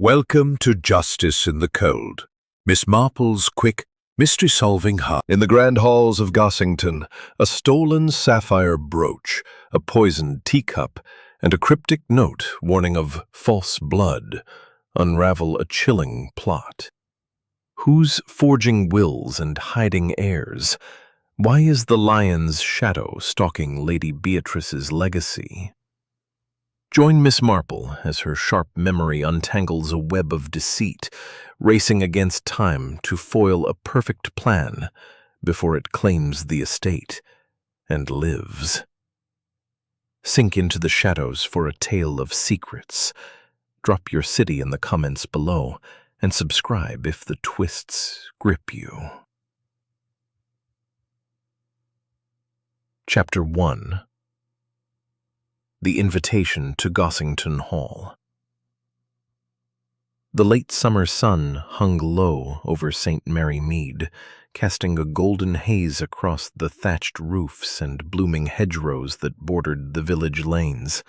Welcome to Justice in the Cold, Miss Marple's quick, mystery-solving hub. In the grand halls of Gossington, a stolen sapphire brooch, a poisoned teacup, and a cryptic note warning of false blood unravel a chilling plot. Who's forging wills and hiding heirs? Why is the lion's shadow stalking Lady Beatrice's legacy? Join Miss Marple as her sharp memory untangles a web of deceit, racing against time to foil a perfect plan before it claims the estate and lives. Sink into the shadows for a tale of secrets. Drop your city in the comments below and subscribe if the twists grip you. Chapter 1. The Invitation to Gossington Hall. The late summer sun hung low over St. Mary Mead, casting a golden haze across the thatched roofs and blooming hedgerows that bordered the village lanes.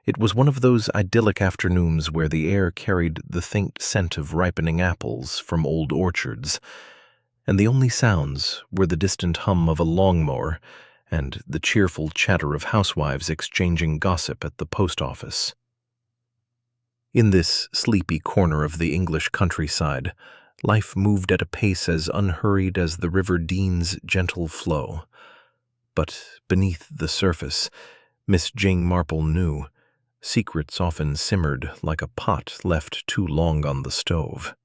It was one of those idyllic afternoons where the air carried the faint scent of ripening apples from old orchards, and the only sounds were the distant hum of a lawnmower and the cheerful chatter of housewives exchanging gossip at the post office. In this sleepy corner of the English countryside, life moved at a pace as unhurried as the River Dean's gentle flow. But beneath the surface, Miss Jane Marple knew, secrets often simmered like a pot left too long on the stove.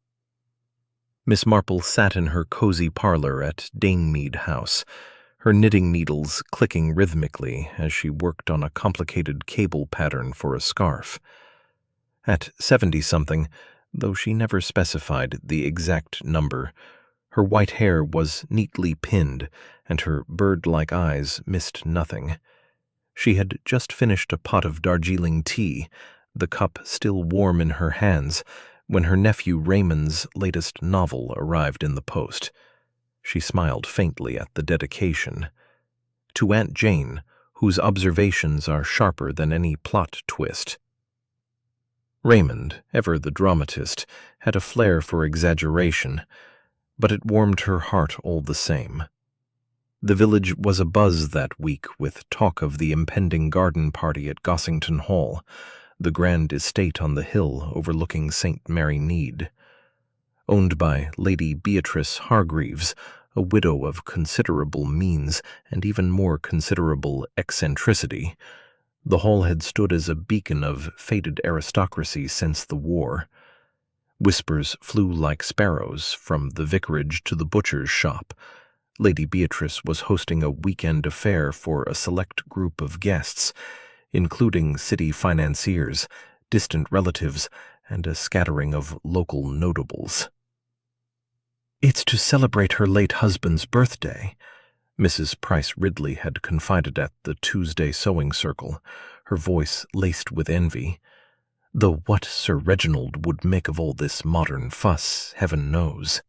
Miss Marple sat in her cozy parlor at Danemead House, her knitting needles clicking rhythmically as she worked on a complicated cable pattern for a scarf. At 70-something, though she never specified the exact number, her white hair was neatly pinned and her bird-like eyes missed nothing. She had just finished a pot of Darjeeling tea, the cup still warm in her hands, when her nephew Raymond's latest novel arrived in the post. She smiled faintly at the dedication. To Aunt Jane, whose observations are sharper than any plot twist. Raymond, ever the dramatist, had a flair for exaggeration, but it warmed her heart all the same. The village was abuzz that week with talk of the impending garden party at Gossington Hall, the grand estate on the hill overlooking St. Mary Mead. Owned by Lady Beatrice Hargreaves, a widow of considerable means and even more considerable eccentricity, the hall had stood as a beacon of faded aristocracy since the war. Whispers flew like sparrows from the vicarage to the butcher's shop. Lady Beatrice was hosting a weekend affair for a select group of guests, including city financiers, distant relatives, and a scattering of local notables. "It's to celebrate her late husband's birthday," Mrs. Price Ridley had confided at the Tuesday sewing circle, her voice laced with envy. Though what Sir Reginald would make of all this modern fuss, heaven knows.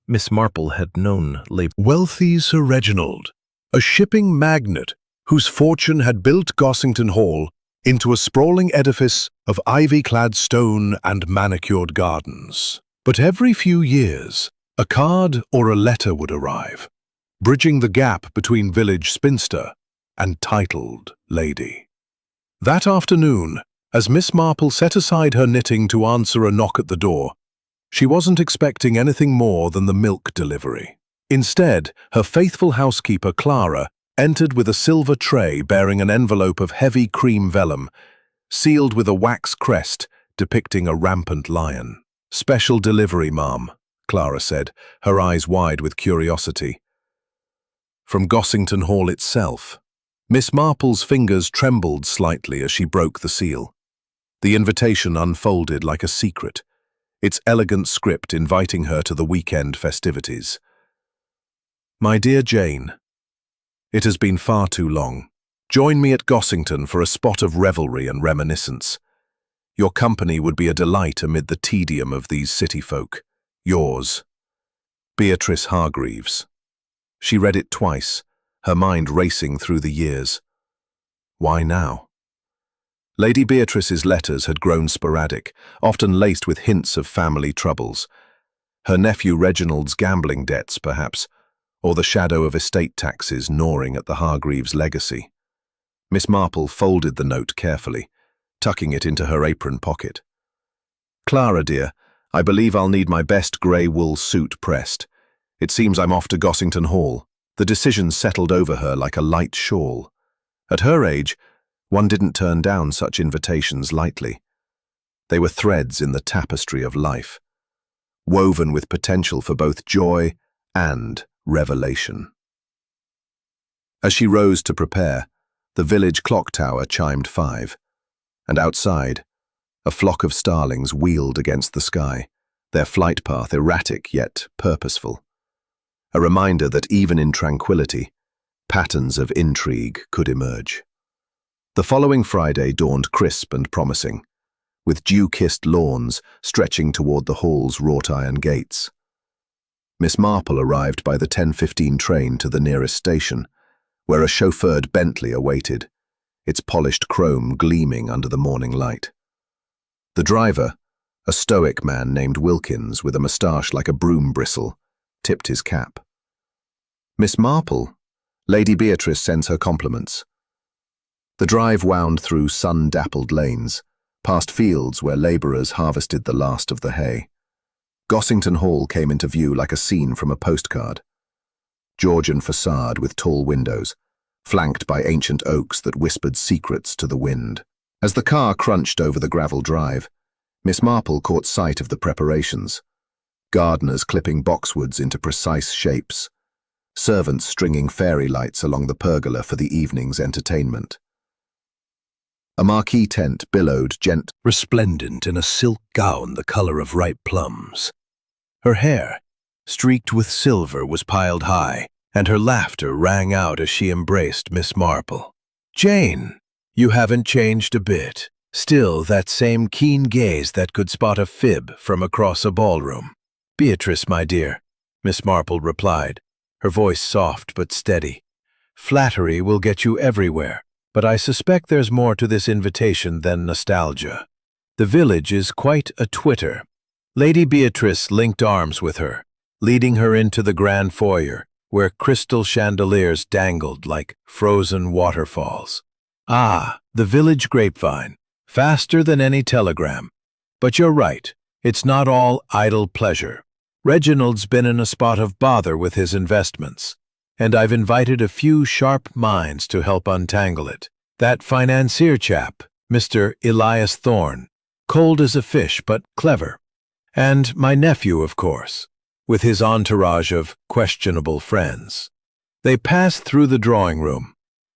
Miss Marple had known Wealthy Sir Reginald, a shipping magnate whose fortune had built Gossington Hall into a sprawling edifice of ivy-clad stone and manicured gardens. But every few years, a card or a letter would arrive, bridging the gap between village spinster and titled lady. That afternoon, as Miss Marple set aside her knitting to answer a knock at the door, she wasn't expecting anything more than the milk delivery. Instead, her faithful housekeeper Clara entered with a silver tray bearing an envelope of heavy cream vellum, sealed with a wax crest depicting a rampant lion. "Special delivery, ma'am," Clara said, her eyes wide with curiosity. From Gossington Hall itself. Miss Marple's fingers trembled slightly as she broke the seal. The invitation unfolded like a secret, its elegant script inviting her to the weekend festivities. "My dear Jane, it has been far too long. Join me at Gossington for a spot of revelry and reminiscence. Your company would be a delight amid the tedium of these city folk. Yours, Beatrice Hargreaves." She read it twice, her mind racing through the years. Why now? Lady Beatrice's letters had grown sporadic, often laced with hints of family troubles. Her nephew Reginald's gambling debts, perhaps, or the shadow of estate taxes gnawing at the Hargreaves' legacy. Miss Marple folded the note carefully, tucking it into her apron pocket. "Clara, dear, I believe I'll need my best grey wool suit pressed. It seems I'm off to Gossington Hall." The decision settled over her like a light shawl. At her age, one didn't turn down such invitations lightly. They were threads in the tapestry of life, woven with potential for both joy and revelation. As she rose to prepare, the village clock tower chimed 5, and outside, a flock of starlings wheeled against the sky, their flight path erratic yet purposeful. A reminder that even in tranquility, patterns of intrigue could emerge. The following Friday dawned crisp and promising, with dew-kissed lawns stretching toward the hall's wrought-iron gates. Miss Marple arrived by the 10:15 train to the nearest station, where a chauffeured Bentley awaited, its polished chrome gleaming under the morning light. The driver, a stoic man named Wilkins with a moustache like a broom bristle, tipped his cap. "Miss Marple, Lady Beatrice sends her compliments." The drive wound through sun-dappled lanes, past fields where labourers harvested the last of the hay. Gossington Hall came into view like a scene from a postcard. Georgian facade with tall windows, flanked by ancient oaks that whispered secrets to the wind. As the car crunched over the gravel drive, Miss Marple caught sight of the preparations. Gardeners clipping boxwoods into precise shapes, servants stringing fairy lights along the pergola for the evening's entertainment. A marquee tent billowed resplendent in a silk gown the color of ripe plums. Her hair, streaked with silver, was piled high, and her laughter rang out as she embraced Miss Marple. "Jane, you haven't changed a bit. Still that same keen gaze that could spot a fib from across a ballroom." "Beatrice, my dear," Miss Marple replied, her voice soft but steady. "Flattery will get you everywhere, but I suspect there's more to this invitation than nostalgia. The village is quite a twitter." Lady Beatrice linked arms with her, leading her into the grand foyer, where crystal chandeliers dangled like frozen waterfalls. "Ah, the village grapevine, faster than any telegram. But you're right, it's not all idle pleasure. Reginald's been in a spot of bother with his investments, and I've invited a few sharp minds to help untangle it. That financier chap, Mr. Elias Thorne, cold as a fish but clever. And my nephew, of course, with his entourage of questionable friends." They passed through the drawing room,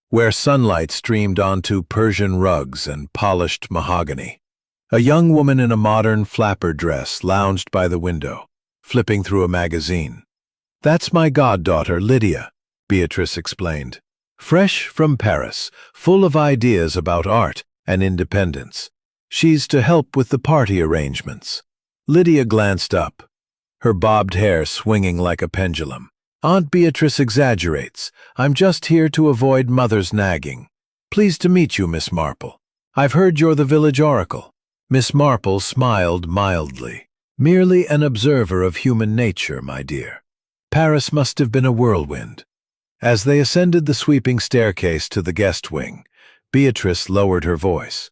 where sunlight streamed onto Persian rugs and polished mahogany. A young woman in a modern flapper dress lounged by the window, flipping through a magazine. "That's my goddaughter, Lydia," Beatrice explained. "Fresh from Paris, full of ideas about art and independence. She's to help with the party arrangements." Lydia glanced up, her bobbed hair swinging like a pendulum. "Aunt Beatrice exaggerates. I'm just here to avoid mother's nagging. Pleased to meet you, Miss Marple. I've heard you're the village oracle." Miss Marple smiled mildly. "Merely an observer of human nature, my dear. Paris must have been a whirlwind." As they ascended the sweeping staircase to the guest wing, Beatrice lowered her voice.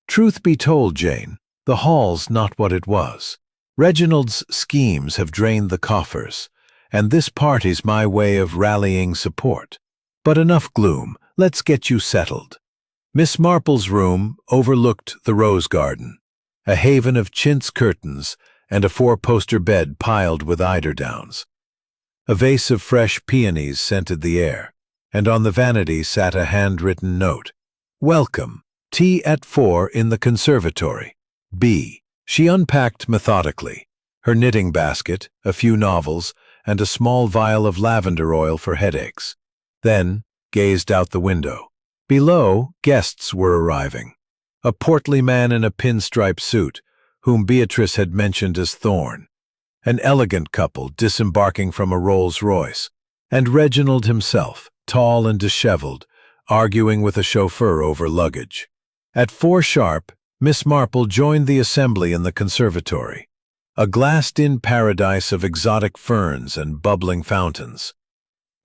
"Truth be told, Jane, the hall's not what it was. Reginald's schemes have drained the coffers, and this party's my way of rallying support. But enough gloom, let's get you settled." Miss Marple's room overlooked the rose garden, a haven of chintz curtains and a 4-poster bed piled with eiderdowns. A vase of fresh peonies scented the air, and on the vanity sat a handwritten note. "Welcome. Tea at 4 in the conservatory. B." She unpacked methodically, her knitting basket, a few novels, and a small vial of lavender oil for headaches. Then gazed out the window. Below, guests were arriving. A portly man in a pinstripe suit, whom Beatrice had mentioned as Thorne. An elegant couple disembarking from a Rolls-Royce, and Reginald himself, tall and disheveled, arguing with a chauffeur over luggage. At 4 sharp, Miss Marple joined the assembly in the conservatory, a glassed-in paradise of exotic ferns and bubbling fountains.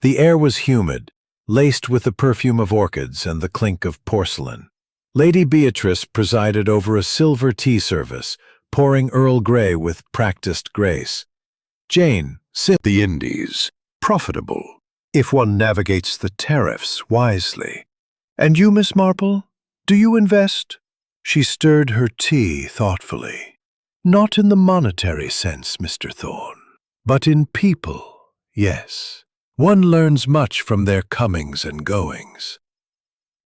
The air was humid, laced with the perfume of orchids and the clink of porcelain. Lady Beatrice presided over a silver tea service, pouring Earl Grey with practiced grace. Jane, The Indies, profitable, if one navigates the tariffs wisely. And you, Miss Marple, do you invest? She stirred her tea thoughtfully. Not in the monetary sense, Mr. Thorne, but in people, yes. One learns much from their comings and goings.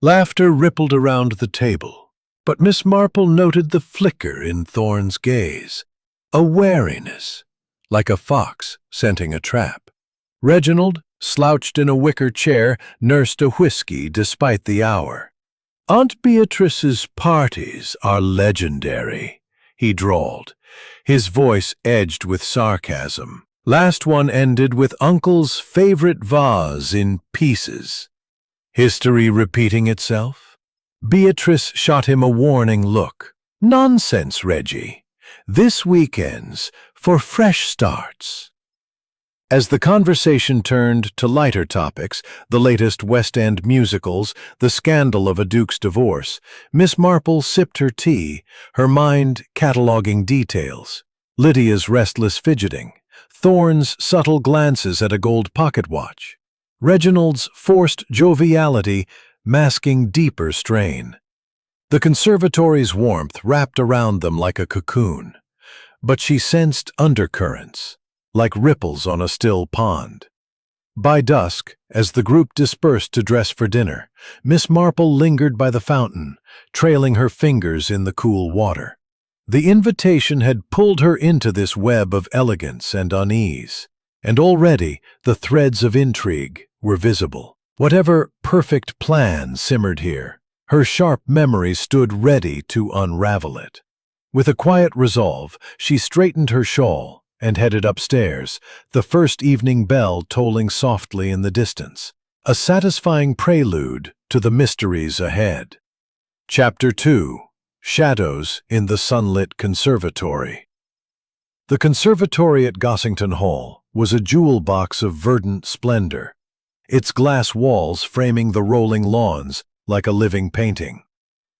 Laughter rippled around the table, but Miss Marple noted the flicker in Thorne's gaze, a wariness, like a fox scenting a trap. Reginald, slouched in a wicker chair, nursed a whiskey despite the hour. Aunt Beatrice's parties are legendary, he drawled, his voice edged with sarcasm. Last one ended with Uncle's favorite vase in pieces. History repeating itself? Beatrice shot him a warning look. Nonsense, Reggie. This weekend's for fresh starts. As the conversation turned to lighter topics, the latest West End musicals, the scandal of a duke's divorce, Miss Marple sipped her tea, her mind cataloguing details. Lydia's restless fidgeting, Thorne's subtle glances at a gold pocket watch, Reginald's forced joviality masking deeper strain. The conservatory's warmth wrapped around them like a cocoon, but she sensed undercurrents, like ripples on a still pond. By dusk, as the group dispersed to dress for dinner, Miss Marple lingered by the fountain, trailing her fingers in the cool water. The invitation had pulled her into this web of elegance and unease, and already the threads of intrigue were visible. Whatever perfect plan simmered here, her sharp memory stood ready to unravel it. With a quiet resolve, she straightened her shawl and headed upstairs, the first evening bell tolling softly in the distance, a satisfying prelude to the mysteries ahead. Chapter 2. Shadows in the Sunlit Conservatory. The conservatory at Gossington Hall was a jewel box of verdant splendor, its glass walls framing the rolling lawns like a living painting.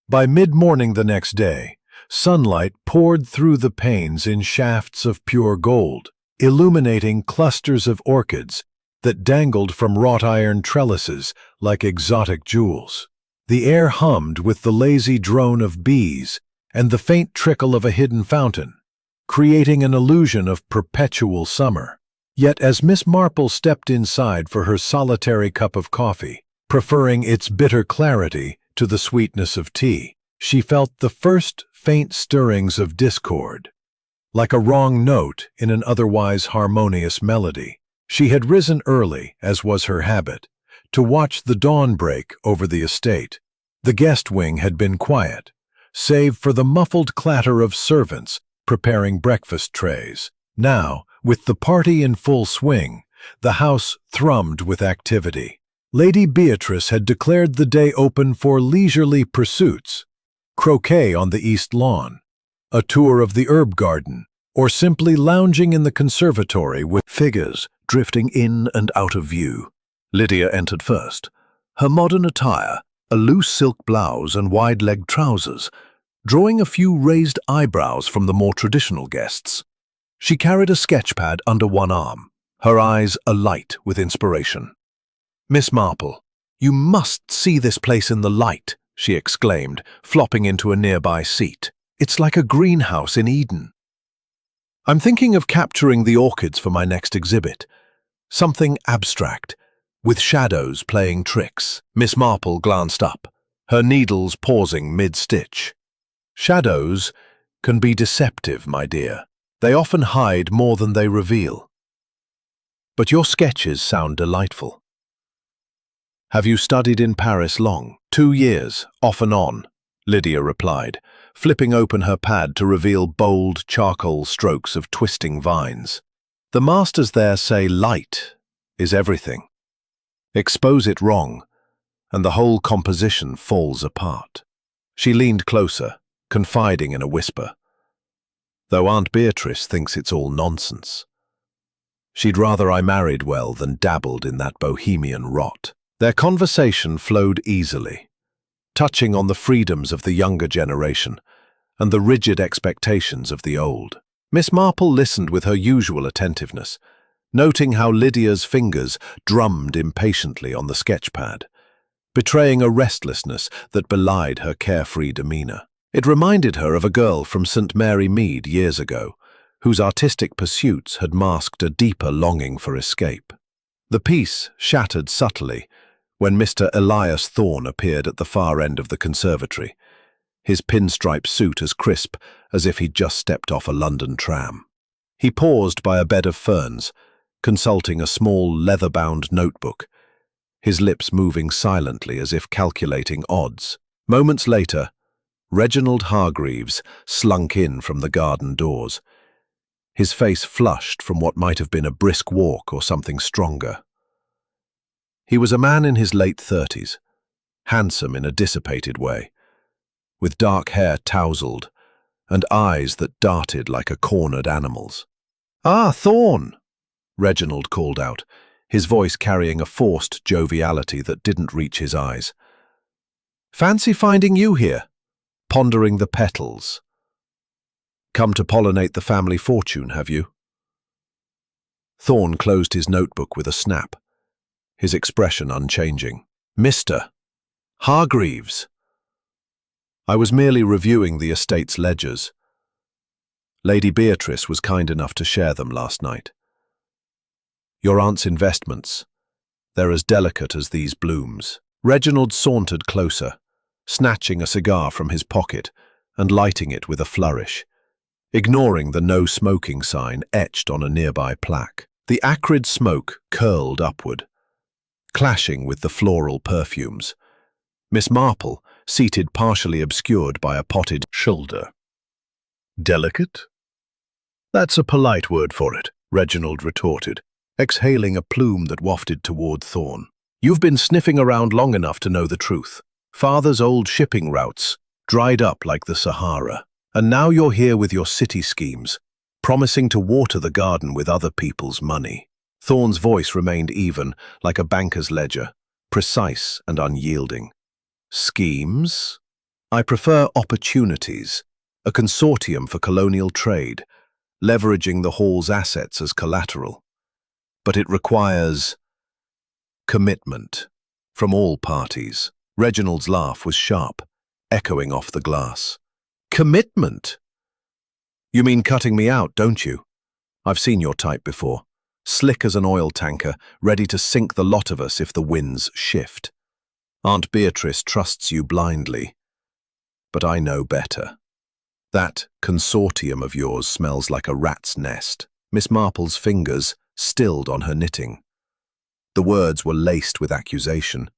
By mid-morning the next day, sunlight poured through the panes in shafts of pure gold, illuminating clusters of orchids that dangled from wrought-iron trellises like exotic jewels. The air hummed with the lazy drone of bees and the faint trickle of a hidden fountain, creating an illusion of perpetual summer. Yet as Miss Marple stepped inside for her solitary cup of coffee, preferring its bitter clarity to the sweetness of tea, she felt the first faint stirrings of discord. Like a wrong note in an otherwise harmonious melody, she had risen early, as was her habit, to watch the dawn break over the estate. The guest wing had been quiet, save for the muffled clatter of servants preparing breakfast trays. Now, with the party in full swing, the house thrummed with activity. Lady Beatrice had declared the day open for leisurely pursuits, croquet on the east lawn, a tour of the herb garden, or simply lounging in the conservatory with figures drifting in and out of view. Lydia entered first, her modern attire, a loose silk blouse and wide-legged trousers, drawing a few raised eyebrows from the more traditional guests. She carried a sketchpad under one arm, her eyes alight with inspiration. "Miss Marple, you must see this place in the light," she exclaimed, flopping into a nearby seat. "It's like a greenhouse in Eden." "I'm thinking of capturing the orchids for my next exhibit. Something abstract, with shadows playing tricks." Miss Marple glanced up, her needles pausing mid-stitch. "Shadows can be deceptive, my dear. They often hide more than they reveal. But your sketches sound delightful." "Have you studied in Paris long?" 2 years, off and on," Lydia replied, flipping open her pad to reveal bold charcoal strokes of twisting vines. "The masters there say light is everything. Expose it wrong, and the whole composition falls apart." She leaned closer, confiding in a whisper, though Aunt Beatrice thinks it's all nonsense. She'd rather I married well than dabbled in that bohemian rot. Their conversation flowed easily, touching on the freedoms of the younger generation and the rigid expectations of the old. Miss Marple listened with her usual attentiveness, noting how Lydia's fingers drummed impatiently on the sketchpad, betraying a restlessness that belied her carefree demeanor. It reminded her of a girl from St. Mary Mead years ago, whose artistic pursuits had masked a deeper longing for escape. The piece shattered subtly when Mr. Elias Thorne appeared at the far end of the conservatory, his pinstripe suit as crisp as if he'd just stepped off a London tram. He paused by a bed of ferns, consulting a small leather-bound notebook, his lips moving silently as if calculating odds. Moments later, Reginald Hargreaves slunk in from the garden doors, his face flushed from what might have been a brisk walk or something stronger. He was a man in his late 30s, handsome in a dissipated way, with dark hair tousled and eyes that darted like a cornered animal's. "Ah, Thorne!" Reginald called out, his voice carrying a forced joviality that didn't reach his eyes. "Fancy finding you here, pondering the petals. Come to pollinate the family fortune, have you?" Thorne closed his notebook with a snap, his expression unchanging. "Mr. Hargreaves." "I was merely reviewing the estate's ledgers. Lady Beatrice was kind enough to share them last night. Your aunt's investments, they're as delicate as these blooms." Reginald sauntered closer, snatching a cigar from his pocket and lighting it with a flourish, ignoring the no smoking sign etched on a nearby plaque. The acrid smoke curled upward, clashing with the floral perfumes. Miss Marple, seated partially obscured by a potted shoulder. "Delicate? That's a polite word for it," Reginald retorted, exhaling a plume that wafted toward Thorne. "You've been sniffing around long enough to know the truth. Father's old shipping routes dried up like the Sahara, and now you're here with your city schemes, promising to water the garden with other people's money." Thorne's voice remained even, like a banker's ledger, precise and unyielding. "Schemes? I prefer opportunities, a consortium for colonial trade, leveraging the hall's assets as collateral. But it requires commitment from all parties." Reginald's laugh was sharp, echoing off the glass. "Commitment? You mean cutting me out, don't you? I've seen your type before. Slick as an oil tanker, ready to sink the lot of us if the winds shift. Aunt Beatrice trusts you blindly, but I know better. That consortium of yours smells like a rat's nest." Miss Marple's fingers stilled on her knitting. The words were laced with accusation,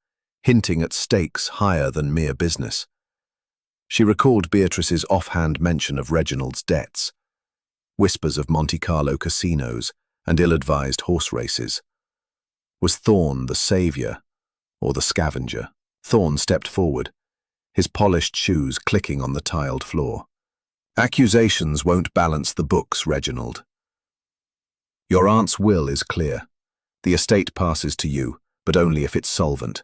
hinting at stakes higher than mere business. She recalled Beatrice's offhand mention of Reginald's debts, whispers of Monte Carlo casinos and ill-advised horse races. Was Thorne the savior or the scavenger? Thorne stepped forward, his polished shoes clicking on the tiled floor. "Accusations won't balance the books, Reginald. Your aunt's will is clear. The estate passes to you, but only if it's solvent.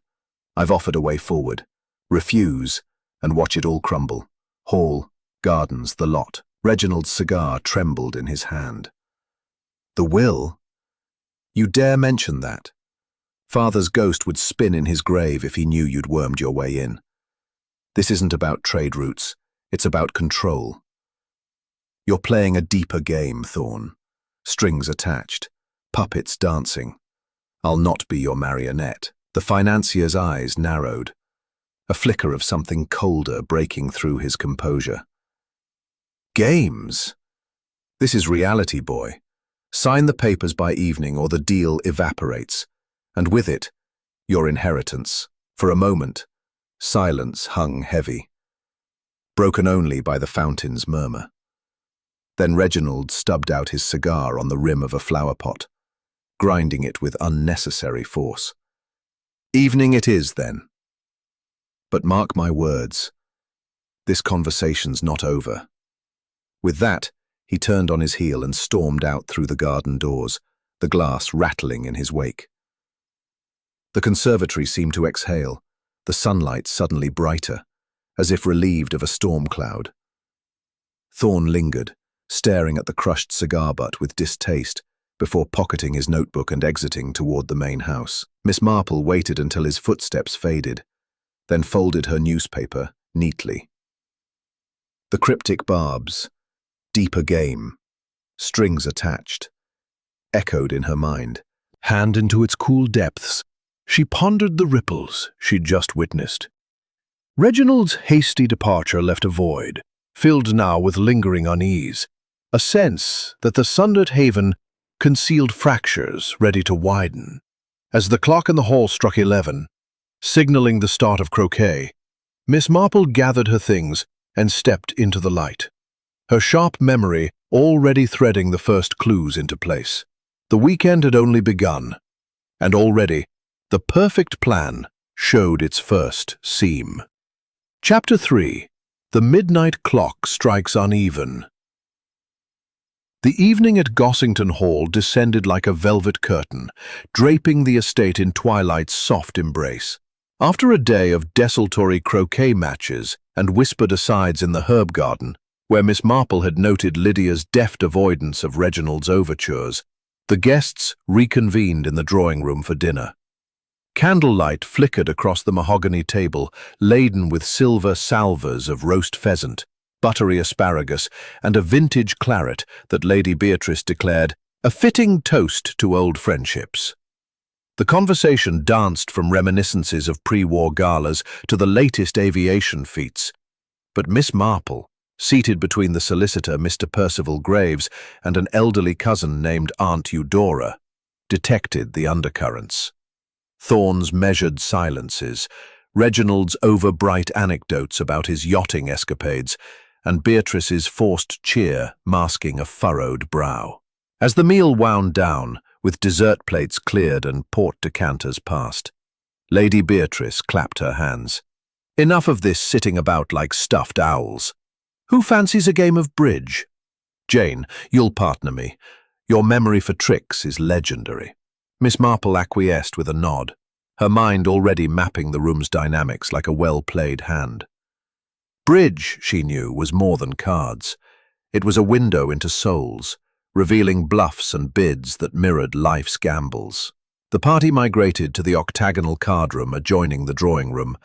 I've offered a way forward. Refuse, and watch it all crumble. Hall, gardens, the lot." Reginald's cigar trembled in his hand. "The will? You dare mention that? Father's ghost would spin in his grave if he knew you'd wormed your way in. This isn't about trade routes, it's about control. You're playing a deeper game, Thorne. Strings attached, puppets dancing. I'll not be your marionette." The financier's eyes narrowed, a flicker of something colder breaking through his composure. "Games? This is reality, boy. Sign the papers by evening or the deal evaporates, and with it, your inheritance." For a moment, silence hung heavy, broken only by the fountain's murmur. Then Reginald stubbed out his cigar on the rim of a flower pot, grinding it with unnecessary force. "Evening it is, then. But mark my words, This conversation's not over. With that, he turned on his heel and stormed out through the garden doors, the glass rattling in his wake. The conservatory seemed to exhale, the sunlight suddenly brighter, as if relieved of a storm cloud. Thorne lingered, staring at the crushed cigar butt with distaste, before pocketing his notebook and exiting toward the main house. Miss Marple waited until his footsteps faded, then folded her newspaper neatly. The cryptic barbs, deeper game, strings attached, echoed in her mind. Hand into its cool depths, she pondered the ripples she'd just witnessed. Reginald's hasty departure left a void, filled now with lingering unease, a sense that the sunlit haven concealed fractures ready to widen. As the clock in the hall struck 11, signaling the start of croquet, Miss Marple gathered her things and stepped into the light, her sharp memory already threading the first clues into place. The weekend had only begun, and already the perfect plan showed its first seam. Chapter 3. The midnight clock strikes uneven. The evening at Gossington Hall descended like a velvet curtain, draping the estate in twilight's soft embrace. After a day of desultory croquet matches and whispered asides in the herb garden, where Miss Marple had noted Lydia's deft avoidance of Reginald's overtures, the guests reconvened in the drawing-room for dinner. Candlelight flickered across the mahogany table, laden with silver salvers of roast pheasant, buttery asparagus, and a vintage claret that Lady Beatrice declared a fitting toast to old friendships. The conversation danced from reminiscences of pre-war galas to the latest aviation feats, but Miss Marple, seated between the solicitor Mr. Percival Graves and an elderly cousin named Aunt Eudora, detected the undercurrents. Thorne's measured silences, Reginald's over-bright anecdotes about his yachting escapades, and Beatrice's forced cheer masking a furrowed brow. As the meal wound down, with dessert plates cleared and port decanters passed, Lady Beatrice clapped her hands. Enough of this sitting about like stuffed owls. Who fancies a game of bridge? Jane, you'll partner me. Your memory for tricks is legendary. Miss Marple acquiesced with a nod, her mind already mapping the room's dynamics like a well-played hand. Bridge, she knew, was more than cards. It was a window into souls, revealing bluffs and bids that mirrored life's gambles. The party migrated to the octagonal card room adjoining the drawing room,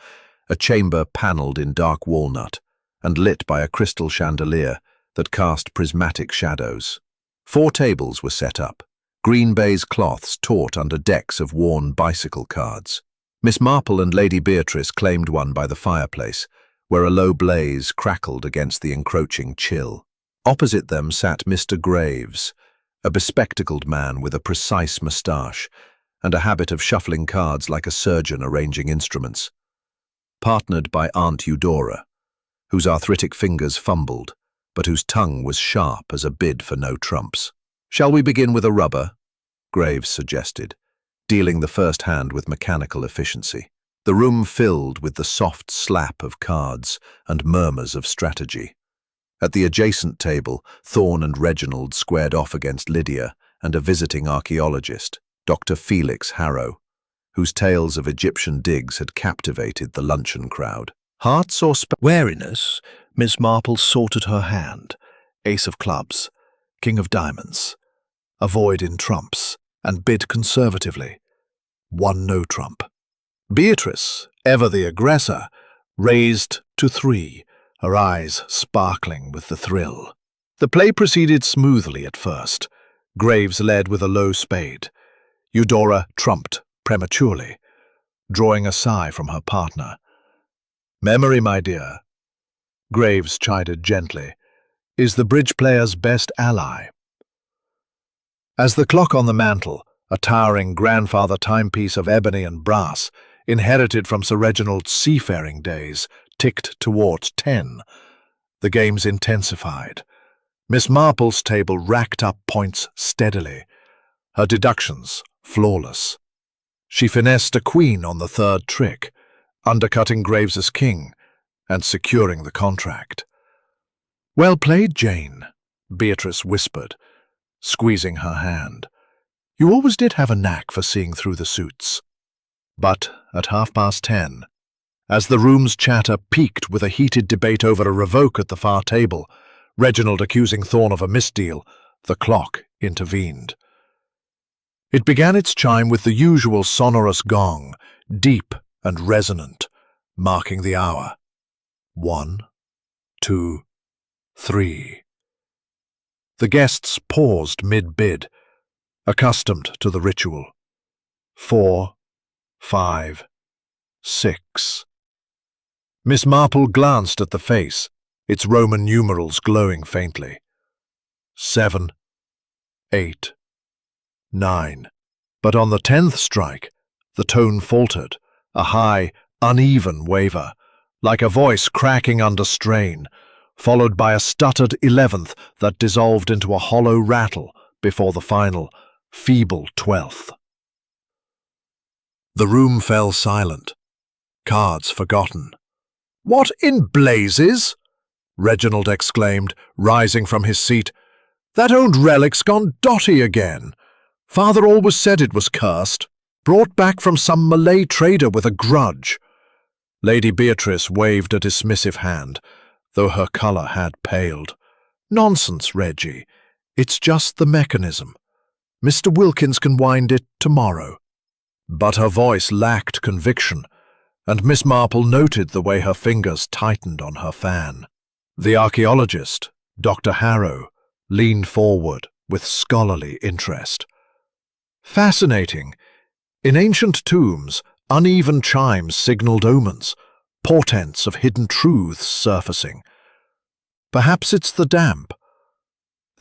a chamber panelled in dark walnut and lit by a crystal chandelier that cast prismatic shadows. 4 tables were set up, green baize cloths taut under decks of worn bicycle cards. Miss Marple and Lady Beatrice claimed one by the fireplace, where a low blaze crackled against the encroaching chill. Opposite them sat Mr. Graves, a bespectacled man with a precise moustache and a habit of shuffling cards like a surgeon arranging instruments, partnered by Aunt Eudora, whose arthritic fingers fumbled, but whose tongue was sharp as a bid for no trumps. "Shall we begin with a rubber?" Graves suggested, dealing the first hand with mechanical efficiency. The room filled with the soft slap of cards and murmurs of strategy. At the adjacent table, Thorne and Reginald squared off against Lydia and a visiting archaeologist, Dr. Felix Harrow, whose tales of Egyptian digs had captivated the luncheon crowd. Hearts or wariness, Miss Marple sorted her hand, ace of clubs, king of diamonds, avoid in trumps, and bid conservatively. Won no trump. Beatrice, ever the aggressor, raised to 3, her eyes sparkling with the thrill. The play proceeded smoothly at first. Graves led with a low spade. Eudora trumped prematurely, drawing a sigh from her partner. "Memory, my dear," Graves chided gently, "is the bridge player's best ally." As the clock on the mantel, a towering grandfather timepiece of ebony and brass, inherited from Sir Reginald's seafaring days, ticked towards 10, the games intensified. Miss Marple's table racked up points steadily, her deductions flawless. She finessed a queen on the 3rd trick, undercutting Graves's king, and securing the contract. "Well played, Jane," Beatrice whispered, squeezing her hand. "You always did have a knack for seeing through the suits." But at 10:30, as the room's chatter peaked with a heated debate over a revoke at the far table, Reginald accusing Thorne of a misdeal, the clock intervened. It began its chime with the usual sonorous gong, deep and resonant, marking the hour. 1, 2, 3. The guests paused mid-bid, accustomed to the ritual. 4, 5, 6. Miss Marple glanced at the face, its Roman numerals glowing faintly. 7, 8, 9. But on the 10th strike, the tone faltered, a high, uneven waver, like a voice cracking under strain, followed by a stuttered 11th that dissolved into a hollow rattle before the final, feeble 12th. The room fell silent, cards forgotten. "What in blazes?" Reginald exclaimed, rising from his seat. "That old relic's gone dotty again. Father always said it was cursed, brought back from some Malay trader with a grudge." Lady Beatrice waved a dismissive hand, though her colour had paled. "Nonsense, Reggie. It's just the mechanism. Mr. Wilkins can wind it tomorrow." But her voice lacked conviction, and Miss Marple noted the way her fingers tightened on her fan. The archaeologist, Dr. Harrow, leaned forward with scholarly interest. "Fascinating. In ancient tombs, uneven chimes signaled omens, portents of hidden truths surfacing. Perhaps it's the damp.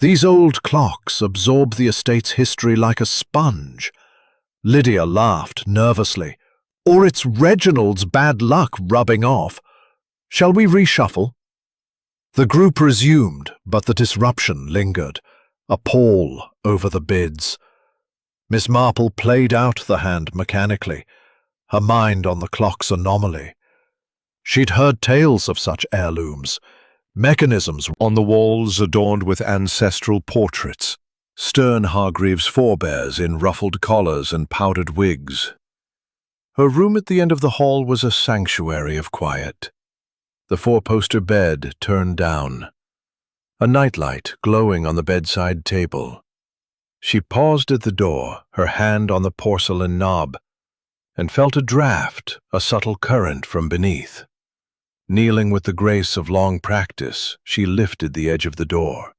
These old clocks absorb the estate's history like a sponge." Lydia laughed nervously. "Or it's Reginald's bad luck rubbing off. Shall we reshuffle?" The group resumed, but the disruption lingered, a pall over the bids. Miss Marple played out the hand mechanically, her mind on the clock's anomaly. She'd heard tales of such heirlooms, mechanisms on the walls adorned with ancestral portraits, stern Hargreaves forebears in ruffled collars and powdered wigs. Her room at the end of the hall was a sanctuary of quiet. The four-poster bed turned down, a nightlight glowing on the bedside table. She paused at the door, her hand on the porcelain knob, and felt a draft, a subtle current from beneath. Kneeling with the grace of long practice, she lifted the edge of the door.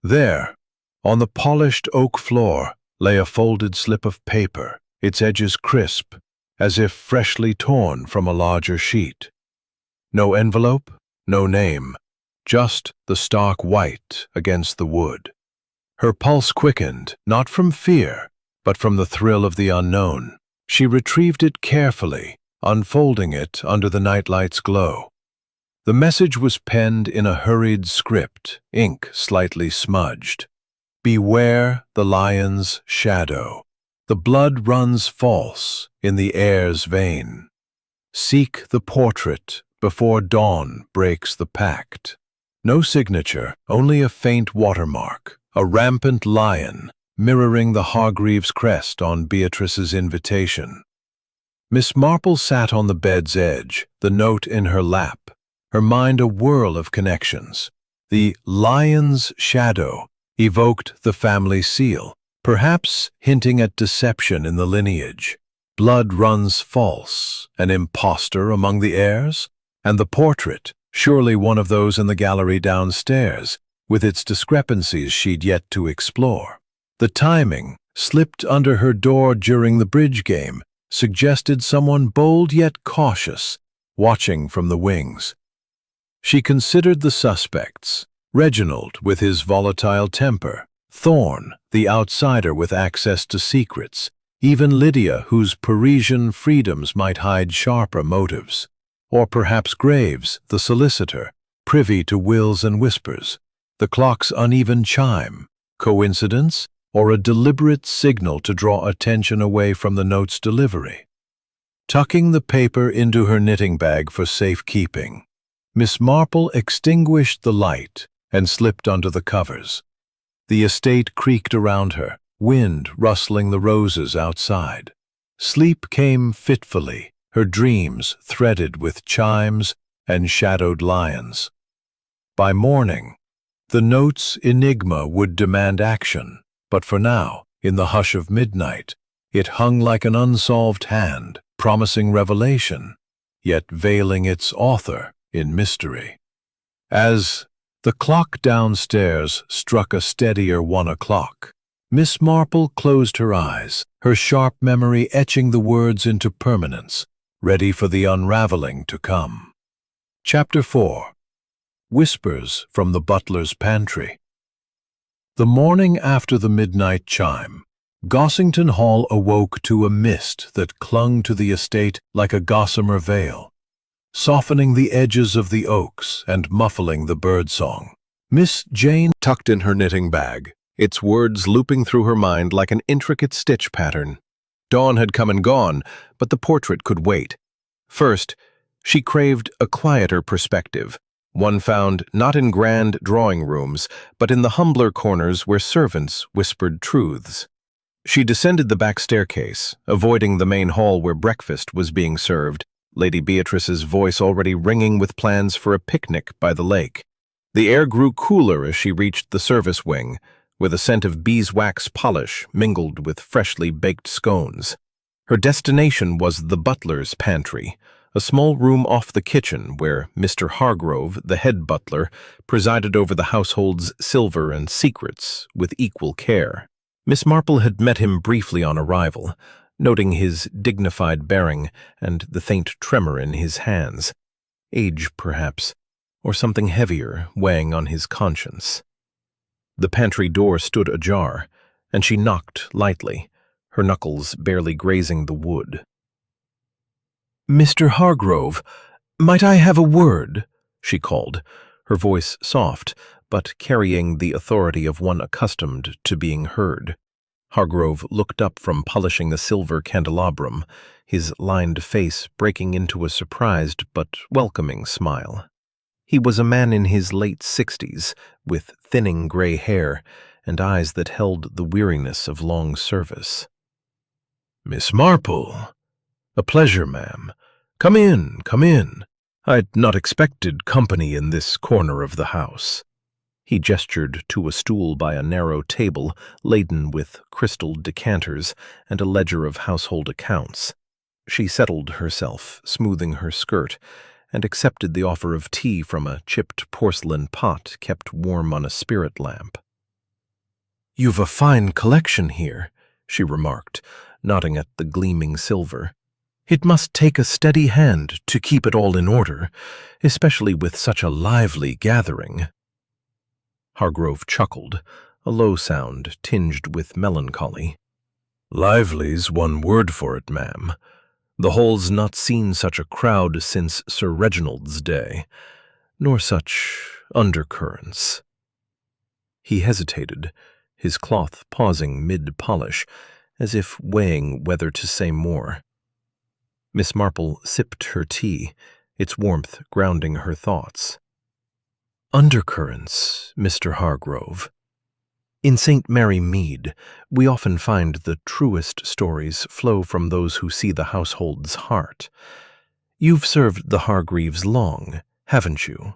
There, on the polished oak floor, lay a folded slip of paper, its edges crisp, as if freshly torn from a larger sheet. No envelope, no name, just the stark white against the wood. Her pulse quickened, not from fear, but from the thrill of the unknown. She retrieved it carefully, unfolding it under the nightlight's glow. The message was penned in a hurried script, ink slightly smudged. "Beware the lion's shadow. The blood runs false in the heir's vein. Seek the portrait before dawn breaks the pact." No signature, only a faint watermark, a rampant lion mirroring the Hargreaves crest on Beatrice's invitation. Miss Marple sat on the bed's edge, the note in her lap, her mind a whirl of connections. The lion's shadow evoked the family seal, perhaps hinting at deception in the lineage. Blood runs false, an impostor among the heirs? And the portrait, surely one of those in the gallery downstairs, with its discrepancies she'd yet to explore. The timing, slipped under her door during the bridge game, suggested someone bold yet cautious, watching from the wings. She considered the suspects: Reginald with his volatile temper, Thorne, the outsider with access to secrets, even Lydia, whose Parisian freedoms might hide sharper motives. Or perhaps Graves, the solicitor, privy to wills and whispers. The clock's uneven chime, coincidence, or a deliberate signal to draw attention away from the note's delivery. Tucking the paper into her knitting bag for safekeeping, Miss Marple extinguished the light and slipped under the covers. The estate creaked around her, wind rustling the roses outside. Sleep came fitfully, her dreams threaded with chimes and shadowed lions. By morning, the note's enigma would demand action, but for now, in the hush of midnight, it hung like an unsolved hand, promising revelation, yet veiling its author in mystery. As the clock downstairs struck a steadier 1 o'clock, Miss Marple closed her eyes, her sharp memory etching the words into permanence, ready for the unraveling to come. Chapter 4. Whispers from the Butler's Pantry. The morning after the midnight chime, Gossington Hall awoke to a mist that clung to the estate like a gossamer veil, softening the edges of the oaks and muffling the birdsong. Miss Jane tucked in her knitting bag, its words looping through her mind like an intricate stitch pattern. Dawn had come and gone, but the portrait could wait. First, she craved a quieter perspective, one found not in grand drawing rooms, but in the humbler corners where servants whispered truths. She descended the back staircase, avoiding the main hall where breakfast was being served, Lady Beatrice's voice already ringing with plans for a picnic by the lake. The air grew cooler as she reached the service wing, with a scent of beeswax polish mingled with freshly baked scones. Her destination was the butler's pantry, a small room off the kitchen where Mr. Hargrove, the head butler, presided over the household's silver and secrets with equal care. Miss Marple had met him briefly on arrival, noting his dignified bearing and the faint tremor in his hands. Age, perhaps, or something heavier weighing on his conscience. The pantry door stood ajar, and she knocked lightly, her knuckles barely grazing the wood. "Mr. Hargrove, might I have a word?" she called, her voice soft, but carrying the authority of one accustomed to being heard. Hargrove looked up from polishing the silver candelabrum, his lined face breaking into a surprised but welcoming smile. He was a man in his late 60s, with thinning gray hair and eyes that held the weariness of long service. "Miss Marple, a pleasure, ma'am. Come in, come in. I'd not expected company in this corner of the house." He gestured to a stool by a narrow table laden with crystal decanters and a ledger of household accounts. She settled herself, smoothing her skirt, and accepted the offer of tea from a chipped porcelain pot kept warm on a spirit lamp. "You've a fine collection here," she remarked, nodding at the gleaming silver. "It must take a steady hand to keep it all in order, especially with such a lively gathering." Hargrove chuckled, a low sound tinged with melancholy. "Lively's one word for it, ma'am. The hall's not seen such a crowd since Sir Reginald's day, nor such undercurrents." He hesitated, his cloth pausing mid-polish, as if weighing whether to say more. Miss Marple sipped her tea, its warmth grounding her thoughts. "Undercurrents, Mr. Hargrove. In St. Mary Mead, we often find the truest stories flow from those who see the household's heart. You've served the Hargreaves long, haven't you?"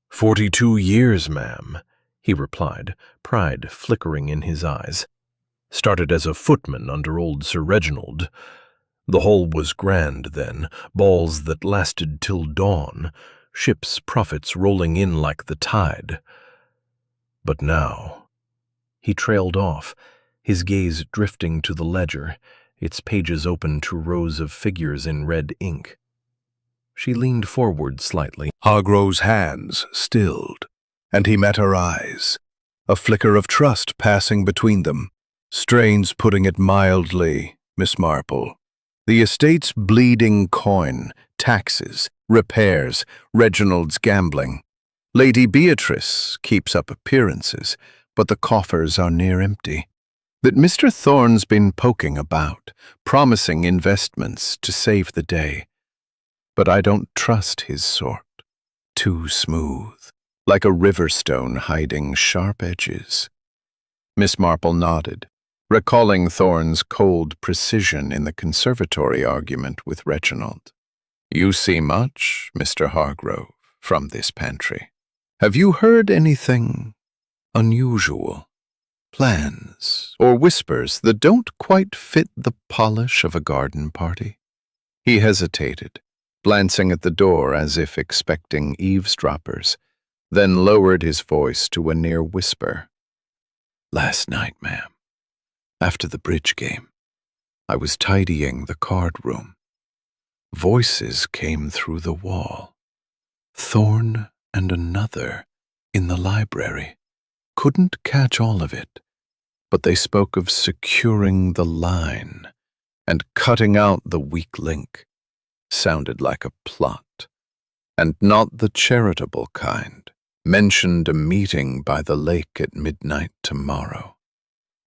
42 years, ma'am," he replied, pride flickering in his eyes. "Started as a footman under old Sir Reginald. The hall was grand then, balls that lasted till dawn, ship's profits rolling in like the tide. But now—" He trailed off, his gaze drifting to the ledger, its pages open to rows of figures in red ink. She leaned forward slightly. Hargrove's hands stilled, and he met her eyes, a flicker of trust passing between them. "Strain's putting it mildly, Miss Marple. The estate's bleeding coin, taxes, repairs, Reginald's gambling. Lady Beatrice keeps up appearances, but the coffers are near empty. That Mr. Thorne's been poking about, promising investments to save the day. but I don't trust his sort. Too smooth, like a river stone hiding sharp edges. Miss Marple nodded, recalling Thorne's cold precision in the conservatory argument with Reginald. You see much, Mr. Hargrove, from this pantry. Have you heard anything unusual? Plans or whispers that don't quite fit the polish of a garden party? He hesitated, glancing at the door as if expecting eavesdroppers, then lowered his voice to a near whisper. Last night, ma'am, after the bridge game, I was tidying the card room. Voices came through the wall. Thorne and another in the library. Couldn't catch all of it, but they spoke of securing the line and cutting out the weak link. Sounded like a plot, and not the charitable kind. Mentioned a meeting by the lake at midnight tomorrow.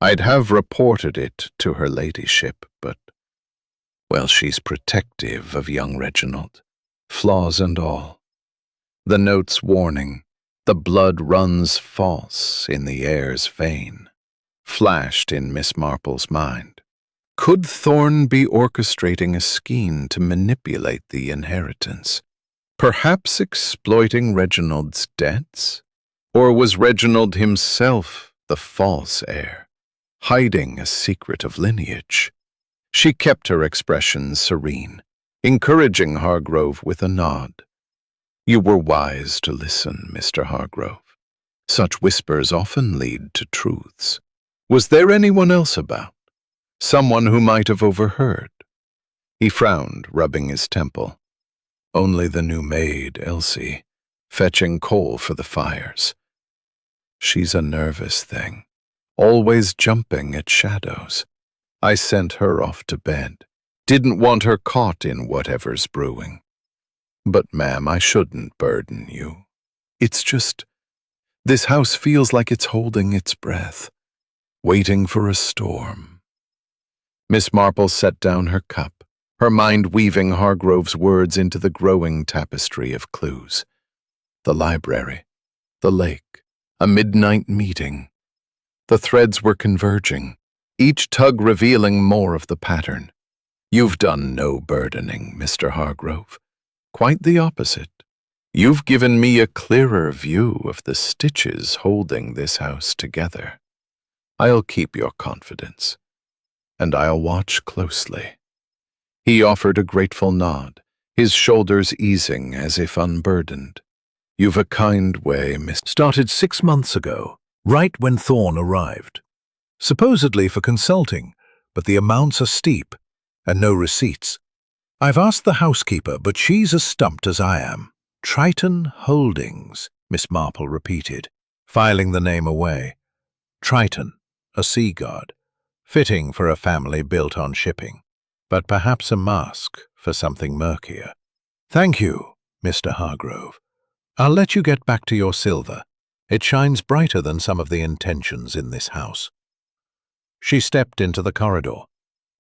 I'd have reported it to her ladyship, but, well, she's protective of young Reginald, flaws and all. The note's warning, the blood runs false in the heir's vein, flashed in Miss Marple's mind. Could Thorne be orchestrating a scheme to manipulate the inheritance? Perhaps exploiting Reginald's debts? Or was Reginald himself the false heir, hiding a secret of lineage? She kept her expression serene, encouraging Hargrove with a nod. You were wise to listen, Mr. Hargrove. Such whispers often lead to truths. Was there anyone else about? Someone who might have overheard? He frowned, rubbing his temple. Only the new maid, Elsie, fetching coal for the fires. She's a nervous thing, always jumping at shadows. I sent her off to bed. Didn't want her caught in whatever's brewing. But, ma'am, I shouldn't burden you. It's just, this house feels like it's holding its breath, waiting for a storm. Miss Marple set down her cup, her mind weaving Hargrove's words into the growing tapestry of clues. The library, the lake, a midnight meeting. The threads were converging, each tug revealing more of the pattern. You've done no burdening, Mr. Hargrove. Quite the opposite. You've given me a clearer view of the stitches holding this house together. I'll keep your confidence, and I'll watch closely. He offered a grateful nod, his shoulders easing as if unburdened. You've a kind way, Miss. Started 6 months ago, right when Thorne arrived. Supposedly for consulting, but the amounts are steep, and no receipts. I've asked the housekeeper, but she's as stumped as I am. Triton Holdings, Miss Marple repeated, filing the name away. Triton, a sea god, fitting for a family built on shipping, but perhaps a mask for something murkier. Thank you, Mr. Hargrove. I'll let you get back to your silver. It shines brighter than some of the intentions in this house. She stepped into the corridor,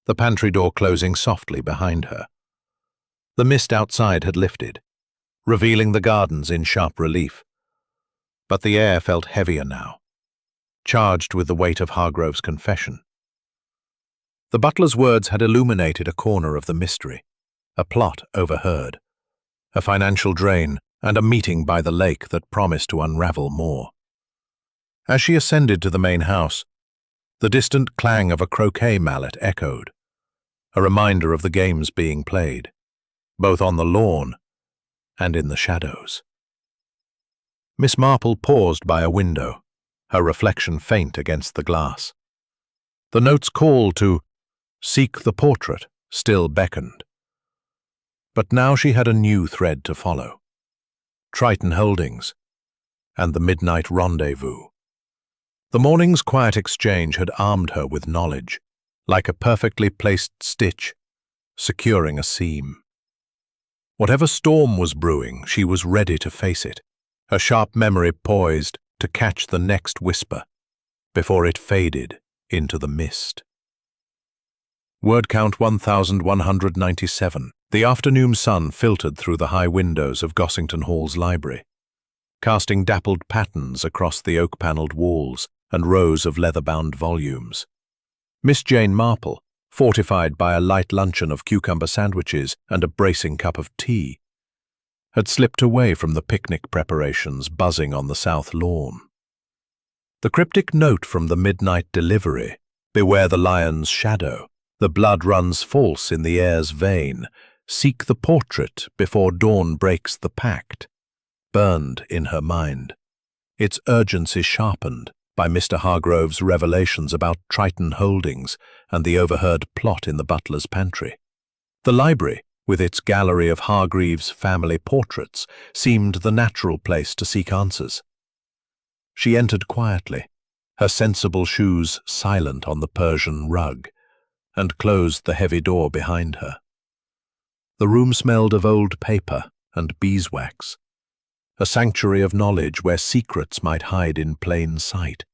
the pantry door closing softly behind her. The mist outside had lifted, revealing the gardens in sharp relief. But the air felt heavier now, charged with the weight of Hargrove's confession. The butler's words had illuminated a corner of the mystery, a plot overheard, a financial drain, and a meeting by the lake that promised to unravel more. As she ascended to the main house, the distant clang of a croquet mallet echoed, a reminder of the games being played, both on the lawn and in the shadows. Miss Marple paused by a window, her reflection faint against the glass. The note's call to seek the portrait still beckoned. But now she had a new thread to follow. Triton Holdings and the midnight rendezvous. The morning's quiet exchange had armed her with knowledge, like a perfectly placed stitch, securing a seam. Whatever storm was brewing, she was ready to face it, her sharp memory poised to catch the next whisper before it faded into the mist. Word count 1197. The afternoon sun filtered through the high windows of Gossington Hall's library, casting dappled patterns across the oak-panelled walls and rows of leather-bound volumes. Miss Jane Marple, fortified by a light luncheon of cucumber sandwiches and a bracing cup of tea, had slipped away from the picnic preparations buzzing on the south lawn. The cryptic note from the midnight delivery, "Beware the lion's shadow, the blood runs false in the air's vein, seek the portrait before dawn breaks the pact," burned in her mind, its urgency sharpened by Mr. Hargrove's revelations about Triton Holdings and the overheard plot in the butler's pantry. The library, with its gallery of Hargreaves family portraits, seemed the natural place to seek answers. She entered quietly, her sensible shoes silent on the Persian rug, and closed the heavy door behind her. The room smelled of old paper and beeswax, a sanctuary of knowledge where secrets might hide in plain sight.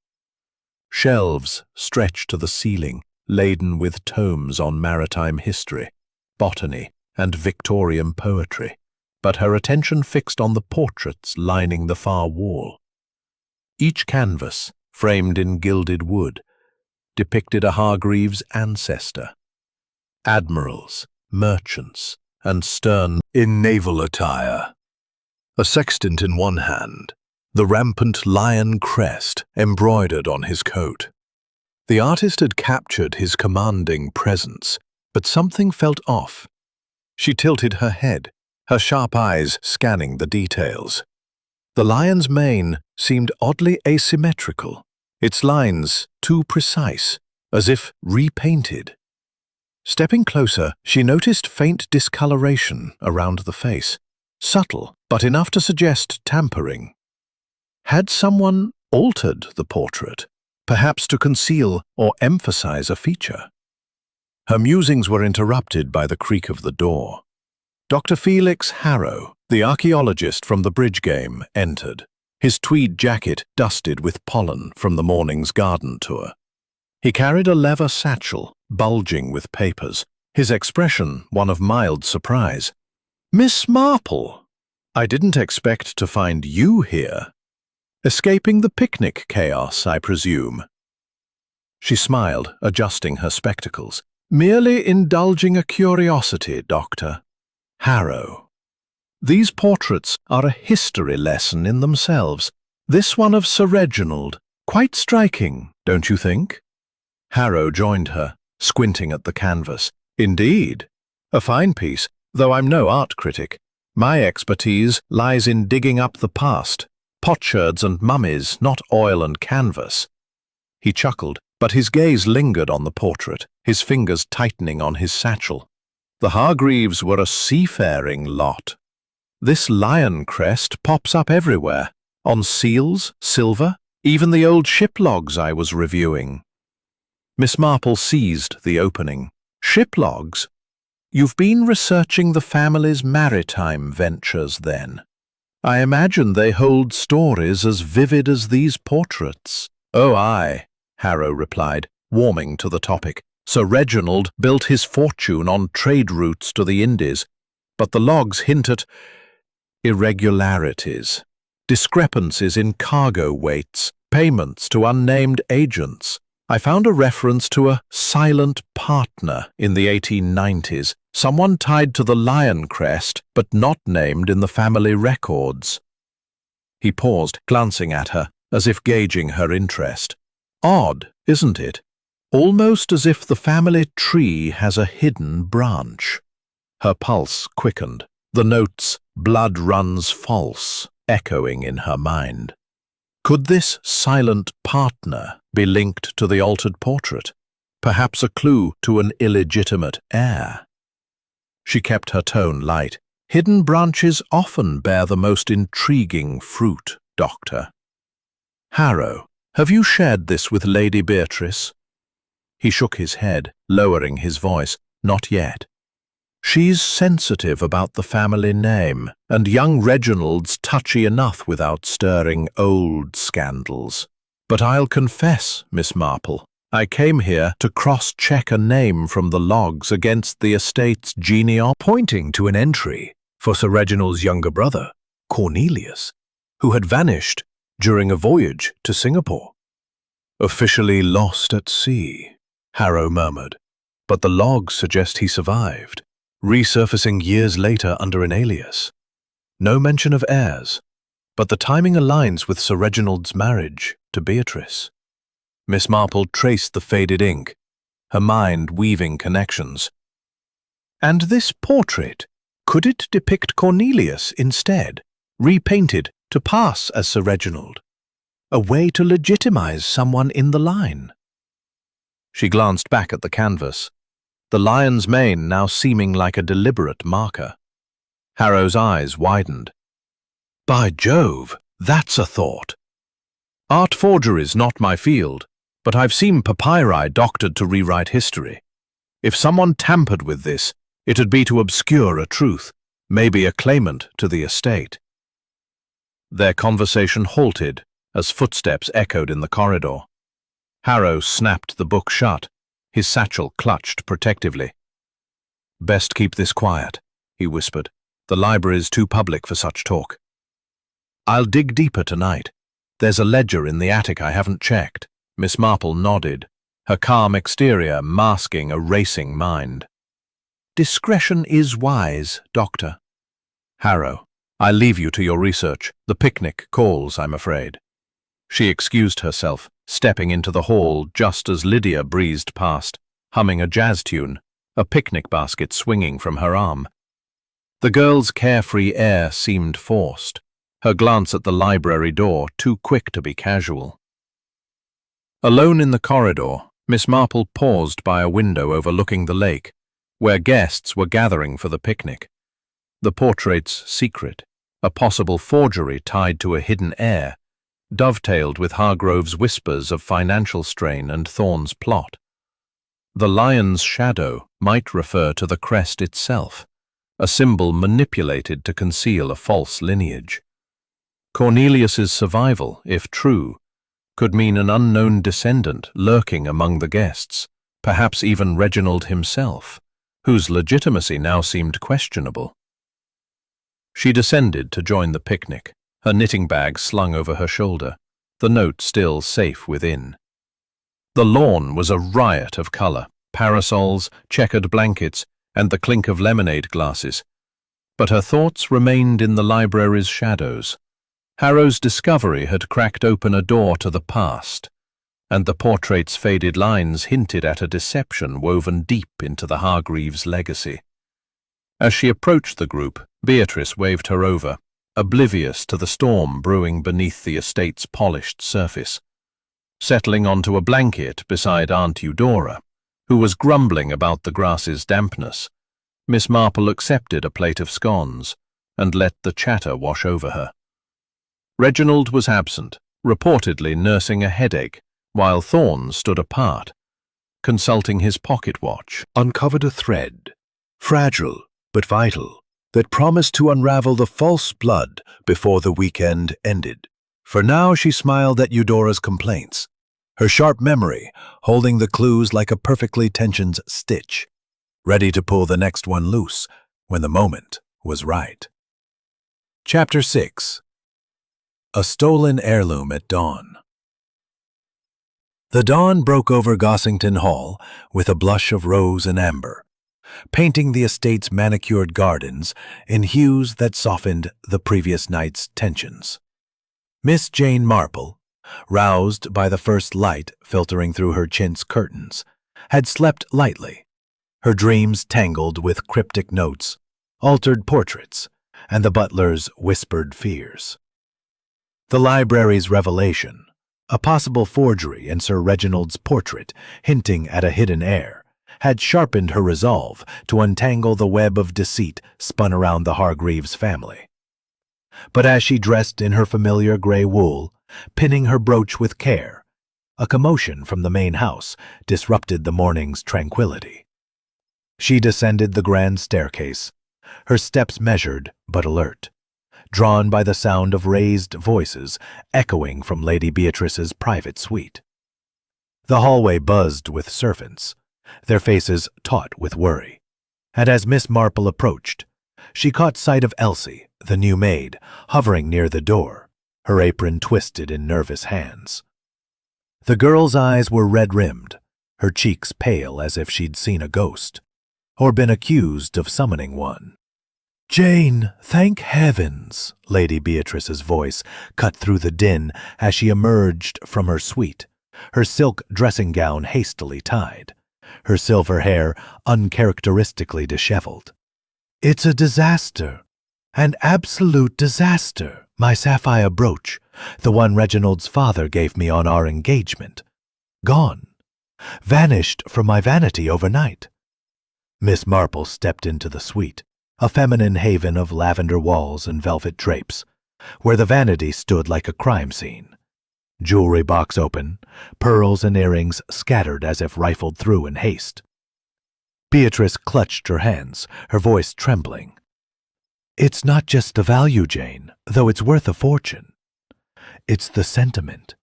Shelves stretched to the ceiling, laden with tomes on maritime history, botany, and Victorian poetry, but her attention fixed on the portraits lining the far wall. Each canvas, framed in gilded wood, depicted a Hargreaves ancestor. Admirals, merchants, and stern in naval attire. A sextant in one hand, the rampant lion crest embroidered on his coat. The artist had captured his commanding presence, but something felt off. She tilted her head, her sharp eyes scanning the details. The lion's mane seemed oddly asymmetrical, its lines too precise, as if repainted. Stepping closer, she noticed faint discoloration around the face, subtle but enough to suggest tampering. Had someone altered the portrait, perhaps to conceal or emphasize a feature? Her musings were interrupted by the creak of the door. Dr. Felix Harrow, the archaeologist from the bridge game, entered, his tweed jacket dusted with pollen from the morning's garden tour. He carried a leather satchel, bulging with papers, his expression one of mild surprise. "Miss Marple, I didn't expect to find you here. Escaping the picnic chaos, I presume." She smiled, adjusting her spectacles. "Merely indulging a curiosity, Doctor." Harrow. "These portraits are a history lesson in themselves. This one of Sir Reginald, quite striking, don't you think?" Harrow joined her, squinting at the canvas. "Indeed. A fine piece, though I'm no art critic. My expertise lies in digging up the past, potsherds and mummies, not oil and canvas." He chuckled, but his gaze lingered on the portrait, his fingers tightening on his satchel. The Hargreaves were a seafaring lot. This lion crest pops up everywhere, on seals, silver, even the old ship logs I was reviewing. Miss Marple seized the opening. "Ship logs? You've been researching the family's maritime ventures, then? I imagine they hold stories as vivid as these portraits." "Oh, aye," Harrow replied, warming to the topic. "Sir Reginald built his fortune on trade routes to the Indies, but the logs hint at irregularities, discrepancies in cargo weights, payments to unnamed agents. I found a reference to a silent partner in the 1890s, someone tied to the lion crest but not named in the family records." He paused, glancing at her, as if gauging her interest. "Odd, isn't it? Almost as if the family tree has a hidden branch." Her pulse quickened, the notes "blood runs false" echoing in her mind. Could this silent partner be linked to the altered portrait? Perhaps a clue to an illegitimate heir? She kept her tone light. "Hidden branches often bear the most intriguing fruit, Doctor." "Harrow, have you shared this with Lady Beatrice?" He shook his head, lowering his voice. "Not yet. She's sensitive about the family name, and young Reginald's touchy enough without stirring old scandals. But I'll confess, Miss Marple, I came here to cross-check a name from the logs against the estate's genealogy, pointing to an entry for Sir Reginald's younger brother, Cornelius, who had vanished during a voyage to Singapore. Officially lost at sea, Harrow murmured, but the logs suggest he survived, resurfacing years later under an alias. No mention of heirs, but the timing aligns with Sir Reginald's marriage to Beatrice. Miss Marple traced the faded ink, her mind weaving connections. And this portrait, could it depict Cornelius instead, repainted to pass as Sir Reginald? A way to legitimize someone in the line. She glanced back at the canvas, the lion's mane now seeming like a deliberate marker. Harrow's eyes widened. By Jove, that's a thought. Art forgery's not my field, but I've seen papyri doctored to rewrite history. If someone tampered with this, it'd be to obscure a truth, maybe a claimant to the estate. Their conversation halted as footsteps echoed in the corridor. Harrow snapped the book shut, his satchel clutched protectively. Best keep this quiet, he whispered. The library's too public for such talk. I'll dig deeper tonight. There's a ledger in the attic I haven't checked. Miss Marple nodded, her calm exterior masking a racing mind. Discretion is wise, Doctor. Harrow, I leave you to your research. The picnic calls, I'm afraid. She excused herself, stepping into the hall just as Lydia breezed past, humming a jazz tune, a picnic basket swinging from her arm. The girl's carefree air seemed forced, her glance at the library door too quick to be casual. Alone in the corridor, Miss Marple paused by a window overlooking the lake, where guests were gathering for the picnic. The portrait's secret, a possible forgery tied to a hidden heir, dovetailed with Hargrove's whispers of financial strain and Thorne's plot. The lion's shadow might refer to the crest itself, a symbol manipulated to conceal a false lineage. Cornelius's survival, if true, could mean an unknown descendant lurking among the guests, perhaps even Reginald himself, whose legitimacy now seemed questionable. She descended to join the picnic, her knitting bag slung over her shoulder, the note still safe within. The lawn was a riot of color, parasols, checkered blankets, and the clink of lemonade glasses. But her thoughts remained in the library's shadows. Harrow's discovery had cracked open a door to the past, and the portrait's faded lines hinted at a deception woven deep into the Hargreaves' legacy. As she approached the group, Beatrice waved her over, oblivious to the storm brewing beneath the estate's polished surface. Settling onto a blanket beside Aunt Eudora, who was grumbling about the grass's dampness, Miss Marple accepted a plate of scones and let the chatter wash over her. Reginald was absent, reportedly nursing a headache, while Thorne stood apart, consulting his pocket watch. Uncovered a thread, fragile but vital, that promised to unravel the false blood before the weekend ended. For now she smiled at Eudora's complaints, her sharp memory holding the clues like a perfectly tensioned stitch, ready to pull the next one loose when the moment was right. Chapter 6. A Stolen Heirloom at Dawn. The dawn broke over Gossington Hall with a blush of rose and amber, painting the estate's manicured gardens in hues that softened the previous night's tensions. Miss Jane Marple, roused by the first light filtering through her chintz curtains, had slept lightly, her dreams tangled with cryptic notes, altered portraits, and the butler's whispered fears. The library's revelation, a possible forgery in Sir Reginald's portrait hinting at a hidden heir, had sharpened her resolve to untangle the web of deceit spun around the Hargreaves family. But as she dressed in her familiar gray wool, pinning her brooch with care, a commotion from the main house disrupted the morning's tranquility. She descended the grand staircase, her steps measured but alert, drawn by the sound of raised voices echoing from Lady Beatrice's private suite. The hallway buzzed with servants, their faces taut with worry. And as Miss Marple approached, she caught sight of Elsie, the new maid, hovering near the door, her apron twisted in nervous hands. The girl's eyes were red-rimmed, her cheeks pale as if she'd seen a ghost, or been accused of summoning one. "Jane, thank heavens!" Lady Beatrice's voice cut through the din as she emerged from her suite, her silk dressing gown hastily tied, her silver hair uncharacteristically disheveled. "It's a disaster, an absolute disaster. My sapphire brooch, the one Reginald's father gave me on our engagement, gone, vanished from my vanity overnight." Miss Marple stepped into the suite, a feminine haven of lavender walls and velvet drapes, where the vanity stood like a crime scene. Jewelry box open, pearls and earrings scattered as if rifled through in haste. Beatrice clutched her hands, her voice trembling. "It's not just the value, Jane, though it's worth a fortune. It's the sentiment.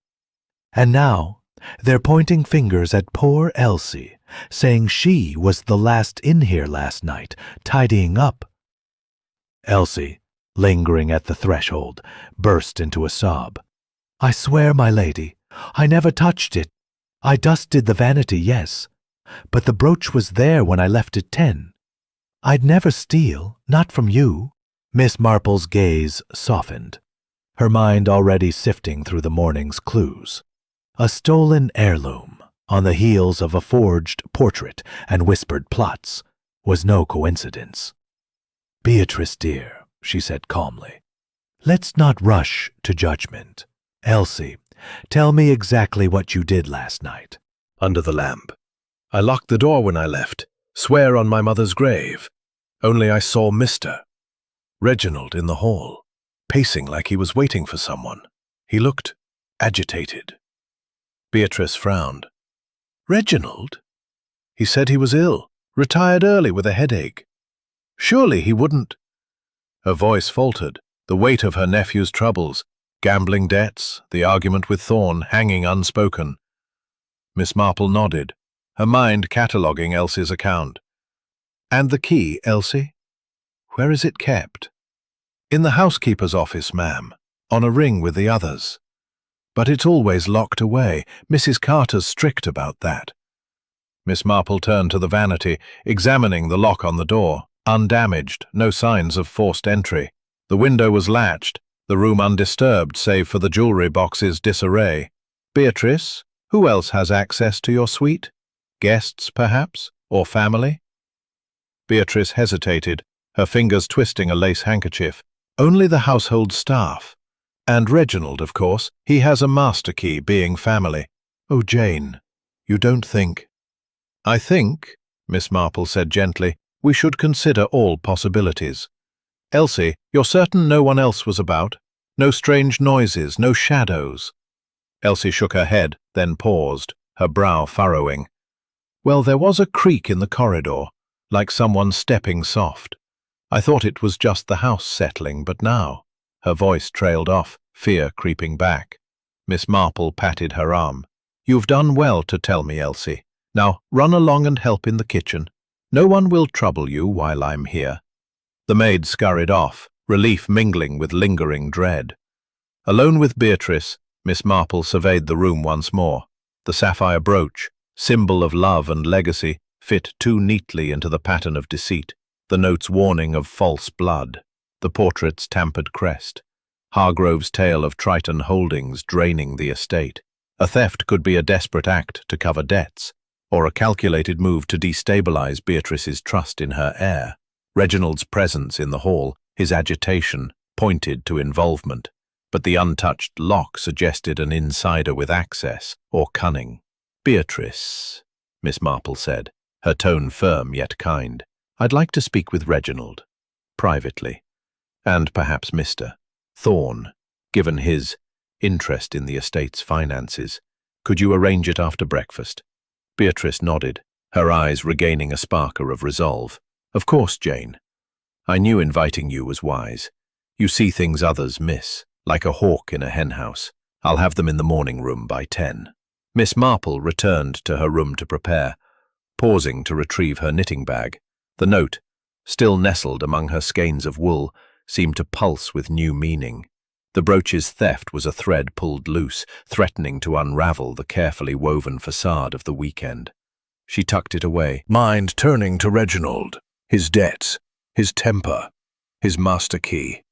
And now they're pointing fingers at poor Elsie, saying she was the last in here last night, tidying up." Elsie, lingering at the threshold, burst into a sob. "I swear, my lady, I never touched it. I dusted the vanity, yes, but the brooch was there when I left at 10. I'd never steal, not from you." Miss Marple's gaze softened, her mind already sifting through the morning's clues. A stolen heirloom, on the heels of a forged portrait and whispered plots, was no coincidence. "Beatrice, dear," she said calmly, "let's not rush to judgment. Elsie, tell me exactly what you did last night." Under the lamp. I locked the door when I left. Swear on my mother's grave. Only I saw Mr. Reginald in the hall, pacing like he was waiting for someone. He looked agitated. Beatrice frowned. "Reginald? He said he was ill, retired early with a headache. Surely he wouldn't—" Her voice faltered, the weight of her nephew's troubles, gambling debts, the argument with Thorne hanging unspoken. Miss Marple nodded, her mind cataloguing Elsie's account. "And the key, Elsie? Where is it kept?" "In the housekeeper's office, ma'am, on a ring with the others. But it's always locked away. Mrs. Carter's strict about that." Miss Marple turned to the vanity, examining the lock on the door. Undamaged, no signs of forced entry. The window was latched, the room undisturbed save for the jewelry box's disarray. "Beatrice, who else has access to your suite? Guests, perhaps? Or family?" Beatrice hesitated, her fingers twisting a lace handkerchief. "Only the household staff. And Reginald, of course. He has a master key, being family." "Oh, Jane, you don't think—" "I think," Miss Marple said gently, "we should consider all possibilities. Elsie, you're certain no one else was about? No strange noises, no shadows?" Elsie shook her head, then paused, her brow furrowing. "Well, there was a creak in the corridor, like someone stepping soft. I thought it was just the house settling, but now—" Her voice trailed off, fear creeping back. Miss Marple patted her arm. "You've done well to tell me, Elsie. Now run along and help in the kitchen. No one will trouble you while I'm here." The maid scurried off, relief mingling with lingering dread. Alone with Beatrice, Miss Marple surveyed the room once more. The sapphire brooch, symbol of love and legacy, fit too neatly into the pattern of deceit. The note's warning of false blood, the portrait's tampered crest, Hargrove's tale of Triton Holdings draining the estate. A theft could be a desperate act to cover debts, or a calculated move to destabilize Beatrice's trust in her heir. Reginald's presence in the hall, his agitation, pointed to involvement, but the untouched lock suggested an insider with access, or cunning. "Beatrice," Miss Marple said, her tone firm yet kind, "I'd like to speak with Reginald, privately, and perhaps Mr. Thorne, given his interest in the estate's finances. Could you arrange it after breakfast?" Beatrice nodded, her eyes regaining a sparkle of resolve. "Of course, Jane. I knew inviting you was wise. You see things others miss, like a hawk in a henhouse. I'll have them in the morning room by 10. Miss Marple returned to her room to prepare, pausing to retrieve her knitting bag. The note, still nestled among her skeins of wool, seemed to pulse with new meaning. The brooch's theft was a thread pulled loose, threatening to unravel the carefully woven facade of the weekend. She tucked it away, mind turning to Reginald, his debts, his temper, his master key.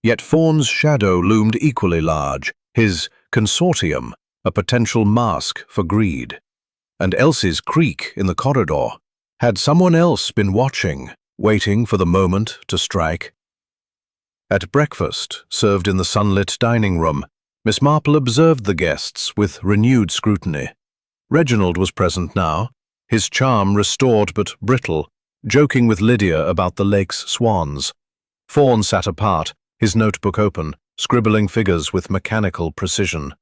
Yet Fawn's shadow loomed equally large, his consortium, a potential mask for greed. And Elsie's creak in the corridor. Had someone else been watching, waiting for the moment to strike? At breakfast, served in the sunlit dining room, Miss Marple observed the guests with renewed scrutiny. Reginald was present now, his charm restored but brittle, joking with Lydia about the lake's swans. Fawn sat apart, his notebook open, scribbling figures with mechanical precision.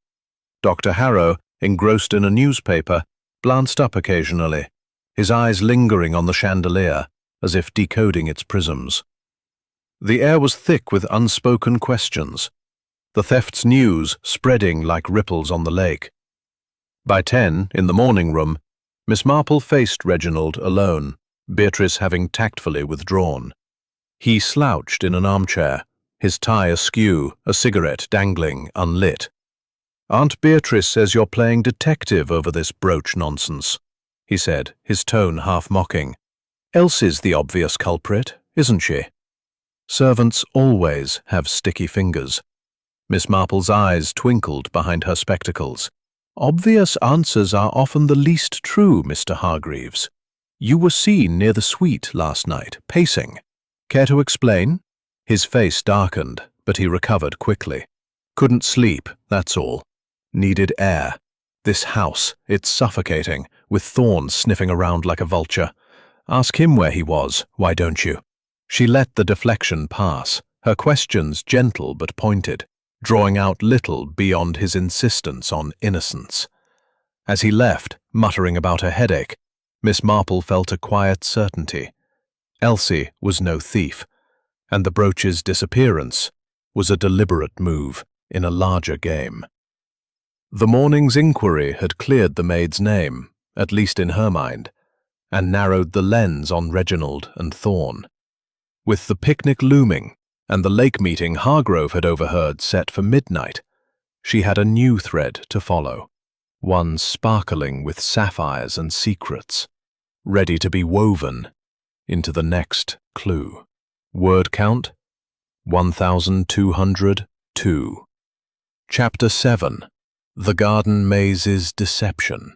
Dr. Harrow, engrossed in a newspaper, glanced up occasionally, his eyes lingering on the chandelier, as if decoding its prisms. The air was thick with unspoken questions, the theft's news spreading like ripples on the lake. By 10, in the morning room, Miss Marple faced Reginald alone, Beatrice having tactfully withdrawn. He slouched in an armchair, his tie askew, a cigarette dangling, unlit. "Aunt Beatrice says you're playing detective over this brooch nonsense," he said, his tone half-mocking. "Elsie's the obvious culprit, isn't she?" Servants always have sticky fingers. Miss Marple's eyes twinkled behind her spectacles. "Obvious answers are often the least true, Mr. Hargreaves. You were seen near the suite last night, pacing. Care to explain?" His face darkened, but he recovered quickly. "Couldn't sleep, that's all. Needed air. This house, it's suffocating, with Thorn sniffing around like a vulture. Ask him where he was, why don't you?" She let the deflection pass, her questions gentle but pointed, drawing out little beyond his insistence on innocence. As he left, muttering about a headache, Miss Marple felt a quiet certainty. Elsie was no thief, and the brooch's disappearance was a deliberate move in a larger game. The morning's inquiry had cleared the maid's name, at least in her mind, and narrowed the lens on Reginald and Thorn. With the picnic looming and the lake meeting Hargrove had overheard set for midnight, she had a new thread to follow, one sparkling with sapphires and secrets, ready to be woven into the next clue. Word count 1202. Chapter 7. The Garden Maze's Deception.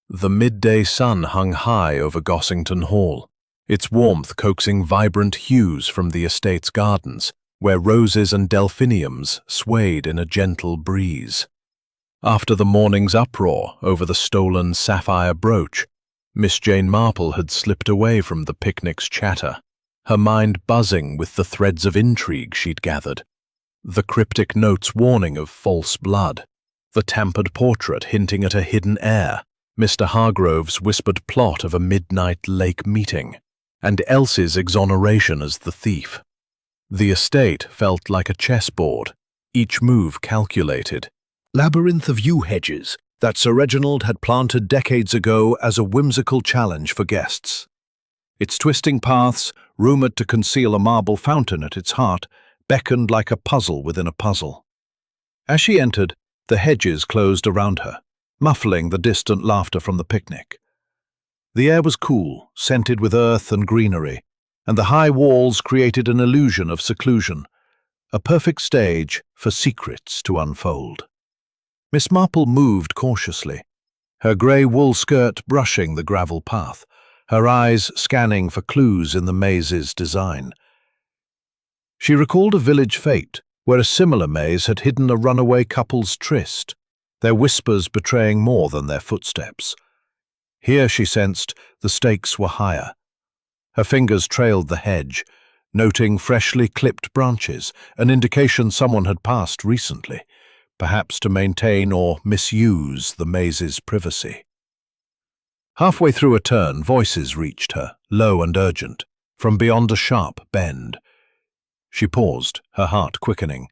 The midday sun hung high over Gossington Hall, its warmth coaxing vibrant hues from the estate's gardens, where roses and delphiniums swayed in a gentle breeze. After the morning's uproar over the stolen sapphire brooch, Miss Jane Marple had slipped away from the picnic's chatter, her mind buzzing with the threads of intrigue she'd gathered. The cryptic note's warning of false blood, the tampered portrait hinting at a hidden heir, Mr. Hargrove's whispered plot of a midnight lake meeting, and Elsie's exoneration as the thief. The estate felt like a chessboard, each move calculated. Labyrinth of yew hedges that Sir Reginald had planted decades ago as a whimsical challenge for guests. Its twisting paths, rumoured to conceal a marble fountain at its heart, beckoned like a puzzle within a puzzle. As she entered, the hedges closed around her, muffling the distant laughter from the picnic. The air was cool, scented with earth and greenery, and the high walls created an illusion of seclusion, a perfect stage for secrets to unfold. Miss Marple moved cautiously, her grey wool skirt brushing the gravel path, her eyes scanning for clues in the maze's design. She recalled a village fete where a similar maze had hidden a runaway couple's tryst, their whispers betraying more than their footsteps. Here, she sensed, the stakes were higher. Her fingers trailed the hedge, noting freshly clipped branches, an indication someone had passed recently, perhaps to maintain or misuse the maze's privacy. Halfway through a turn, voices reached her, low and urgent, from beyond a sharp bend. She paused, her heart quickening,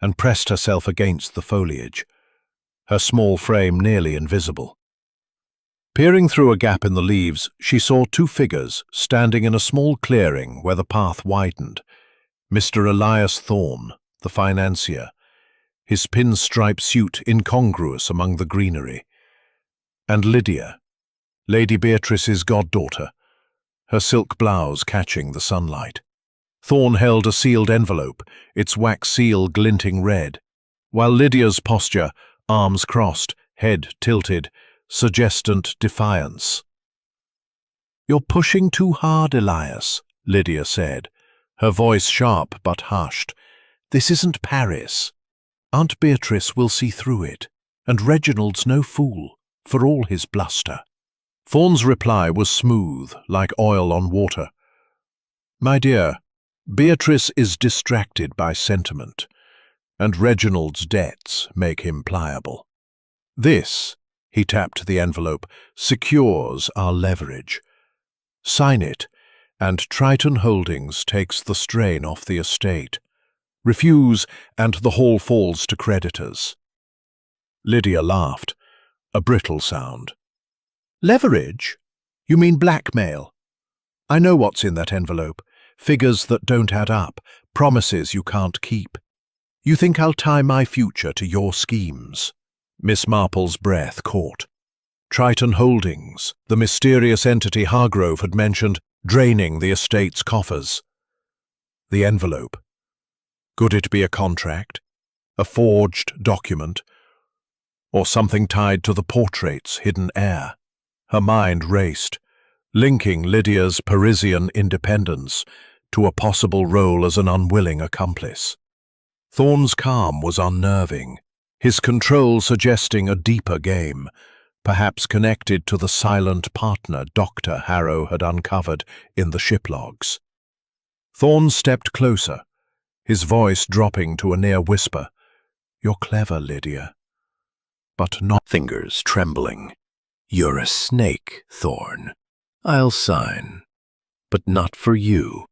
and pressed herself against the foliage. her small frame nearly invisible. Peering through a gap in the leaves, she saw two figures standing in a small clearing where the path widened. Mr. Elias Thorne, the financier, his pinstripe suit incongruous among the greenery, and Lydia, Lady Beatrice's goddaughter, her silk blouse catching the sunlight. Thorne held a sealed envelope, its wax seal glinting red, while Lydia's posture, arms crossed, head tilted, suggested defiance. "You're pushing too hard, Elias," Lydia said, her voice sharp but hushed. "This isn't Paris. Aunt Beatrice will see through it, and Reginald's no fool, for all his bluster." Thorne's reply was smooth, like oil on water. "My dear, Beatrice is distracted by sentiment, and Reginald's debts make him pliable. This," he tapped the envelope, "secures our leverage. Sign it, and Triton Holdings takes the strain off the estate. Refuse, and the Hall falls to creditors." Lydia laughed, a brittle sound. "Leverage? You mean blackmail? I know what's in that envelope. Figures that don't add up, promises you can't keep. You think I'll tie my future to your schemes?" Miss Marple's breath caught. Triton Holdings, the mysterious entity Hargrove had mentioned, draining the estate's coffers. The envelope. Could it be a contract, a forged document, or something tied to the portrait's hidden heir? Her mind raced, linking Lydia's Parisian independence to a possible role as an unwilling accomplice. Thorne's calm was unnerving, his control suggesting a deeper game, perhaps connected to the silent partner Dr. Harrow had uncovered in the shiplogs. Thorne stepped closer, his voice dropping to a near whisper. "You're clever, Lydia, but not..." Fingers trembling. "You're a snake, Thorne. I'll sign, but not for you,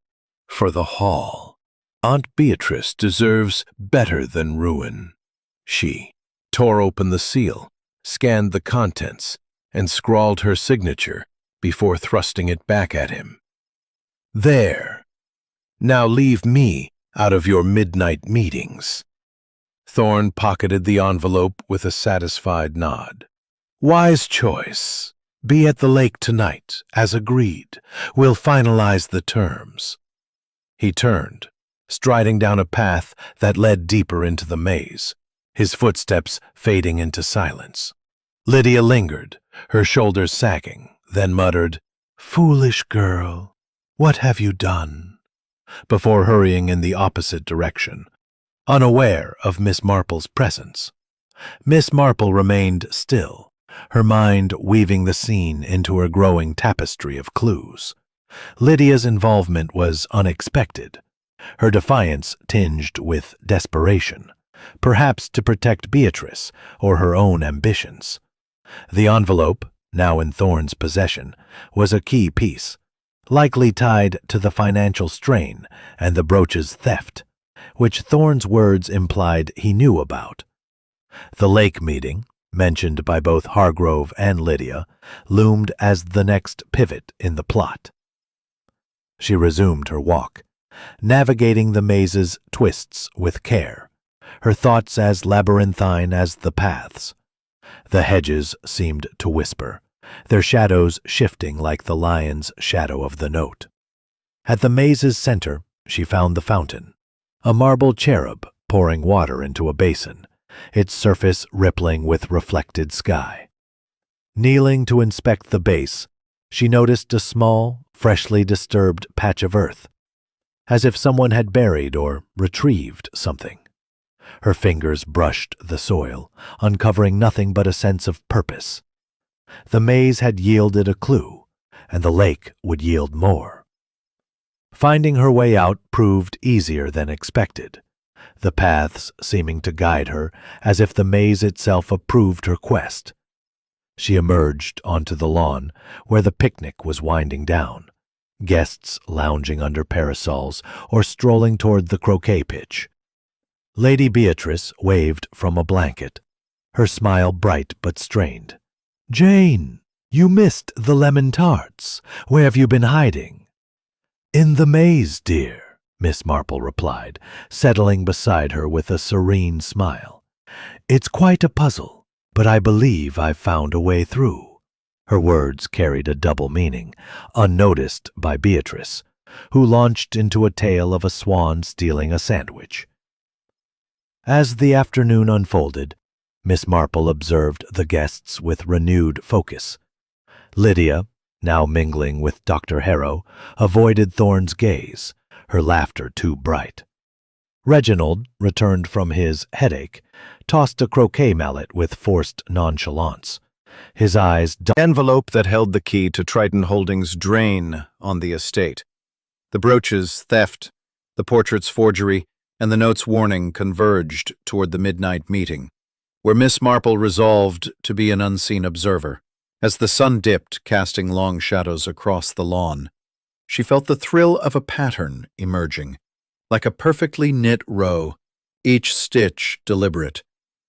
for the Hall. Aunt Beatrice deserves better than ruin." She tore open the seal, scanned the contents, and scrawled her signature before thrusting it back at him. "There. Now leave me out of your midnight meetings." Thorne pocketed the envelope with a satisfied nod. "Wise choice. Be at the lake tonight, as agreed. We'll finalize the terms." He turned, striding down a path that led deeper into the maze, his footsteps fading into silence. Lydia lingered, her shoulders sagging, then muttered, "Foolish girl, what have you done?" before hurrying in the opposite direction, unaware of Miss Marple's presence. Miss Marple remained still, her mind weaving the scene into her growing tapestry of clues. Lydia's involvement was unexpected, her defiance tinged with desperation, perhaps to protect Beatrice or her own ambitions. The envelope, now in Thorne's possession, was a key piece, likely tied to the financial strain and the brooch's theft, which Thorne's words implied he knew about. The lake meeting, mentioned by both Hargrove and Lydia, loomed as the next pivot in the plot. She resumed her walk, navigating the maze's twists with care, her thoughts as labyrinthine as the paths. The hedges seemed to whisper, their shadows shifting like the lion's shadow of the note. At the maze's center, she found the fountain, a marble cherub pouring water into a basin, its surface rippling with reflected sky. Kneeling to inspect the base, she noticed a small, freshly disturbed patch of earth, as if someone had buried or retrieved something. Her fingers brushed the soil, uncovering nothing but a sense of purpose. The maze had yielded a clue, and the lake would yield more. Finding her way out proved easier than expected, the paths seeming to guide her as if the maze itself approved her quest. She emerged onto the lawn, where the picnic was winding down, guests lounging under parasols or strolling toward the croquet pitch. Lady Beatrice waved from a blanket, her smile bright but strained. "Jane, you missed the lemon tarts. Where have you been hiding?" "In the maze, dear," Miss Marple replied, settling beside her with a serene smile. "It's quite a puzzle, but I believe I've found a way through." Her words carried a double meaning, unnoticed by Beatrice, who launched into a tale of a swan stealing a sandwich. As the afternoon unfolded, Miss Marple observed the guests with renewed focus. Lydia, now mingling with Dr. Harrow, avoided Thorne's gaze, her laughter too bright. Reginald, returned from his headache, tossed a croquet mallet with forced nonchalance. His eyes The envelope that held the key to Triton Holdings' drain on the estate. The brooches' theft, the portrait's forgery, and the note's warning converged toward the midnight meeting, where Miss Marple resolved to be an unseen observer. As the sun dipped, casting long shadows across the lawn, she felt the thrill of a pattern emerging, like a perfectly knit row, each stitch deliberate,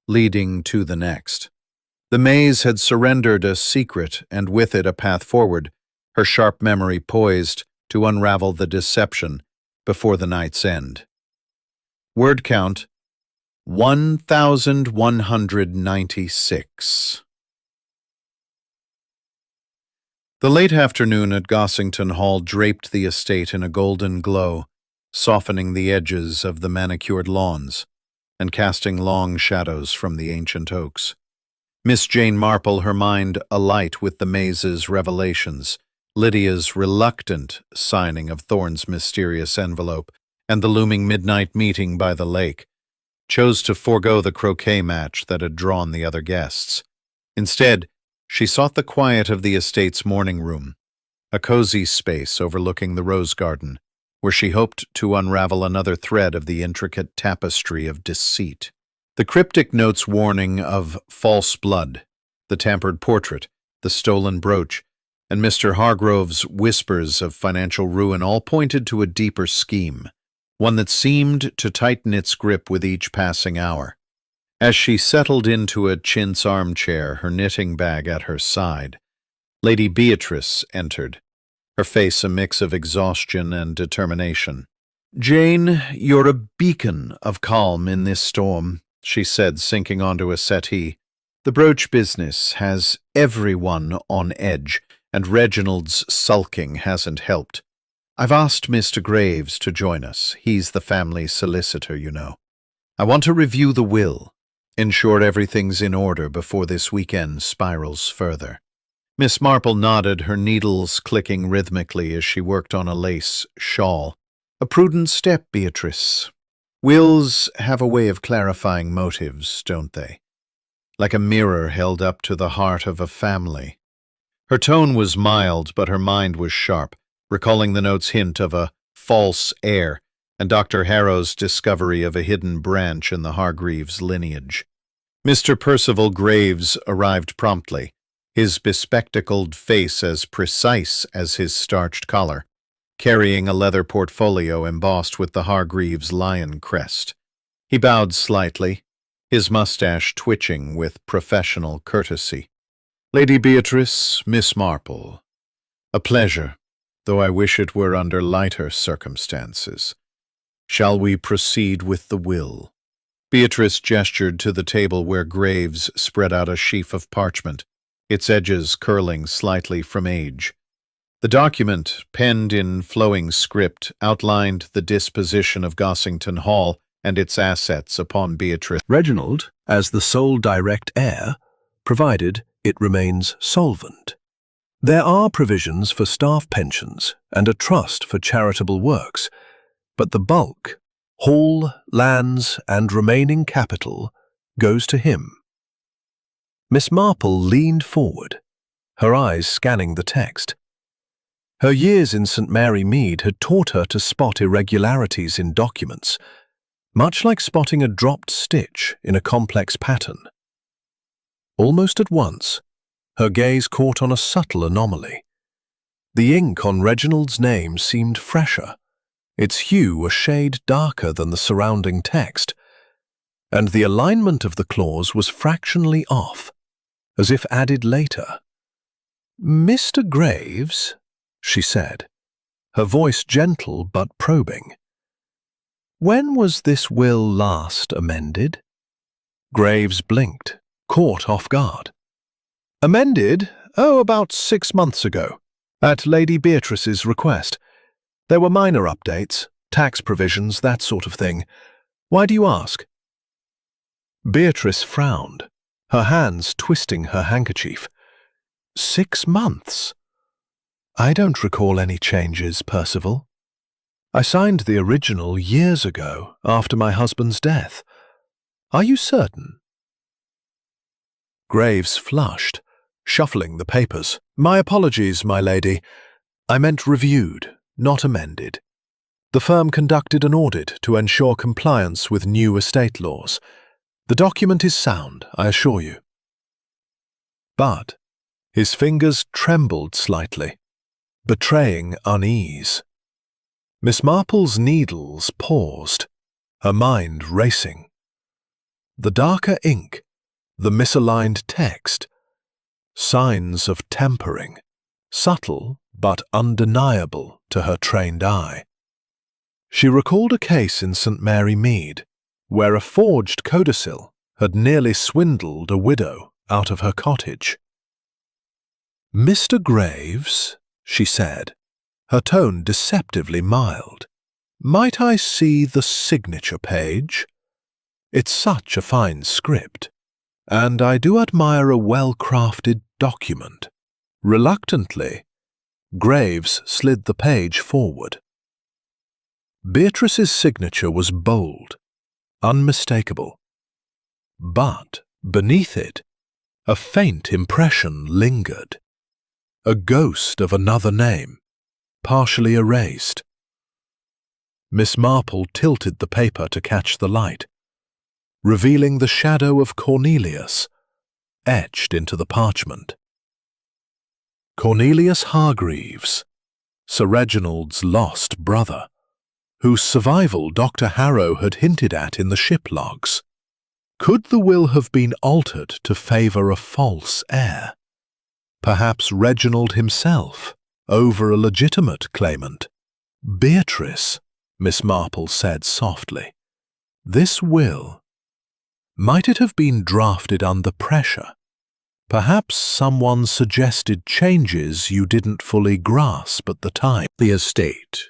leading to the next. The maze had surrendered a secret, and with it a path forward, her sharp memory poised to unravel the deception before the night's end. Word count, 1,196. The late afternoon at Gossington Hall draped the estate in a golden glow, softening the edges of the manicured lawns and casting long shadows from the ancient oaks. Miss Jane Marple, her mind alight with the maze's revelations, Lydia's reluctant signing of Thorne's mysterious envelope, and the looming midnight meeting by the lake, chose to forego the croquet match that had drawn the other guests. Instead, she sought the quiet of the estate's morning room, a cozy space overlooking the rose garden, where she hoped to unravel another thread of the intricate tapestry of deceit. The cryptic note's warning of false blood, the tampered portrait, the stolen brooch, and Mr. Hargrove's whispers of financial ruin all pointed to a deeper scheme, one that seemed to tighten its grip with each passing hour. As she settled into a chintz armchair, her knitting bag at her side, Lady Beatrice entered, her face a mix of exhaustion and determination. "Jane, you're a beacon of calm in this storm," she said, sinking onto a settee. "The brooch business has everyone on edge, and Reginald's sulking hasn't helped. I've asked Mr. Graves to join us. He's the family solicitor, you know. I want to review the will, ensure everything's in order before this weekend spirals further." Miss Marple nodded, her needles clicking rhythmically as she worked on a lace shawl. "A prudent step, Beatrice. Wills have a way of clarifying motives, don't they? Like a mirror held up to the heart of a family." Her tone was mild, but her mind was sharp, recalling the note's hint of a false heir and Dr. Harrow's discovery of a hidden branch in the Hargreaves lineage. Mr. Percival Graves arrived promptly, his bespectacled face as precise as his starched collar, carrying a leather portfolio embossed with the Hargreaves lion crest. He bowed slightly, his mustache twitching with professional courtesy. "Lady Beatrice, Miss Marple. A pleasure, though I wish it were under lighter circumstances. Shall we proceed with the will?" Beatrice gestured to the table where Graves spread out a sheaf of parchment, its edges curling slightly from age. The document, penned in flowing script, outlined the disposition of Gossington Hall and its assets upon Beatrice. Reginald, as the sole direct heir, provided it remains solvent. There are provisions for staff pensions and a trust for charitable works, but the bulk, hall, lands, and remaining capital, goes to him. Miss Marple leaned forward, her eyes scanning the text. Her years in St. Mary Mead had taught her to spot irregularities in documents, much like spotting a dropped stitch in a complex pattern. Almost at once, her gaze caught on a subtle anomaly. The ink on Reginald's name seemed fresher, its hue a shade darker than the surrounding text. and the alignment of the clause was fractionally off, as if added later. "Mr. Graves," she said, her voice gentle but probing, "when was this will last amended?" Graves blinked, caught off guard. "Amended? Oh, about 6 months ago, at Lady Beatrice's request. There were minor updates, tax provisions, that sort of thing. Why do you ask?" Beatrice frowned, her hands twisting her handkerchief. 6 months? I don't recall any changes, Percival. I signed the original years ago, after my husband's death. Are you certain? Graves flushed, shuffling the papers. "My apologies, my lady. I meant reviewed, not amended. The firm conducted an audit to ensure compliance with new estate laws. The document is sound, I assure you." But his fingers trembled slightly, betraying unease. Miss Marple's needles paused, her mind racing. The darker ink, the misaligned text, signs of tampering, subtle but undeniable to her trained eye. She recalled a case in St. Mary Mead, where a forged codicil had nearly swindled a widow out of her cottage. "Mr. Graves," she said, her tone deceptively mild, "might I see the signature page? It's such a fine script, and I do admire a well-crafted document." Reluctantly, Graves slid the page forward. Beatrice's signature was bold, unmistakable. But beneath it, a faint impression lingered. A ghost of another name, partially erased. Miss Marple tilted the paper to catch the light, revealing the shadow of Cornelius, etched into the parchment. Cornelius Hargreaves, Sir Reginald's lost brother, whose survival Dr. Harrow had hinted at in the ship logs. Could the will have been altered to favour a false heir? Perhaps Reginald himself, over a legitimate claimant. "Beatrice," Miss Marple said softly, "this will, might it have been drafted under pressure? Perhaps someone suggested changes you didn't fully grasp at the time." The estate.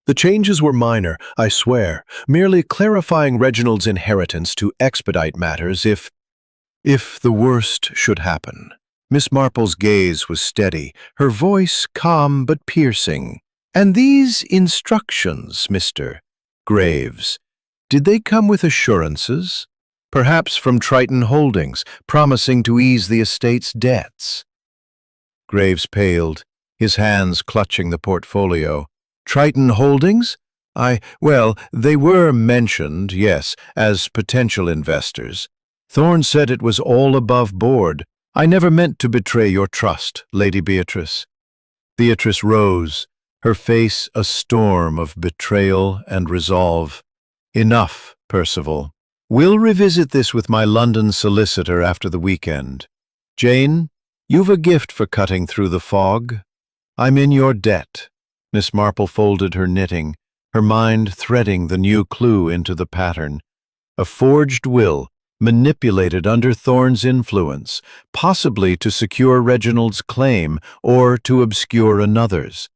The changes were minor, I swear, merely clarifying Reginald's inheritance to expedite matters if the worst should happen. Miss Marple's gaze was steady, her voice calm but piercing. "And these instructions, Mr. Graves, did they come with assurances? Perhaps from Triton Holdings, promising to ease the estate's debts?" Graves paled, his hands clutching the portfolio. "Triton Holdings? Well, they were mentioned, yes, as potential investors. Thorne said it was all above board. I never meant to betray your trust, Lady Beatrice." Beatrice rose, her face a storm of betrayal and resolve. "Enough, Percival. We'll revisit this with my London solicitor after the weekend. Jane, you've a gift for cutting through the fog. I'm in your debt." Miss Marple folded her knitting, her mind threading the new clue into the pattern. A forged will, manipulated under Thorne's influence, possibly to secure Reginald's claim or to obscure another's.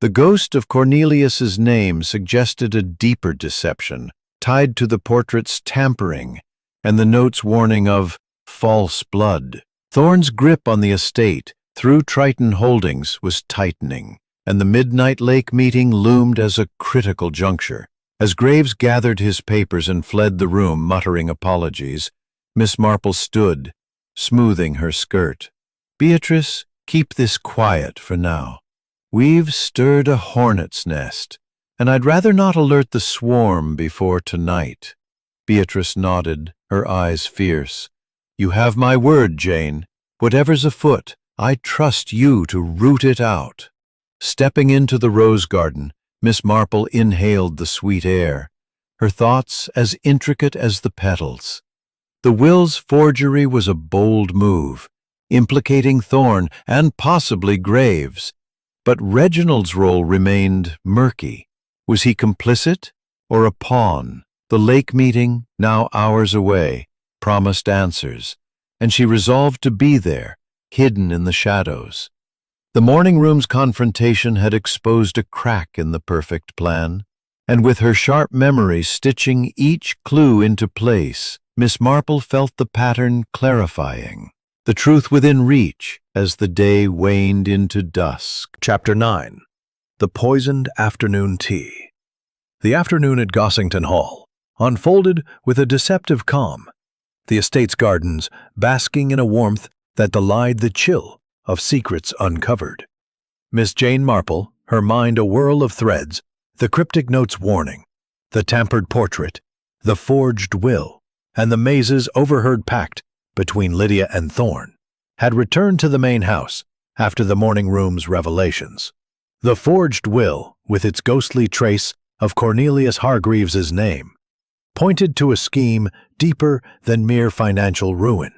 The ghost of Cornelius's name suggested a deeper deception, tied to the portrait's tampering and the note's warning of false blood. Thorne's grip on the estate, through Triton Holdings, was tightening, and the Midnight Lake meeting loomed as a critical juncture. As Graves gathered his papers and fled the room, muttering apologies, Miss Marple stood, smoothing her skirt. "Beatrice, keep this quiet for now. We've stirred a hornet's nest, and I'd rather not alert the swarm before tonight." Beatrice nodded, her eyes fierce. "You have my word, Jane. Whatever's afoot, I trust you to root it out." Stepping into the rose garden, Miss Marple inhaled the sweet air. her thoughts as intricate as the petals. The will's forgery was a bold move, implicating Thorne and possibly Graves. But Reginald's role remained murky. Was he complicit or a pawn? The lake meeting, now hours away, promised answers, and she resolved to be there, hidden in the shadows. The morning room's confrontation had exposed a crack in the perfect plan, and with her sharp memory stitching each clue into place, Miss Marple felt the pattern clarifying, the truth within reach as the day waned into dusk. Chapter 9. The Poisoned Afternoon Tea. The afternoon at Gossington Hall unfolded with a deceptive calm, the estate's gardens basking in a warmth that belied the chill of secrets uncovered. Miss Jane Marple, her mind a whirl of threads, the cryptic note's warning, the tampered portrait, the forged will, and the mazes overheard pact between Lydia and Thorne, had returned to the main house after the morning room's revelations. The forged will, with its ghostly trace of Cornelius Hargreaves's name, pointed to a scheme deeper than mere financial ruin,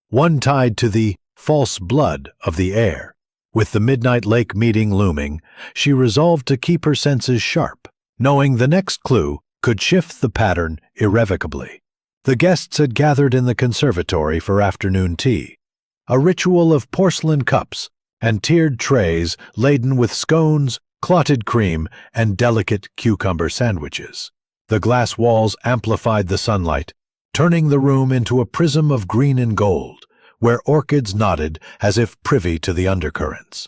one tied to the false blood of the heir. With the midnight lake meeting looming, she resolved to keep her senses sharp, knowing the next clue could shift the pattern irrevocably. The guests had gathered in the conservatory for afternoon tea, a ritual of porcelain cups and tiered trays laden with scones, clotted cream, and delicate cucumber sandwiches. The glass walls amplified the sunlight, turning the room into a prism of green and gold, where orchids nodded as if privy to the undercurrents.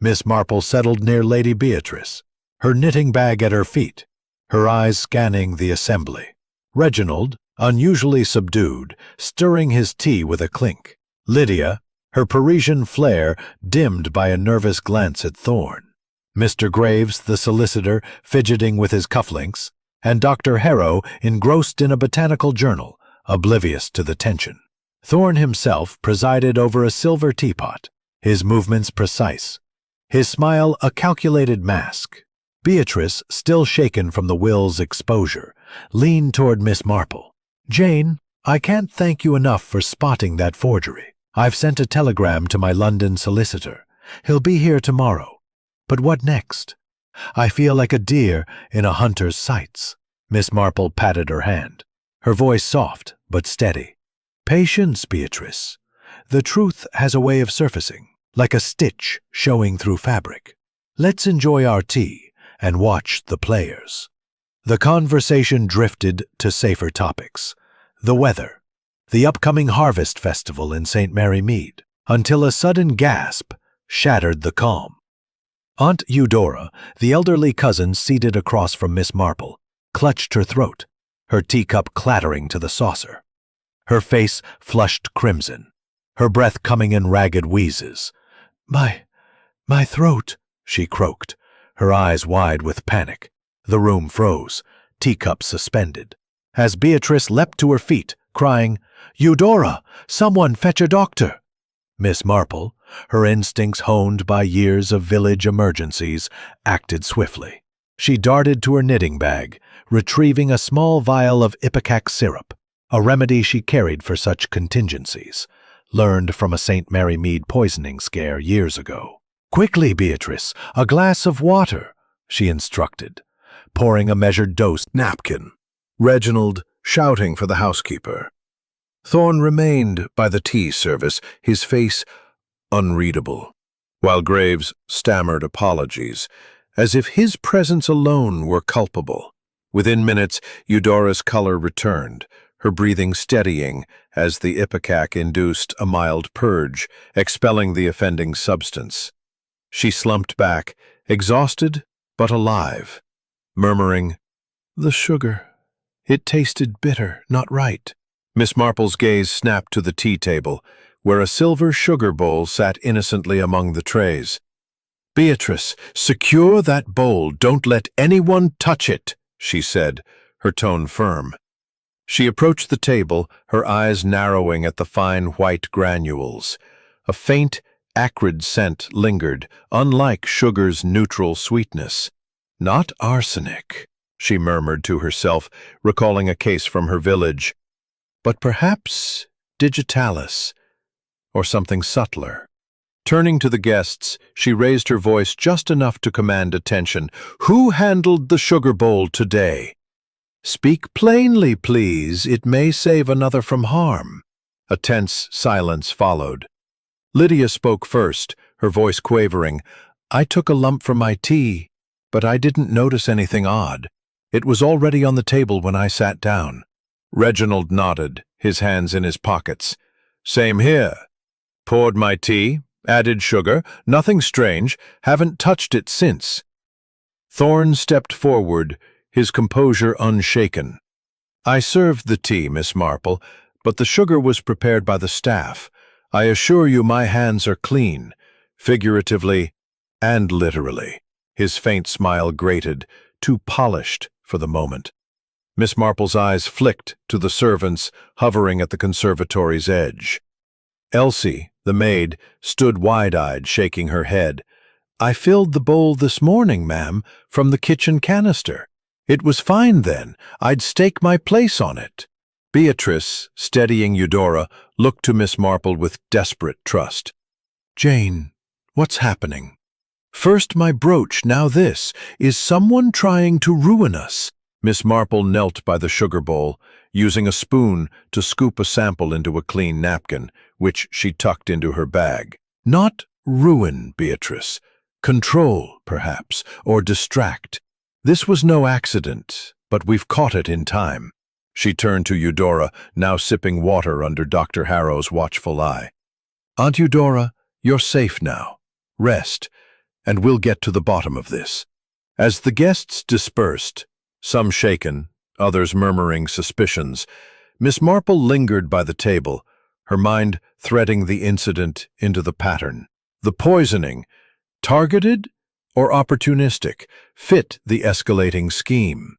Miss Marple settled near Lady Beatrice, her knitting bag at her feet, her eyes scanning the assembly. Reginald, unusually subdued, stirring his tea with a clink. Lydia, her Parisian flair dimmed by a nervous glance at Thorne. Mr. Graves, the solicitor, fidgeting with his cufflinks, and Dr. Harrow engrossed in a botanical journal, oblivious to the tension. Thorne himself presided over a silver teapot, his movements precise, his smile a calculated mask. Beatrice, still shaken from the will's exposure, leaned toward Miss Marple. "Jane, I can't thank you enough for spotting that forgery. I've sent a telegram to my London solicitor. He'll be here tomorrow. But what next? I feel like a deer in a hunter's sights." Miss Marple patted her hand, her voice soft but steady. "Patience, Beatrice. The truth has a way of surfacing, like a stitch showing through fabric. Let's enjoy our tea and watch the players." The conversation drifted to safer topics. The weather, the upcoming harvest festival in St. Mary Mead, until a sudden gasp shattered the calm. Aunt Eudora, the elderly cousin seated across from Miss Marple, clutched her throat, her teacup clattering to the saucer. Her face flushed crimson, her breath coming in ragged wheezes. My throat," she croaked, her eyes wide with panic. The room froze, teacup suspended, as Beatrice leapt to her feet, crying, "Eudora, someone fetch a doctor!" Miss Marple, her instincts honed by years of village emergencies, acted swiftly. She darted to her knitting bag, retrieving a small vial of ipecac syrup, a remedy she carried for such contingencies, learned from a St. Mary Mead poisoning scare years ago. "Quickly, Beatrice, a glass of water," she instructed, pouring a measured dose napkin. Reginald shouting for the housekeeper. Thorne remained by the tea service, his face unreadable, while Graves stammered apologies, as if his presence alone were culpable. Within minutes, Eudora's color returned, her breathing steadying as the ipecac induced a mild purge, expelling the offending substance. She slumped back, exhausted but alive, murmuring, "The sugar. It tasted bitter, not right." Miss Marple's gaze snapped to the tea table, where a silver sugar bowl sat innocently among the trays. "Beatrice, secure that bowl. Don't let anyone touch it," she said, her tone firm. She approached the table, her eyes narrowing at the fine white granules. A faint, acrid scent lingered, unlike sugar's neutral sweetness. "Not arsenic," she murmured to herself, recalling a case from her village. But perhaps digitalis, or something subtler. Turning to the guests, she raised her voice just enough to command attention. "Who handled the sugar bowl today? Speak plainly, please. It may save another from harm." A tense silence followed. Lydia spoke first, her voice quavering. "I took a lump from my tea, but I didn't notice anything odd. It was already on the table when I sat down." Reginald nodded, his hands in his pockets. "Same here. Poured my tea, added sugar, nothing strange, haven't touched it since." Thorne stepped forward, his composure unshaken. "I served the tea, Miss Marple, but the sugar was prepared by the staff. I assure you my hands are clean, figuratively and literally." His faint smile grated, too polished for the moment. Miss Marple's eyes flicked to the servants hovering at the conservatory's edge. Elsie, the maid, stood wide-eyed, shaking her head. "I filled the bowl this morning, ma'am, from the kitchen canister. It was fine then. I'd stake my place on it." Beatrice, steadying Eudora, looked to Miss Marple with desperate trust. "Jane, what's happening?" "First my brooch, now this. Is someone trying to ruin us?" Miss Marple knelt by the sugar bowl, using a spoon to scoop a sample into a clean napkin, which she tucked into her bag. "Not ruin, Beatrice. Control, perhaps, or distract. This was no accident, but we've caught it in time." She turned to Eudora, now sipping water under Dr. Harrow's watchful eye. "Aunt Eudora, you're safe now. Rest, and we'll get to the bottom of this." As the guests dispersed, some shaken, others murmuring suspicions, Miss Marple lingered by the table, her mind threading the incident into the pattern. The poisoning, targeted or opportunistic, fit the escalating scheme.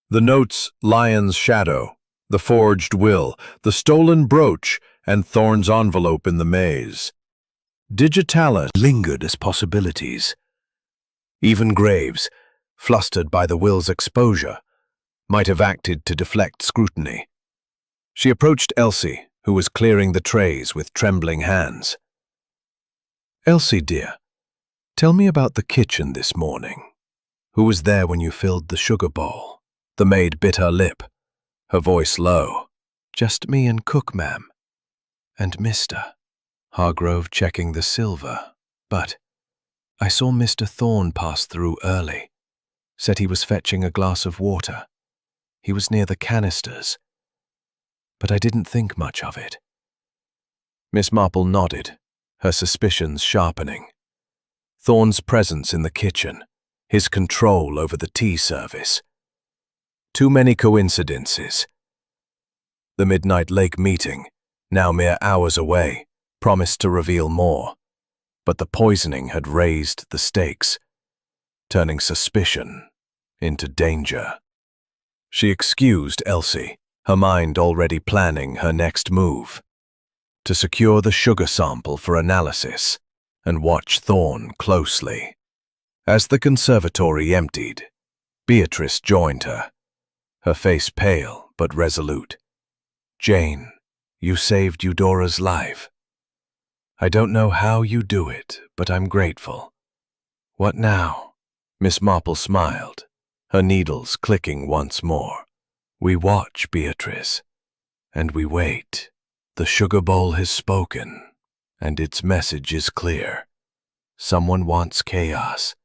The note's lion's shadow, the forged will, the stolen brooch, and Thorne's envelope in the maze. Digitalis lingered as possibilities. Even Graves, flustered by the will's exposure, might have acted to deflect scrutiny. She approached Elsie, who was clearing the trays with trembling hands. "Elsie, dear, tell me about the kitchen this morning. Who was there when you filled the sugar bowl?" The maid bit her lip, her voice low. "Just me and cook, ma'am. And Mr. Hargrove checking the silver. But I saw Mr. Thorne pass through early. Said he was fetching a glass of water. He was near the canisters. But I didn't think much of it." Miss Marple nodded, her suspicions sharpening. Thorne's presence in the kitchen, his control over the tea service. Too many coincidences. The midnight lake meeting, now mere hours away, promised to reveal more, but the poisoning had raised the stakes, turning suspicion into danger. She excused Elsie, her mind already planning her next move, to secure the sugar sample for analysis and watch Thorne closely. As the conservatory emptied, Beatrice joined her, her face pale but resolute. "Jane, you saved Eudora's life. I don't know how you do it, but I'm grateful. What now?" Miss Marple smiled, her needles clicking once more. "We watch, Beatrice, and we wait. The sugar bowl has spoken, and its message is clear. Someone wants chaos,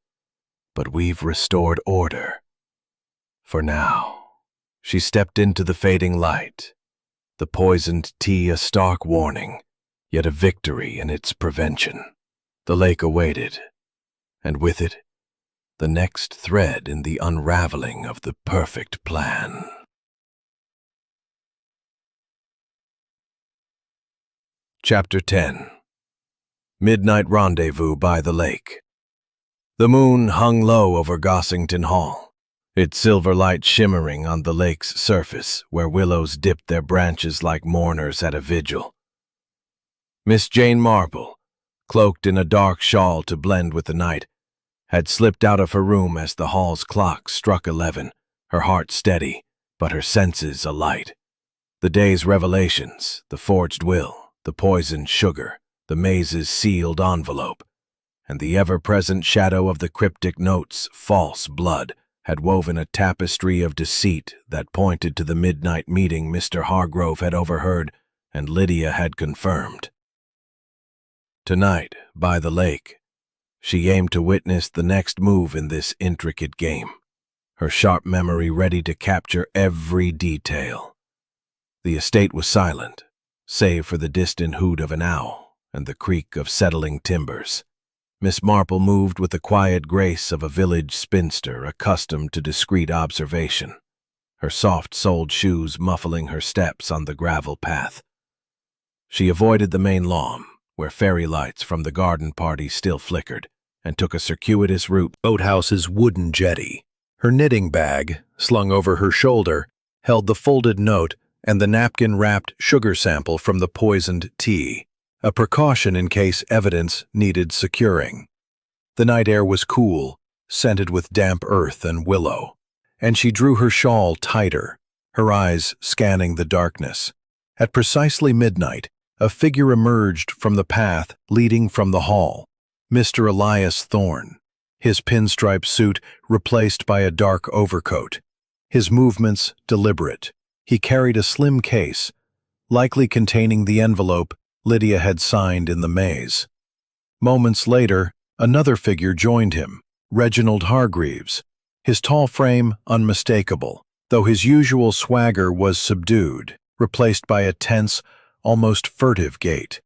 but we've restored order. For now." She stepped into the fading light, the poisoned tea a stark warning, yet a victory in its prevention. The lake awaited, and with it, the next thread in the unraveling of the perfect plan. Chapter 10. Midnight Rendezvous by the Lake. The moon hung low over Gossington Hall, its silver light shimmering on the lake's surface where willows dipped their branches like mourners at a vigil. Miss Jane Marple, cloaked in a dark shawl to blend with the night, had slipped out of her room as the hall's clock struck 11, her heart steady, but her senses alight. The day's revelations, the forged will, the poisoned sugar, the maze's sealed envelope, and the ever-present shadow of the cryptic notes, false blood, had woven a tapestry of deceit that pointed to the midnight meeting Mr. Hargrove had overheard and Lydia had confirmed. Tonight, by the lake, she aimed to witness the next move in this intricate game, her sharp memory ready to capture every detail. The estate was silent, save for the distant hoot of an owl and the creak of settling timbers. Miss Marple moved with the quiet grace of a village spinster accustomed to discreet observation, her soft-soled shoes muffling her steps on the gravel path. She avoided the main lawn, where fairy lights from the garden party still flickered, and took a circuitous route. Boathouse's wooden jetty. Her knitting bag, slung over her shoulder, held the folded note and the napkin-wrapped sugar sample from the poisoned tea, a precaution in case evidence needed securing. The night air was cool, scented with damp earth and willow, and she drew her shawl tighter, her eyes scanning the darkness. At precisely midnight, a figure emerged from the path leading from the hall, Mr. Elias Thorne, his pinstripe suit replaced by a dark overcoat. His movements deliberate. He carried a slim case, likely containing the envelope Lydia had signed in the maze. Moments later, another figure joined him, Reginald Hargreaves, his tall frame unmistakable, though his usual swagger was subdued, replaced by a tense, almost furtive gait.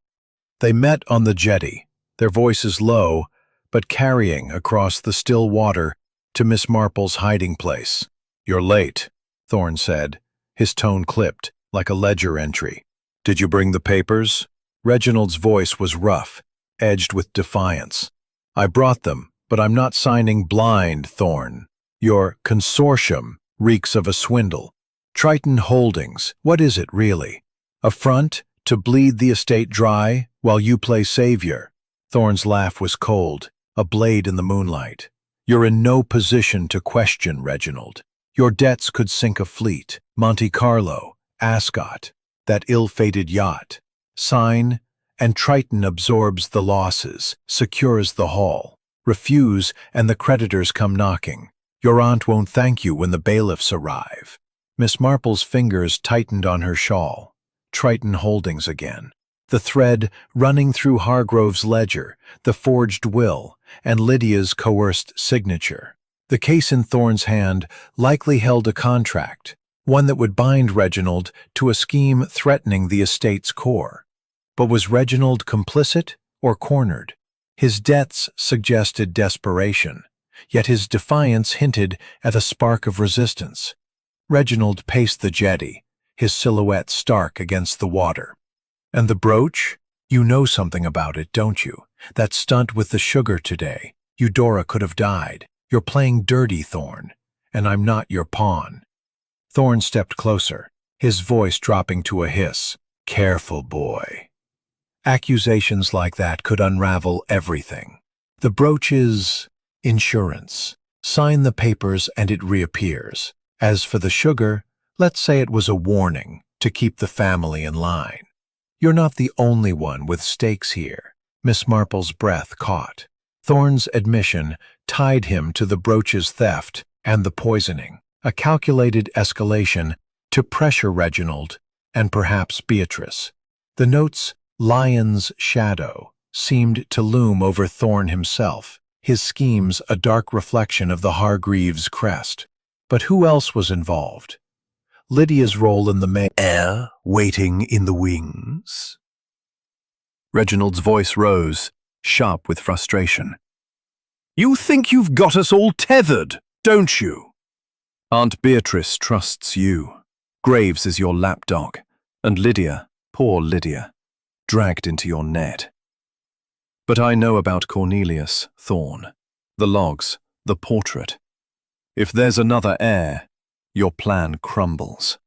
They met on the jetty, their voices low, but carrying across the still water to Miss Marple's hiding place. "You're late," Thorne said, his tone clipped, like a ledger entry. "Did you bring the papers?" Reginald's voice was rough, edged with defiance. "I brought them, but I'm not signing blind, Thorne. Your consortium reeks of a swindle. Triton Holdings, what is it really? A front to bleed the estate dry while you play savior?" Thorne's laugh was cold, a blade in the moonlight. "You're in no position to question, Reginald. Your debts could sink a fleet, Monte Carlo, Ascot, that ill-fated yacht. Sign, and Triton absorbs the losses, secures the haul. Refuse, and the creditors come knocking. Your aunt won't thank you when the bailiffs arrive." Miss Marple's fingers tightened on her shawl. Triton Holdings again. The thread running through Hargrove's ledger, the forged will, and Lydia's coerced signature. The case in Thorne's hand likely held a contract, one that would bind Reginald to a scheme threatening the estate's core. But was Reginald complicit or cornered? His debts suggested desperation, yet his defiance hinted at a spark of resistance. Reginald paced the jetty, his silhouette stark against the water. "And the brooch? You know something about it, don't you? That stunt with the sugar today. Eudora could have died. You're playing dirty, Thorne, and I'm not your pawn." Thorne stepped closer, his voice dropping to a hiss. "Careful, boy. Accusations like that could unravel everything. The brooch is insurance. Sign the papers and it reappears. As for the sugar, let's say it was a warning to keep the family in line. You're not the only one with stakes here." Miss Marple's breath caught. Thorne's admission tied him to the brooch's theft and the poisoning, a calculated escalation to pressure Reginald and perhaps Beatrice. The note's lion's shadow seemed to loom over Thorne himself, his schemes a dark reflection of the Hargreaves' crest. But who else was involved? Lydia's role in the air waiting in the wings? Reginald's voice rose, sharp with frustration. "You think you've got us all tethered, don't you? Aunt Beatrice trusts you. Graves is your lapdog, and Lydia, poor Lydia, dragged into your net. But I know about Cornelius Thorne, the logs, the portrait. If there's another heir, your plan crumbles."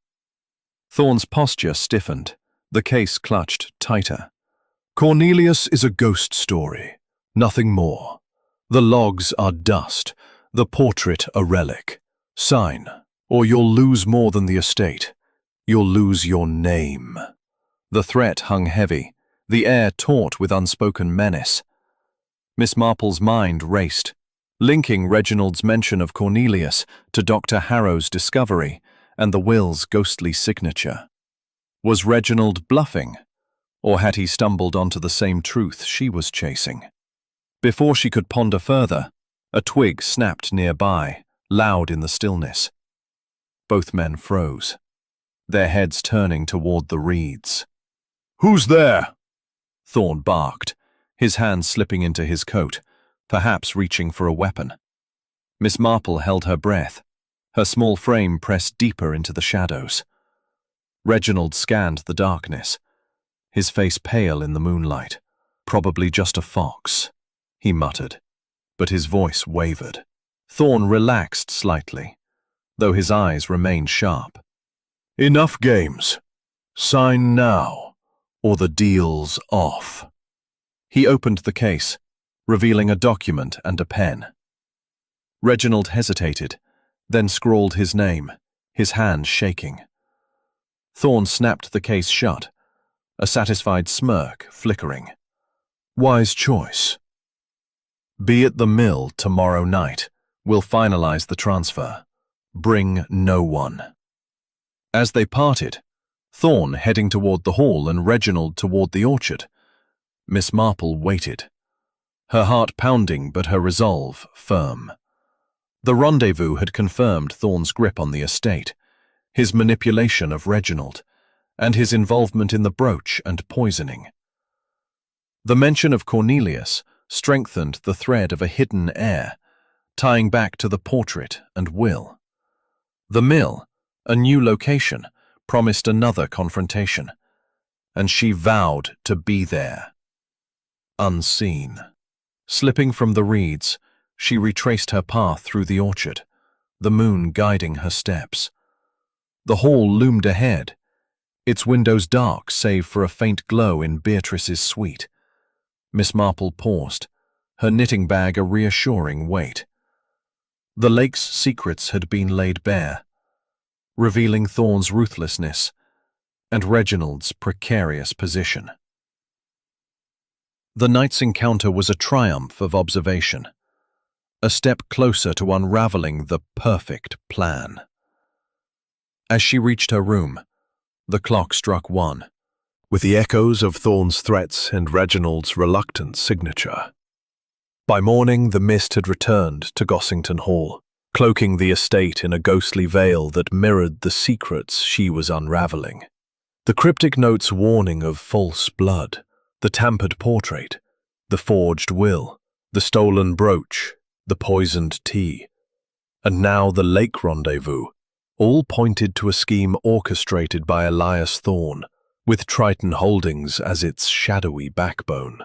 Thorne's posture stiffened, the case clutched tighter. "Cornelius is a ghost story, nothing more. The logs are dust, the portrait a relic. Sign, or you'll lose more than the estate. You'll lose your name." The threat hung heavy, the air taut with unspoken menace. Miss Marple's mind raced, linking Reginald's mention of Cornelius to Dr. Harrow's discovery and the will's ghostly signature. Was Reginald bluffing, or had he stumbled onto the same truth she was chasing? Before she could ponder further, a twig snapped nearby, loud in the stillness. Both men froze, their heads turning toward the reeds. "Who's there?" Thorne barked, his hand slipping into his coat, perhaps reaching for a weapon. Miss Marple held her breath, her small frame pressed deeper into the shadows. Reginald scanned the darkness, his face pale in the moonlight. "Probably just a fox," he muttered, but his voice wavered. Thorne relaxed slightly, though his eyes remained sharp. "Enough games. Sign now, or the deal's off." He opened the case, revealing a document and a pen. Reginald hesitated, then scrawled his name, his hand shaking. Thorne snapped the case shut, a satisfied smirk flickering. "Wise choice. Be at the mill tomorrow night. We'll finalize the transfer. Bring no one." As they parted, Thorne heading toward the hall and Reginald toward the orchard, Miss Marple waited, her heart pounding but her resolve firm. The rendezvous had confirmed Thorne's grip on the estate, his manipulation of Reginald, and his involvement in the brooch and poisoning. The mention of Cornelius strengthened the thread of a hidden heir, tying back to the portrait and will. The mill, a new location, promised another confrontation, and she vowed to be there. Unseen. Slipping from the reeds, she retraced her path through the orchard, the moon guiding her steps. The hall loomed ahead, its windows dark save for a faint glow in Beatrice's suite. Miss Marple paused, her knitting bag a reassuring weight. The lake's secrets had been laid bare, revealing Thorne's ruthlessness and Reginald's precarious position. The night's encounter was a triumph of observation, a step closer to unraveling the perfect plan. As she reached her room, the clock struck 1, with the echoes of Thorne's threats and Reginald's reluctant signature. By morning, the mist had returned to Gossington Hall, cloaking the estate in a ghostly veil that mirrored the secrets she was unraveling. The cryptic note's warning of false blood, the tampered portrait, the forged will, the stolen brooch, the poisoned tea, and now the lake rendezvous, all pointed to a scheme orchestrated by Elias Thorne, with Triton Holdings as its shadowy backbone.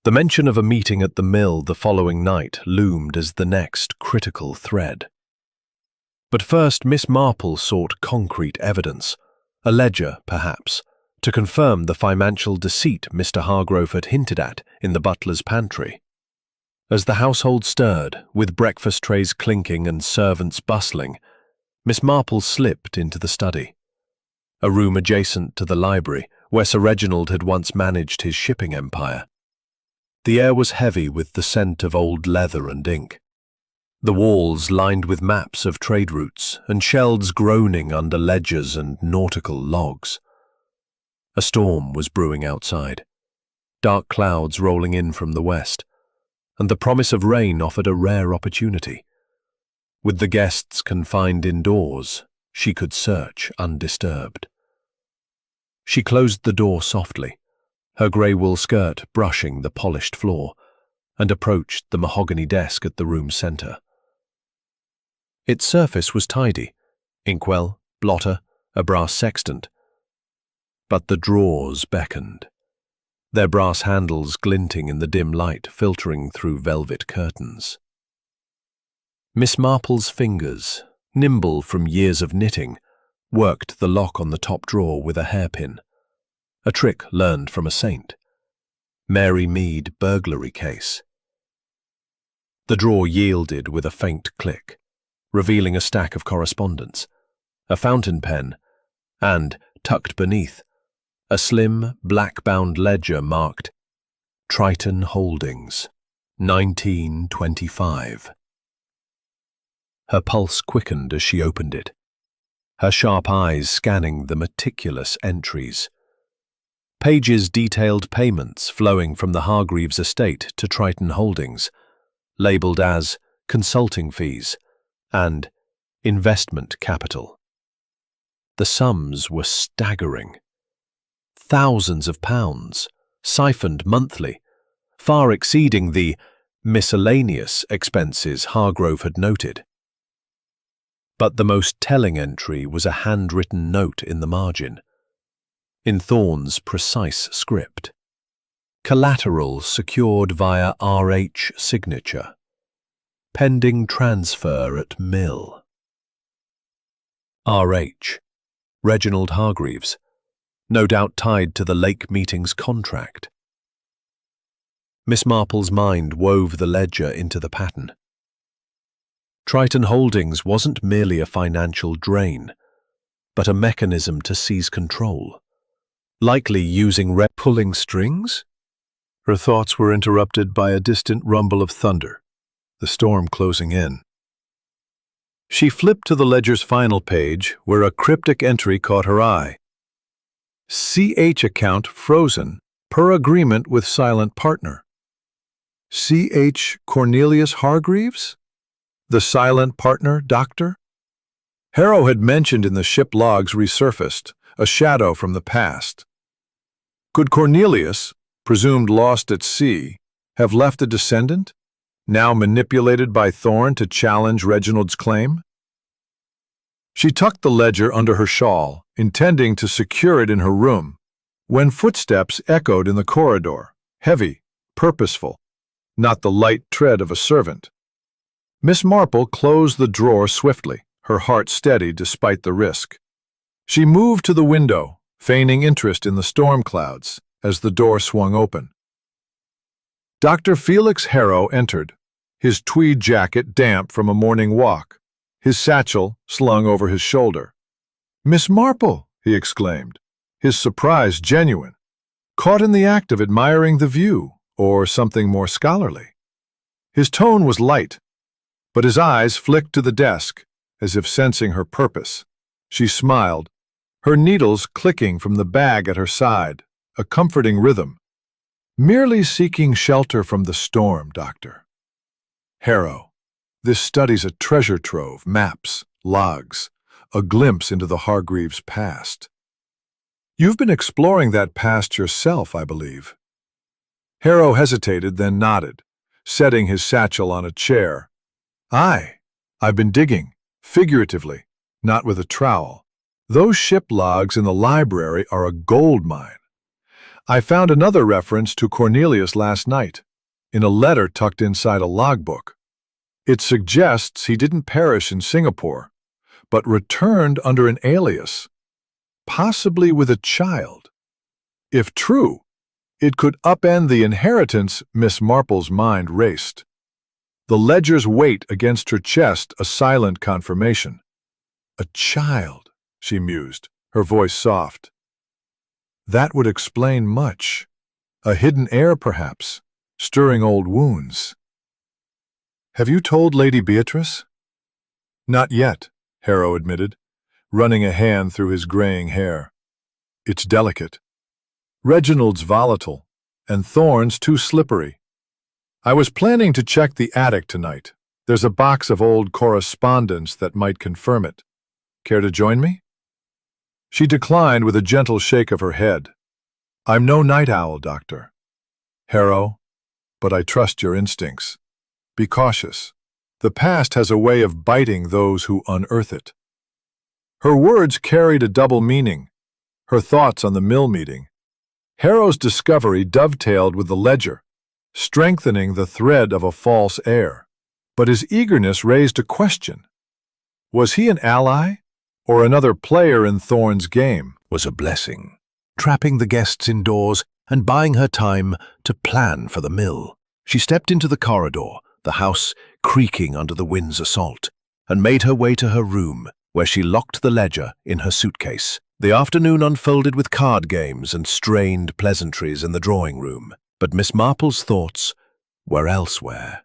The mention of a meeting at the mill the following night loomed as the next critical thread. But first Miss Marple sought concrete evidence, a ledger, perhaps, to confirm the financial deceit Mr. Hargrove had hinted at in the butler's pantry. As the household stirred, with breakfast trays clinking and servants bustling, Miss Marple slipped into the study, a room adjacent to the library where Sir Reginald had once managed his shipping empire. The air was heavy with the scent of old leather and ink, the walls lined with maps of trade routes and shelves groaning under ledgers and nautical logs. A storm was brewing outside, dark clouds rolling in from the west, and the promise of rain offered a rare opportunity. With the guests confined indoors, she could search undisturbed. She closed the door softly, her grey wool skirt brushing the polished floor, and approached the mahogany desk at the room's centre. Its surface was tidy, inkwell, blotter, a brass sextant. But the drawers beckoned, their brass handles glinting in the dim light filtering through velvet curtains. Miss Marple's fingers, nimble from years of knitting, worked the lock on the top drawer with a hairpin, a trick learned from a saint. Mary Mead burglary case. The drawer yielded with a faint click, revealing a stack of correspondence, a fountain pen, and, tucked beneath, a slim, black-bound ledger marked Triton Holdings, 1925. Her pulse quickened as she opened it, her sharp eyes scanning the meticulous entries. Pages detailed payments flowing from the Hargreaves estate to Triton Holdings, labelled as consulting fees and investment capital. The sums were staggering. Thousands of pounds, siphoned monthly, far exceeding the miscellaneous expenses Hargrove had noted. But the most telling entry was a handwritten note in the margin, in Thorne's precise script. Collateral secured via RH signature. Pending transfer at Mill. RH. Reginald Hargreaves, no doubt tied to the Lake Meetings contract. Miss Marple's mind wove the ledger into the pattern. Triton Holdings wasn't merely a financial drain, but a mechanism to seize control, likely using Pulling strings? Her thoughts were interrupted by a distant rumble of thunder, the storm closing in. She flipped to the ledger's final page, where a cryptic entry caught her eye. CH account frozen, per agreement with silent partner. C.H. Cornelius Hargreaves? The silent partner, doctor? Harrow had mentioned in the ship logs resurfaced, a shadow from the past. Could Cornelius, presumed lost at sea, have left a descendant, now manipulated by Thorne to challenge Reginald's claim? She tucked the ledger under her shawl, intending to secure it in her room, when footsteps echoed in the corridor, heavy, purposeful, not the light tread of a servant. Miss Marple closed the drawer swiftly, her heart steady despite the risk. She moved to the window, feigning interest in the storm clouds, as the door swung open. Dr. Felix Harrow entered, his tweed jacket damp from a morning walk, his satchel slung over his shoulder. "Miss Marple!" he exclaimed, his surprise genuine, caught in the act of admiring the view, or something more scholarly. His tone was light, but his eyes flicked to the desk, as if sensing her purpose. She smiled, her needles clicking from the bag at her side, a comforting rhythm. "Merely seeking shelter from the storm, Doctor." "Harrow, this study's a treasure trove, maps, logs, a glimpse into the Hargreaves' past. You've been exploring that past yourself, I believe." Harrow hesitated, then nodded, setting his satchel on a chair. "Aye, I've been digging, figuratively, not with a trowel. Those ship logs in the library are a gold mine. I found another reference to Cornelius last night, in a letter tucked inside a logbook. It suggests he didn't perish in Singapore, but returned under an alias, possibly with a child. If true, it could upend the inheritance." Miss Marple's mind raced. The ledger's weight against her chest a silent confirmation. "A child," she mused, her voice soft. "That would explain much. A hidden heir, perhaps, stirring old wounds." "Have you told Lady Beatrice?" "Not yet," Harrow admitted, running a hand through his graying hair. "It's delicate. Reginald's volatile, and Thorne's too slippery. I was planning to check the attic tonight. There's a box of old correspondence that might confirm it. Care to join me?" She declined with a gentle shake of her head. "I'm no night owl, Doctor." "Harrow, but I trust your instincts. Be cautious. The past has a way of biting those who unearth it." Her words carried a double meaning, her thoughts on the mill meeting. Harrow's discovery dovetailed with the ledger, strengthening the thread of a false heir. But his eagerness raised a question. Was he an ally, or another player in Thorne's game? Was a blessing, trapping the guests indoors and buying her time to plan for the mill. She stepped into the corridor, the house creaking under the wind's assault. and made her way to her room, where she locked the ledger in her suitcase. The afternoon unfolded with card games and strained pleasantries in the drawing room, but Miss Marple's thoughts were elsewhere.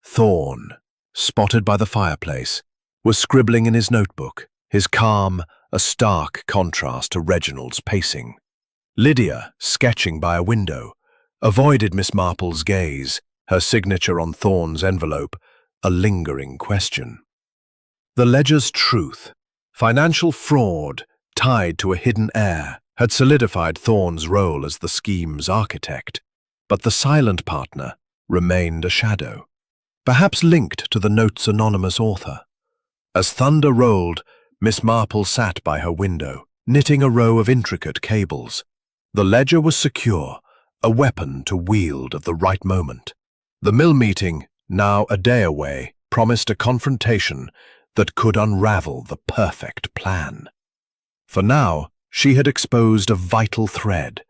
Thorne, spotted by the fireplace, was scribbling in his notebook, his calm a stark contrast to Reginald's pacing. Lydia, sketching by a window, avoided Miss Marple's gaze, her signature on Thorne's envelope a lingering question. The ledger's truth, financial fraud tied to a hidden heir, had solidified Thorne's role as the scheme's architect, but the silent partner remained a shadow, perhaps linked to the note's anonymous author. As thunder rolled, Miss Marple sat by her window, knitting a row of intricate cables. The ledger was secure, a weapon to wield at the right moment. The mill meeting, now a day away, promised a confrontation that could unravel the perfect plan. For now, she had exposed a vital thread,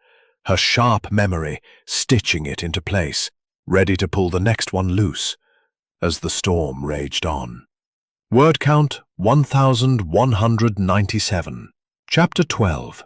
her sharp memory stitching it into place, ready to pull the next one loose as the storm raged on. Word count 1197. Chapter 12.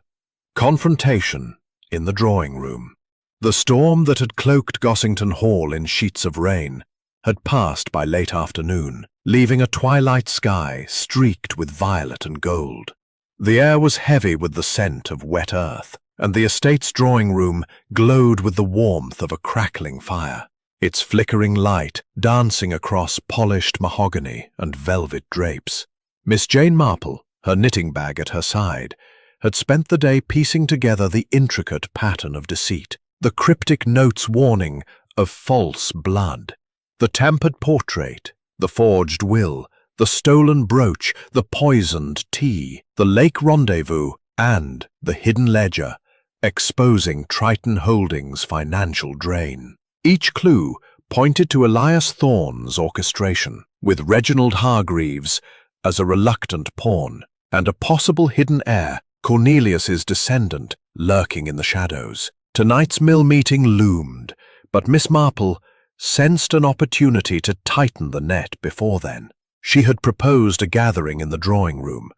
Confrontation in the drawing room. The storm that had cloaked Gossington Hall in sheets of rain had passed by late afternoon, leaving a twilight sky streaked with violet and gold. The air was heavy with the scent of wet earth, and the estate's drawing room glowed with the warmth of a crackling fire, its flickering light dancing across polished mahogany and velvet drapes. Miss Jane Marple, her knitting bag at her side, had spent the day piecing together the intricate pattern of deceit, the cryptic note's warning of false blood, the tampered portrait, the forged will, the stolen brooch, the poisoned tea, the lake rendezvous, and the hidden ledger, exposing Triton Holdings' financial drain. Each clue pointed to Elias Thorne's orchestration, with Reginald Hargreaves as a reluctant pawn, and a possible hidden heir, Cornelius's descendant, lurking in the shadows. Tonight's mill meeting loomed, but Miss Marple sensed an opportunity to tighten the net before then. She had proposed a gathering in the drawing room,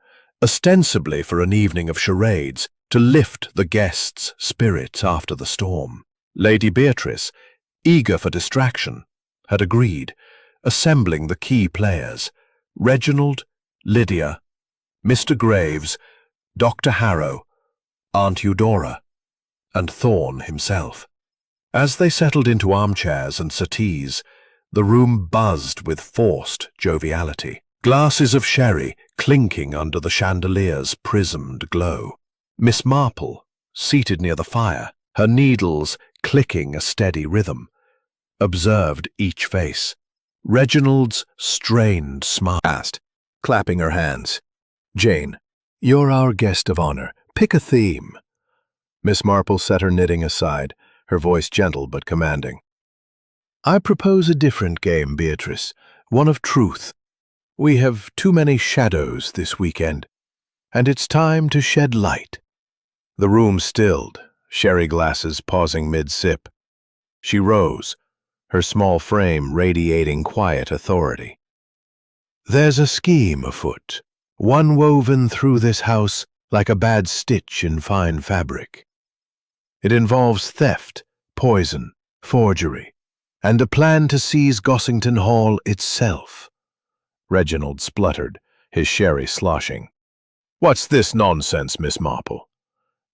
ostensibly for an evening of charades, to lift the guests' spirits after the storm. Lady Beatrice, eager for distraction, had agreed, assembling the key players: Reginald, Lydia, Mr. Graves, Dr. Harrow, Aunt Eudora, and Thorne himself. As they settled into armchairs and settees, the room buzzed with forced joviality, glasses of sherry clinking under the chandelier's prismed glow. Miss Marple, seated near the fire, her needles clicking a steady rhythm, observed each face. Reginald's strained smile asked, clapping her hands, "Jane, you're our guest of honor. Pick a theme." Miss Marple set her knitting aside, her voice gentle but commanding. "I propose a different game, Beatrice, one of truth. We have too many shadows this weekend, and it's time to shed light." The room stilled, sherry glasses pausing mid-sip. She rose, her small frame radiating quiet authority. "There's a scheme afoot, one woven through this house like a bad stitch in fine fabric. It involves theft, poison, forgery, and a plan to seize Gossington Hall itself." Reginald spluttered, his sherry sloshing. "What's this nonsense, Miss Marple?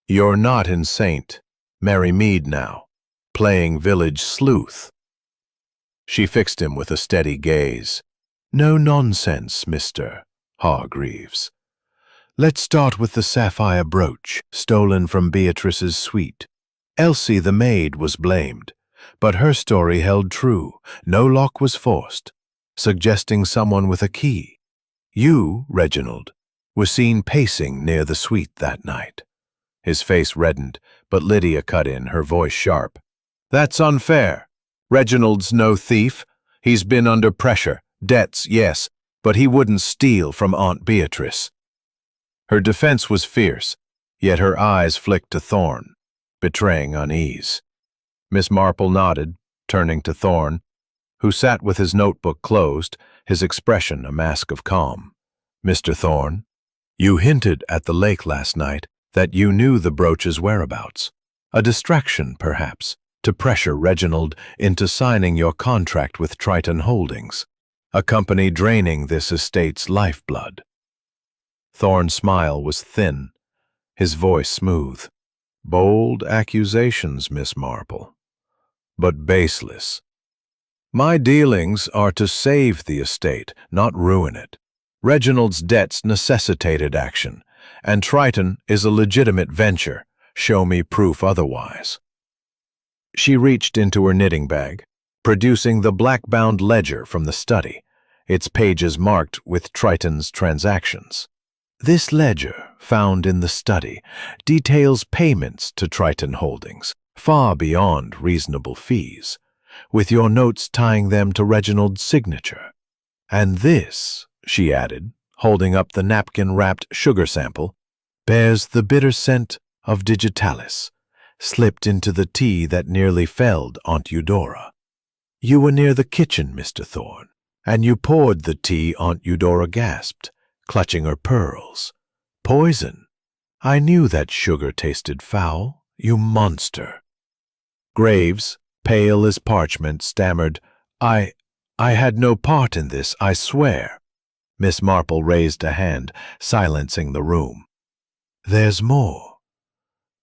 You're not in St. Mary Mead now, playing village sleuth." She fixed him with a steady gaze. "No nonsense, Mr. Hargreaves. Let's start with the sapphire brooch stolen from Beatrice's suite. Elsie the maid was blamed, but her story held true. No lock was forced, suggesting someone with a key. You, Reginald, were seen pacing near the suite that night." His face reddened, but Lydia cut in, her voice sharp. "That's unfair. Reginald's no thief. He's been under pressure. Debts, yes, but he wouldn't steal from Aunt Beatrice." Her defense was fierce, yet her eyes flicked to Thorne, betraying unease. Miss Marple nodded, turning to Thorne. who sat with his notebook closed, his expression a mask of calm. "Mr. Thorne, you hinted at the lake last night that you knew the brooch's whereabouts. A distraction, perhaps, to pressure Reginald into signing your contract with Triton Holdings, a company draining this estate's lifeblood." Thorne's smile was thin, his voice smooth. "Bold accusations, Miss Marple, but baseless. My dealings are to save the estate, not ruin it. Reginald's debts necessitated action, and Triton is a legitimate venture. Show me proof otherwise." She reached into her knitting bag, producing the black-bound ledger from the study, its pages marked with Triton's transactions. "This ledger, found in the study, details payments to Triton Holdings, far beyond reasonable fees, with your notes tying them to Reginald's signature. And this," she added, holding up the napkin-wrapped sugar sample, "bears the bitter scent of digitalis, slipped into the tea that nearly felled Aunt Eudora. You were near the kitchen, Mr. Thorne, and you poured the tea." Aunt Eudora gasped, clutching her pearls. "Poison. I knew that sugar tasted foul, you monster." Graves, pale as parchment, stammered, I had no part in this, I swear." Miss Marple raised a hand, silencing the room. "There's more.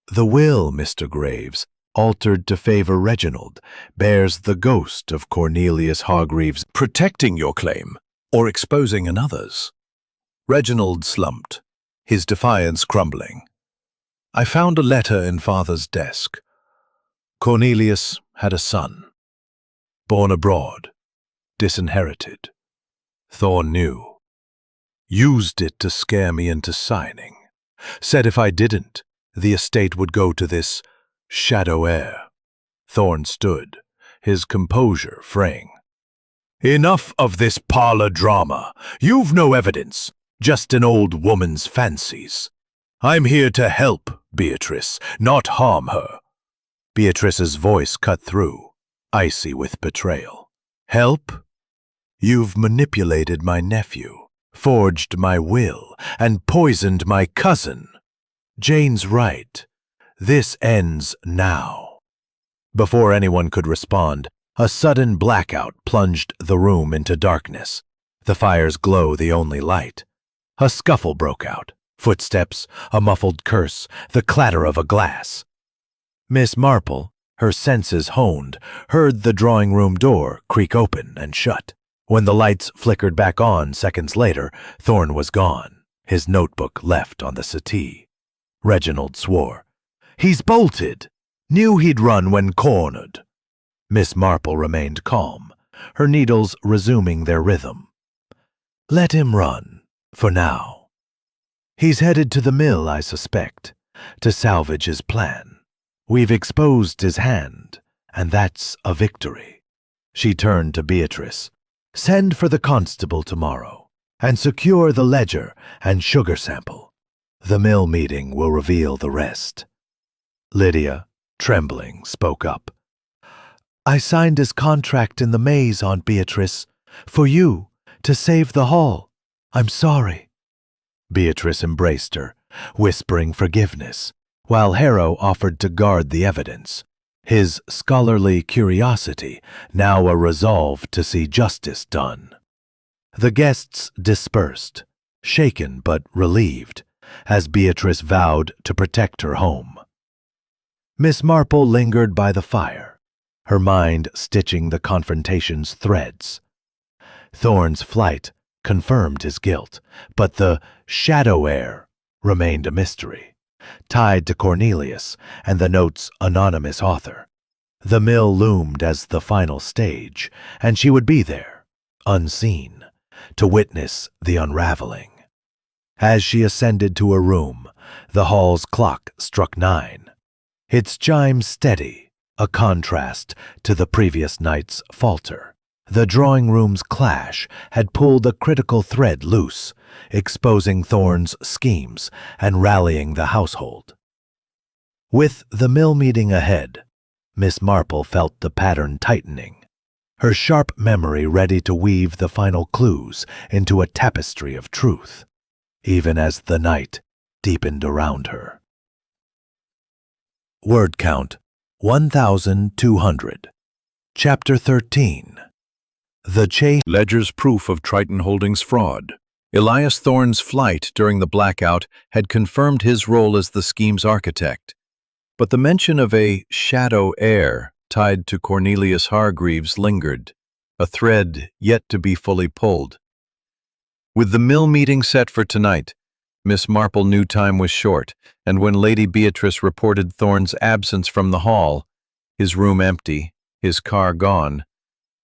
The will, Mr. Graves, altered to favor Reginald, bears the ghost of Cornelius Hargreaves protecting your claim or exposing another's." Reginald slumped, his defiance crumbling. "I found a letter in Father's desk. Cornelius had a son, born abroad, disinherited. Thorne knew. Used it to scare me into signing. Said if I didn't, the estate would go to this shadow heir." Thorne stood, his composure fraying. "Enough of this parlor drama. You've no evidence, just an old woman's fancies. I'm here to help Beatrice, not harm her." Beatrice's voice cut through, icy with betrayal. "Help? You've manipulated my nephew, forged my will, and poisoned my cousin. Jane's right. This ends now." Before anyone could respond, a sudden blackout plunged the room into darkness, the fire's glow the only light. A scuffle broke out, footsteps, a muffled curse, the clatter of a glass. Miss Marple, her senses honed, heard the drawing-room door creak open and shut. When the lights flickered back on seconds later, Thorne was gone, his notebook left on the settee. Reginald swore. "He's bolted. Knew he'd run when cornered." Miss Marple remained calm, her needles resuming their rhythm. "Let him run, for now. He's headed to the mill, I suspect, to salvage his plan. We've exposed his hand, and that's a victory." She turned to Beatrice. "Send for the constable tomorrow, and secure the ledger and sugar sample. The mill meeting will reveal the rest." Lydia, trembling, spoke up. "I signed his contract in the maze, Aunt Beatrice, for you, to save the hall. I'm sorry." Beatrice embraced her, whispering forgiveness, while Harrow offered to guard the evidence, his scholarly curiosity now a resolve to see justice done. The guests dispersed, shaken but relieved, as Beatrice vowed to protect her home. Miss Marple lingered by the fire, her mind stitching the confrontation's threads. Thorne's flight confirmed his guilt, but the shadow heir remained a mystery, tied to Cornelius and the note's anonymous author. The mill loomed as the final stage, and she would be there, unseen, to witness the unraveling. As she ascended to her room, the hall's clock struck 9, its chimes steady, a contrast to the previous night's falter. The drawing-room's clash had pulled a critical thread loose, exposing Thorne's schemes and rallying the household. With the mill meeting ahead, Miss Marple felt the pattern tightening. her sharp memory ready to weave the final clues into a tapestry of truth, even as the night deepened around her. Word count 1,200. Chapter 13. The Chase. Ledger's proof of Triton Holdings' fraud. Elias Thorne's flight during the blackout had confirmed his role as the scheme's architect, but the mention of a shadow heir tied to Cornelius Hargreaves lingered, a thread yet to be fully pulled. With the mill meeting set for tonight, Miss Marple knew time was short, and when Lady Beatrice reported Thorne's absence from the hall, his room empty, his car gone,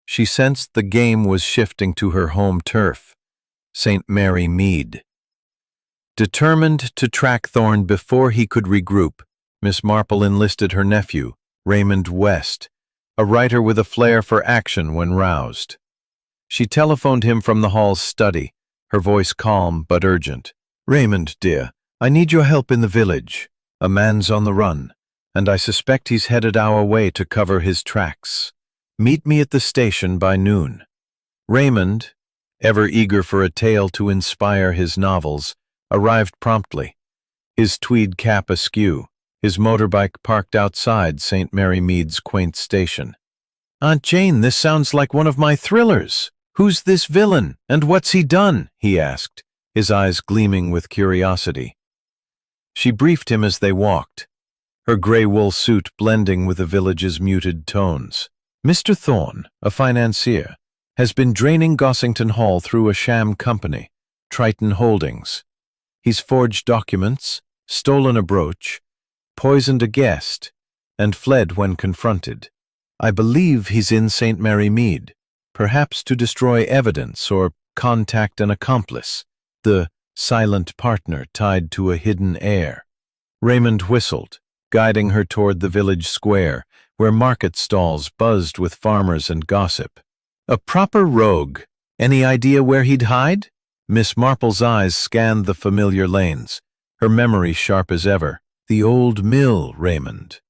she sensed the game was shifting to her home turf, St. Mary Mead. Determined to track Thorne before he could regroup, Miss Marple enlisted her nephew, Raymond West, a writer with a flair for action when roused. She telephoned him from the hall's study, her voice calm but urgent. "Raymond, dear, I need your help in the village. A man's on the run, and I suspect he's headed our way to cover his tracks. Meet me at the station by noon." Raymond, ever eager for a tale to inspire his novels, arrived promptly, his tweed cap askew, his motorbike parked outside St. Mary Mead's quaint station. "Aunt Jane, this sounds like one of my thrillers. Who's this villain, and what's he done?" he asked, his eyes gleaming with curiosity. She briefed him as they walked, her gray wool suit blending with the village's muted tones. "Mr. Thorne, a financier, has been draining Gossington Hall through a sham company, Triton Holdings. He's forged documents, stolen a brooch, poisoned a guest, and fled when confronted. I believe he's in St. Mary Mead, perhaps to destroy evidence or contact an accomplice, the silent partner tied to a hidden heir." Raymond whistled, guiding her toward the village square, where market stalls buzzed with farmers and gossip. "A proper rogue. Any idea where he'd hide?" Miss Marple's eyes scanned the familiar lanes, her memory sharp as ever. "The old mill, Raymond.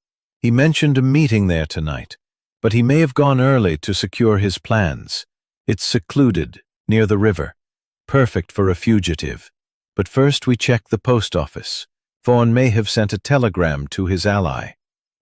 He mentioned a meeting there tonight, but he may have gone early to secure his plans. It's secluded, near the river. Perfect for a fugitive. But first we check the post office. Thorne may have sent a telegram to his ally."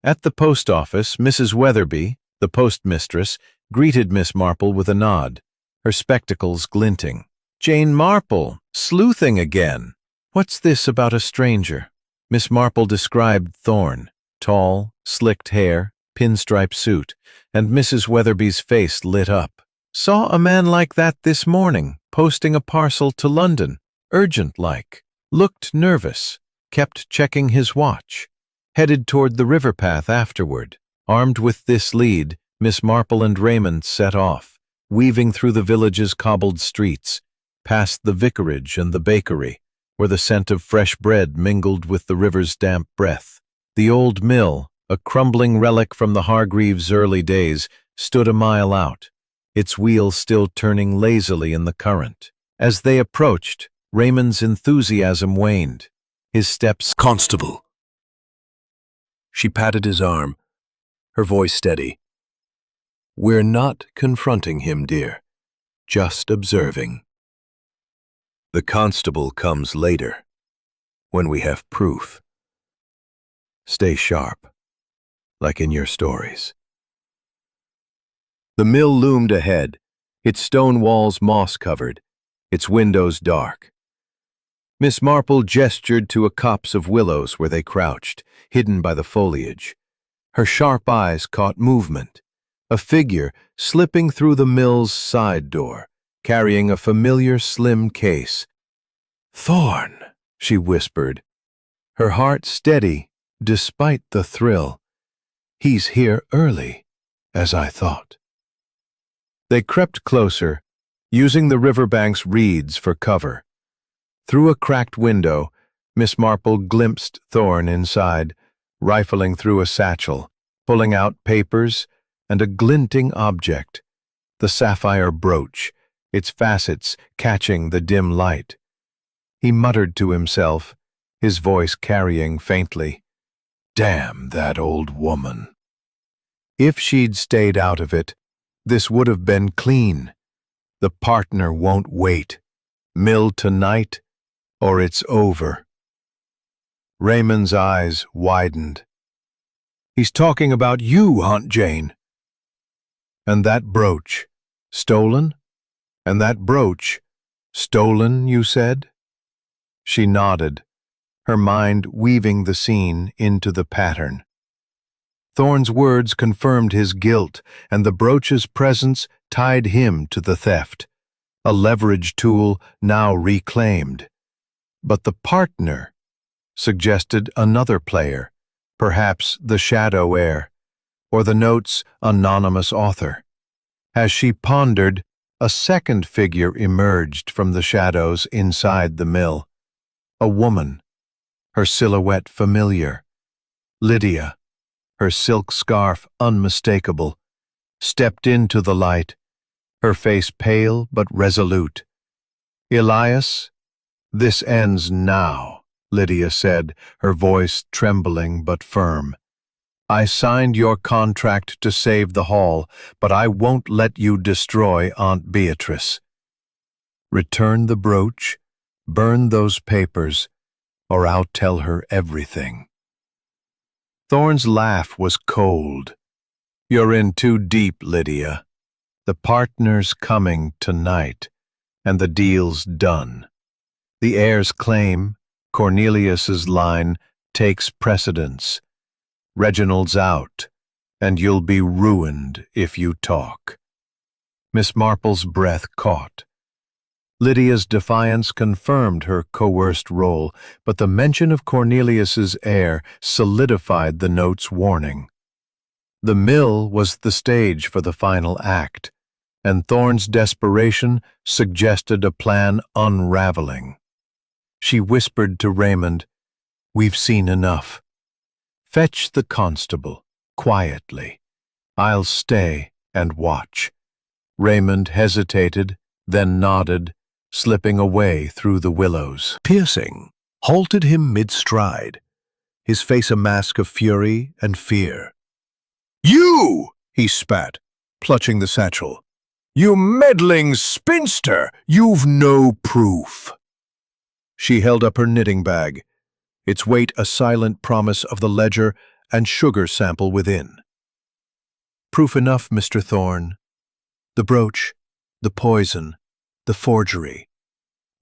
At the post office, Mrs. Weatherby, the postmistress, greeted Miss Marple with a nod, her spectacles glinting. "Jane Marple, sleuthing again. What's this about a stranger?" Miss Marple described Thorne, tall, slicked hair, pinstripe suit, and Mrs. Weatherby's face lit up. "Saw a man like that this morning, posting a parcel to London, urgent-like. Looked nervous, kept checking his watch. Headed toward the river path afterward." Armed with this lead, Miss Marple and Raymond set off, weaving through the village's cobbled streets, past the vicarage and the bakery, where the scent of fresh bread mingled with the river's damp breath. The old mill, a crumbling relic from the Hargreaves' early days, stood a mile out, its wheels still turning lazily in the current. As they approached, Raymond's enthusiasm waned. His steps— "Constable." She patted his arm, her voice steady. "We're not confronting him, dear. Just observing. The constable comes later, when we have proof. Stay sharp, like in your stories." The mill loomed ahead, its stone walls moss-covered, its windows dark. Miss Marple gestured to a copse of willows where they crouched, hidden by the foliage. Her sharp eyes caught movement, a figure slipping through the mill's side door, carrying a familiar slim case. "Thorne," she whispered, her heart steady despite the thrill. "He's here early, as I thought." They crept closer, using the riverbank's reeds for cover. Through a cracked window, Miss Marple glimpsed Thorne inside, rifling through a satchel, pulling out papers and a glinting object, the sapphire brooch, its facets catching the dim light. He muttered to himself, his voice carrying faintly, "Damn that old woman." If she'd stayed out of it, This would have been clean. The partner won't wait. Mill tonight, or it's over. Raymond's eyes widened. He's talking about you, Aunt Jane. And that brooch, stolen? And that brooch, stolen, you said? She nodded, her mind weaving the scene into the pattern. Thorne's words confirmed his guilt, and the brooch's presence tied him to the theft, a leverage tool now reclaimed. But the partner suggested another player, perhaps the shadow heir, or the note's anonymous author. As she pondered, a second figure emerged from the shadows inside the mill. A woman, her silhouette familiar. Lydia, her silk scarf unmistakable, stepped into the light, her face pale but resolute. "Elias, this ends now," Lydia said, her voice trembling but firm. "I signed your contract to save the hall, but I won't let you destroy Aunt Beatrice. Return the brooch, burn those papers, or I'll tell her everything." Thorne's laugh was cold. "You're in too deep, Lydia. The partner's coming tonight, and the deal's done. The heir's claim, Cornelius's line, takes precedence. Reginald's out, and you'll be ruined if you talk." Miss Marple's breath caught. Lydia's defiance confirmed her coerced role, but the mention of Cornelius's heir solidified the note's warning. The mill was the stage for the final act, and Thorne's desperation suggested a plan unraveling. She whispered to Raymond, "We've seen enough. Fetch the constable, quietly. I'll stay and watch." Raymond hesitated, then nodded, slipping away through the willows. Piercing halted him mid-stride, his face a mask of fury and fear. "You!" he spat, clutching the satchel. "You meddling spinster! You've no proof!" She held up her knitting bag, its weight a silent promise of the ledger and sugar sample within. "Proof enough, Mr. Thorne. The brooch, the poison, the forgery,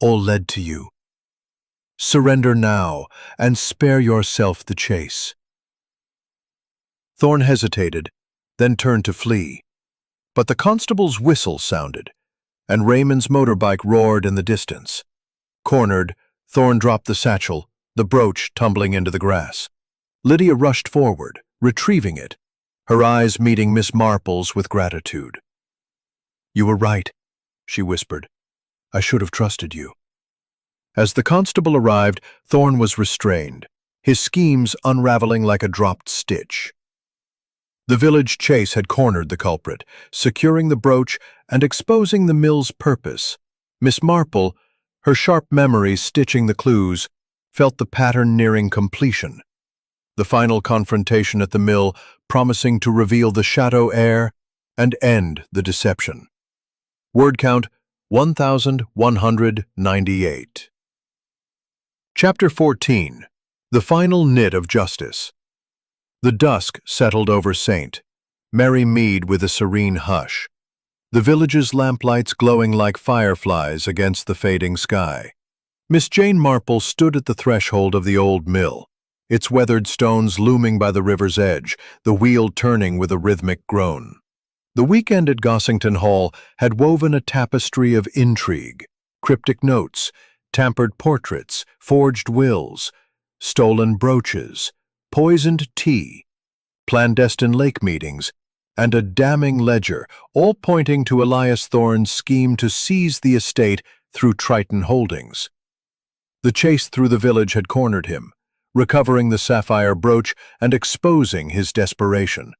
all led to you. Surrender now, and spare yourself the chase." Thorne hesitated, then turned to flee. But the constable's whistle sounded, and Raymond's motorbike roared in the distance. Cornered, Thorne dropped the satchel, the brooch tumbling into the grass. Lydia rushed forward, retrieving it, her eyes meeting Miss Marple's with gratitude. "You were right," she whispered. "I should have trusted you." As the constable arrived, Thorne was restrained, his schemes unraveling like a dropped stitch. The village chase had cornered the culprit, securing the brooch and exposing the mill's purpose. Miss Marple, her sharp memory stitching the clues, felt the pattern nearing completion. The final confrontation at the mill promising to reveal the shadow heir and end the deception. Word count 1,198. Chapter 14. The Final Knit of Justice. The dusk settled over St. Mary Mead with a serene hush, the village's lamplights glowing like fireflies against the fading sky. Miss Jane Marple stood at the threshold of the old mill, its weathered stones looming by the river's edge, the wheel turning with a rhythmic groan. The weekend at Gossington Hall had woven a tapestry of intrigue, cryptic notes, tampered portraits, forged wills, stolen brooches, poisoned tea, clandestine lake meetings, and a damning ledger, all pointing to Elias Thorne's scheme to seize the estate through Triton Holdings. The chase through the village had cornered him, recovering the sapphire brooch and exposing his desperation.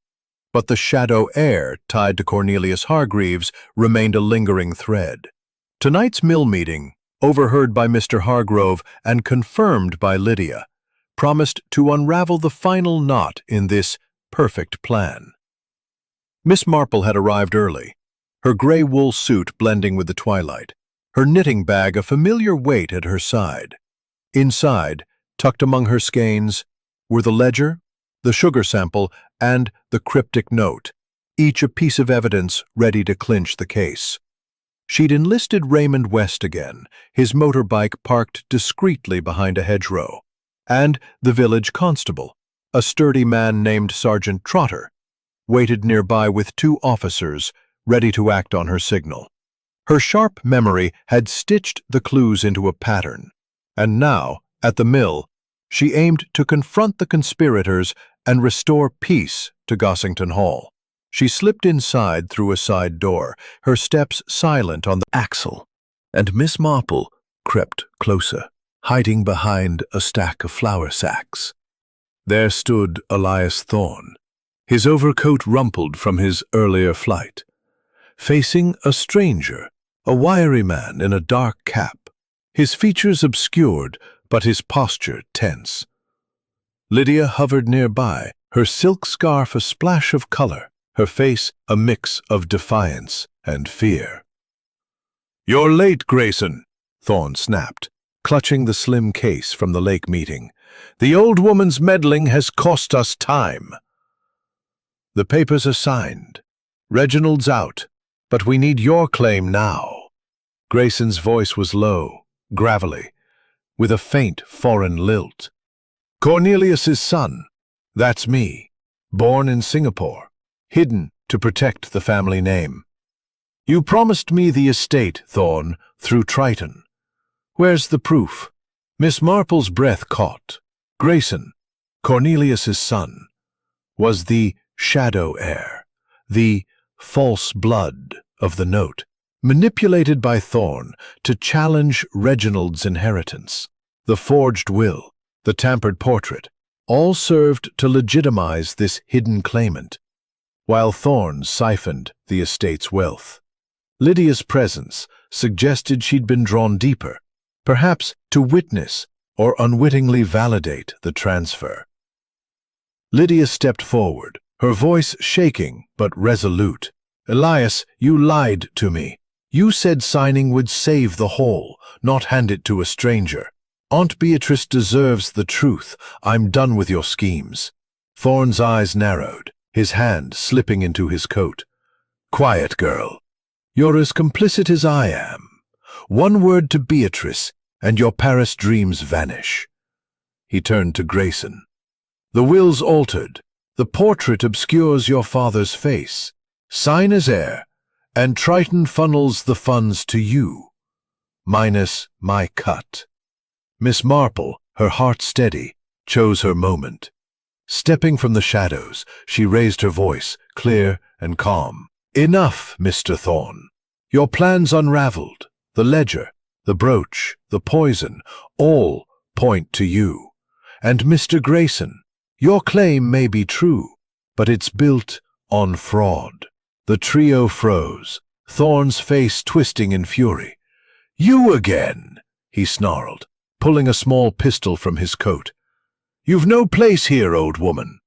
But the shadow heir tied to Cornelius Hargreaves remained a lingering thread. Tonight's mill meeting, overheard by Mr. Hargrove and confirmed by Lydia, promised to unravel the final knot in this perfect plan. Miss Marple had arrived early, her gray wool suit blending with the twilight, her knitting bag a familiar weight at her side. Inside, tucked among her skeins, were the ledger, the sugar sample, and the cryptic note, each a piece of evidence ready to clinch the case. She'd enlisted Raymond West again, his motorbike parked discreetly behind a hedgerow, and the village constable, a sturdy man named Sergeant Trotter, waited nearby with 2 officers ready to act on her signal. Her sharp memory had stitched the clues into a pattern, and now, at the mill, she aimed to confront the conspirators and restore peace to Gossington Hall. She slipped inside through a side door, her steps silent on the axle, and Miss Marple crept closer, hiding behind a stack of flour sacks. There stood Elias Thorne, his overcoat rumpled from his earlier flight, facing a stranger, a wiry man in a dark cap, his features obscured but his posture tense. Lydia hovered nearby, her silk scarf a splash of color, her face a mix of defiance and fear. "You're late, Grayson," Thorne snapped, clutching the slim case from the lake meeting. "The old woman's meddling has cost us time." "The papers are signed. Reginald's out, but we need your claim now." Grayson's voice was low, gravelly, with a faint foreign lilt. "Cornelius's son. That's me, born in Singapore, hidden to protect the family name. You promised me the estate, Thorne, through Triton. Where's the proof?" Miss Marple's breath caught. Grayson, Cornelius's son, was the shadow heir, the false blood of the note, manipulated by Thorne to challenge Reginald's inheritance. The forged will, the tampered portrait, all served to legitimize this hidden claimant, while Thorne siphoned the estate's wealth. Lydia's presence suggested she'd been drawn deeper, perhaps to witness or unwittingly validate the transfer. Lydia stepped forward, her voice shaking but resolute. "Elias, you lied to me. You said signing would save the Hall, not hand it to a stranger. Aunt Beatrice deserves the truth. I'm done with your schemes." Thorne's eyes narrowed, his hand slipping into his coat. "Quiet, girl. You're as complicit as I am. One word to Beatrice, and your Paris dreams vanish." He turned to Grayson. "The will's altered. The portrait obscures your father's face. Sign as heir, and Triton funnels the funds to you, minus my cut." Miss Marple, her heart steady, chose her moment. Stepping from the shadows, she raised her voice, clear and calm. "Enough, Mr. Thorne. Your plans unraveled. The ledger, the brooch, the poison, all point to you. And Mr. Grayson, your claim may be true, but it's built on fraud." The trio froze, Thorne's face twisting in fury. "You again," he snarled, pulling a small pistol from his coat. "You've no place here, old woman."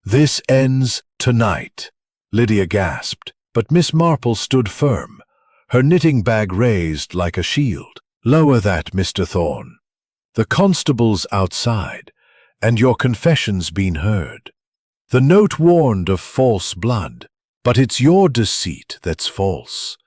"This ends tonight," Lydia gasped, but Miss Marple stood firm, her knitting bag raised like a shield. "Lower that, Mr. Thorne. The constable's outside, and your confession's been heard. The note warned of false blood, but it's your deceit that's false.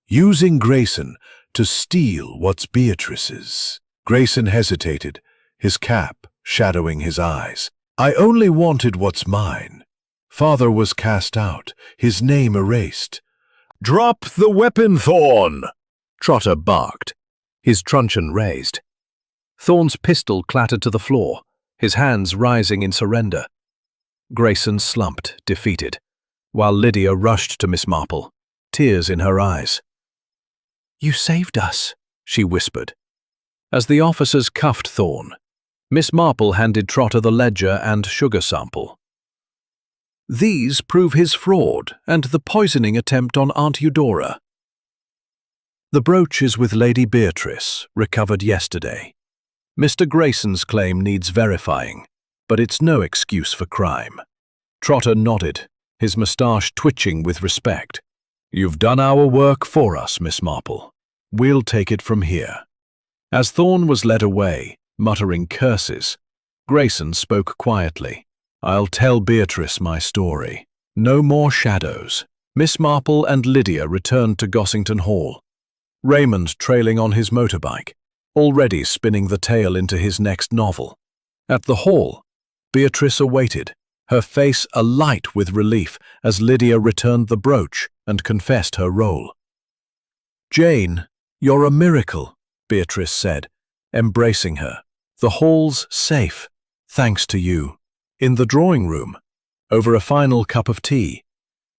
Using Grayson to steal what's Beatrice's." Grayson hesitated, his cap shadowing his eyes. "I only wanted what's mine. Father was cast out, his name erased." "Drop the weapon, Thorne!" Trotter barked, his truncheon raised. Thorne's pistol clattered to the floor, his hands rising in surrender. Grayson slumped, defeated, while Lydia rushed to Miss Marple, tears in her eyes. "You saved us," she whispered. As the officers cuffed Thorne, Miss Marple handed Trotter the ledger and sugar sample. "These prove his fraud and the poisoning attempt on Aunt Eudora. The brooch is with Lady Beatrice, recovered yesterday. Mr. Grayson's claim needs verifying, but it's no excuse for crime." Trotter nodded, his moustache twitching with respect. "You've done our work for us, Miss Marple. We'll take it from here." As Thorne was led away, muttering curses, Grayson spoke quietly. "I'll tell Beatrice my story. No more shadows." Miss Marple and Lydia returned to Gossington Hall, Raymond trailing on his motorbike, already spinning the tale into his next novel. At the hall, Beatrice awaited, her face alight with relief as Lydia returned the brooch and confessed her role. "Jane, you're a miracle," Beatrice said, embracing her. "The hall's safe, thanks to you." In the drawing room, over a final cup of tea,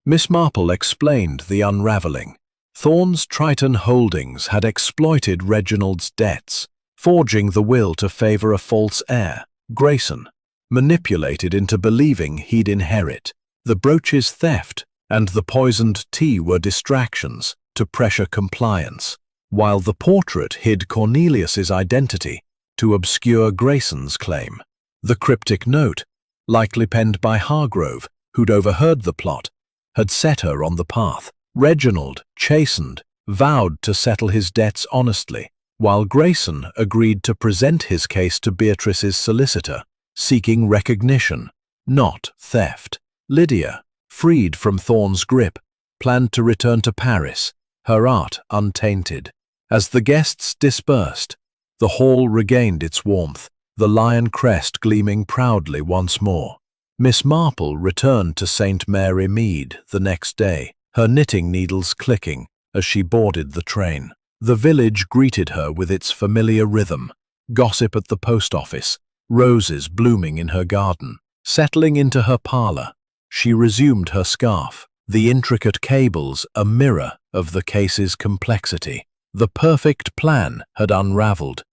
Miss Marple explained the unraveling. Thorne's Triton Holdings had exploited Reginald's debts, forging the will to favor a false heir, Grayson, manipulated into believing he'd inherit. The brooch's theft and the poisoned tea were distractions to pressure compliance, while the portrait hid Cornelius's identity to obscure Grayson's claim. The cryptic note, likely penned by Hargrove, who'd overheard the plot, had set her on the path. Reginald, chastened, vowed to settle his debts honestly, while Grayson agreed to present his case to Beatrice's solicitor, seeking recognition, not theft. Lydia, freed from Thorne's grip, planned to return to Paris, her art untainted. As the guests dispersed, the hall regained its warmth, the lion crest gleaming proudly once more. Miss Marple returned to St. Mary Mead the next day, her knitting needles clicking as she boarded the train. The village greeted her with its familiar rhythm, gossip at the post office, roses blooming in her garden. Settling into her parlor, she resumed her scarf, the intricate cables a mirror of the case's complexity. The perfect plan had unraveled,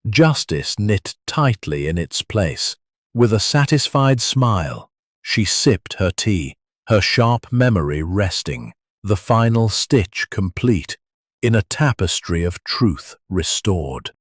justice knit tightly in its place. With a satisfied smile, she sipped her tea, her sharp memory resting, the final stitch complete in a tapestry of truth restored.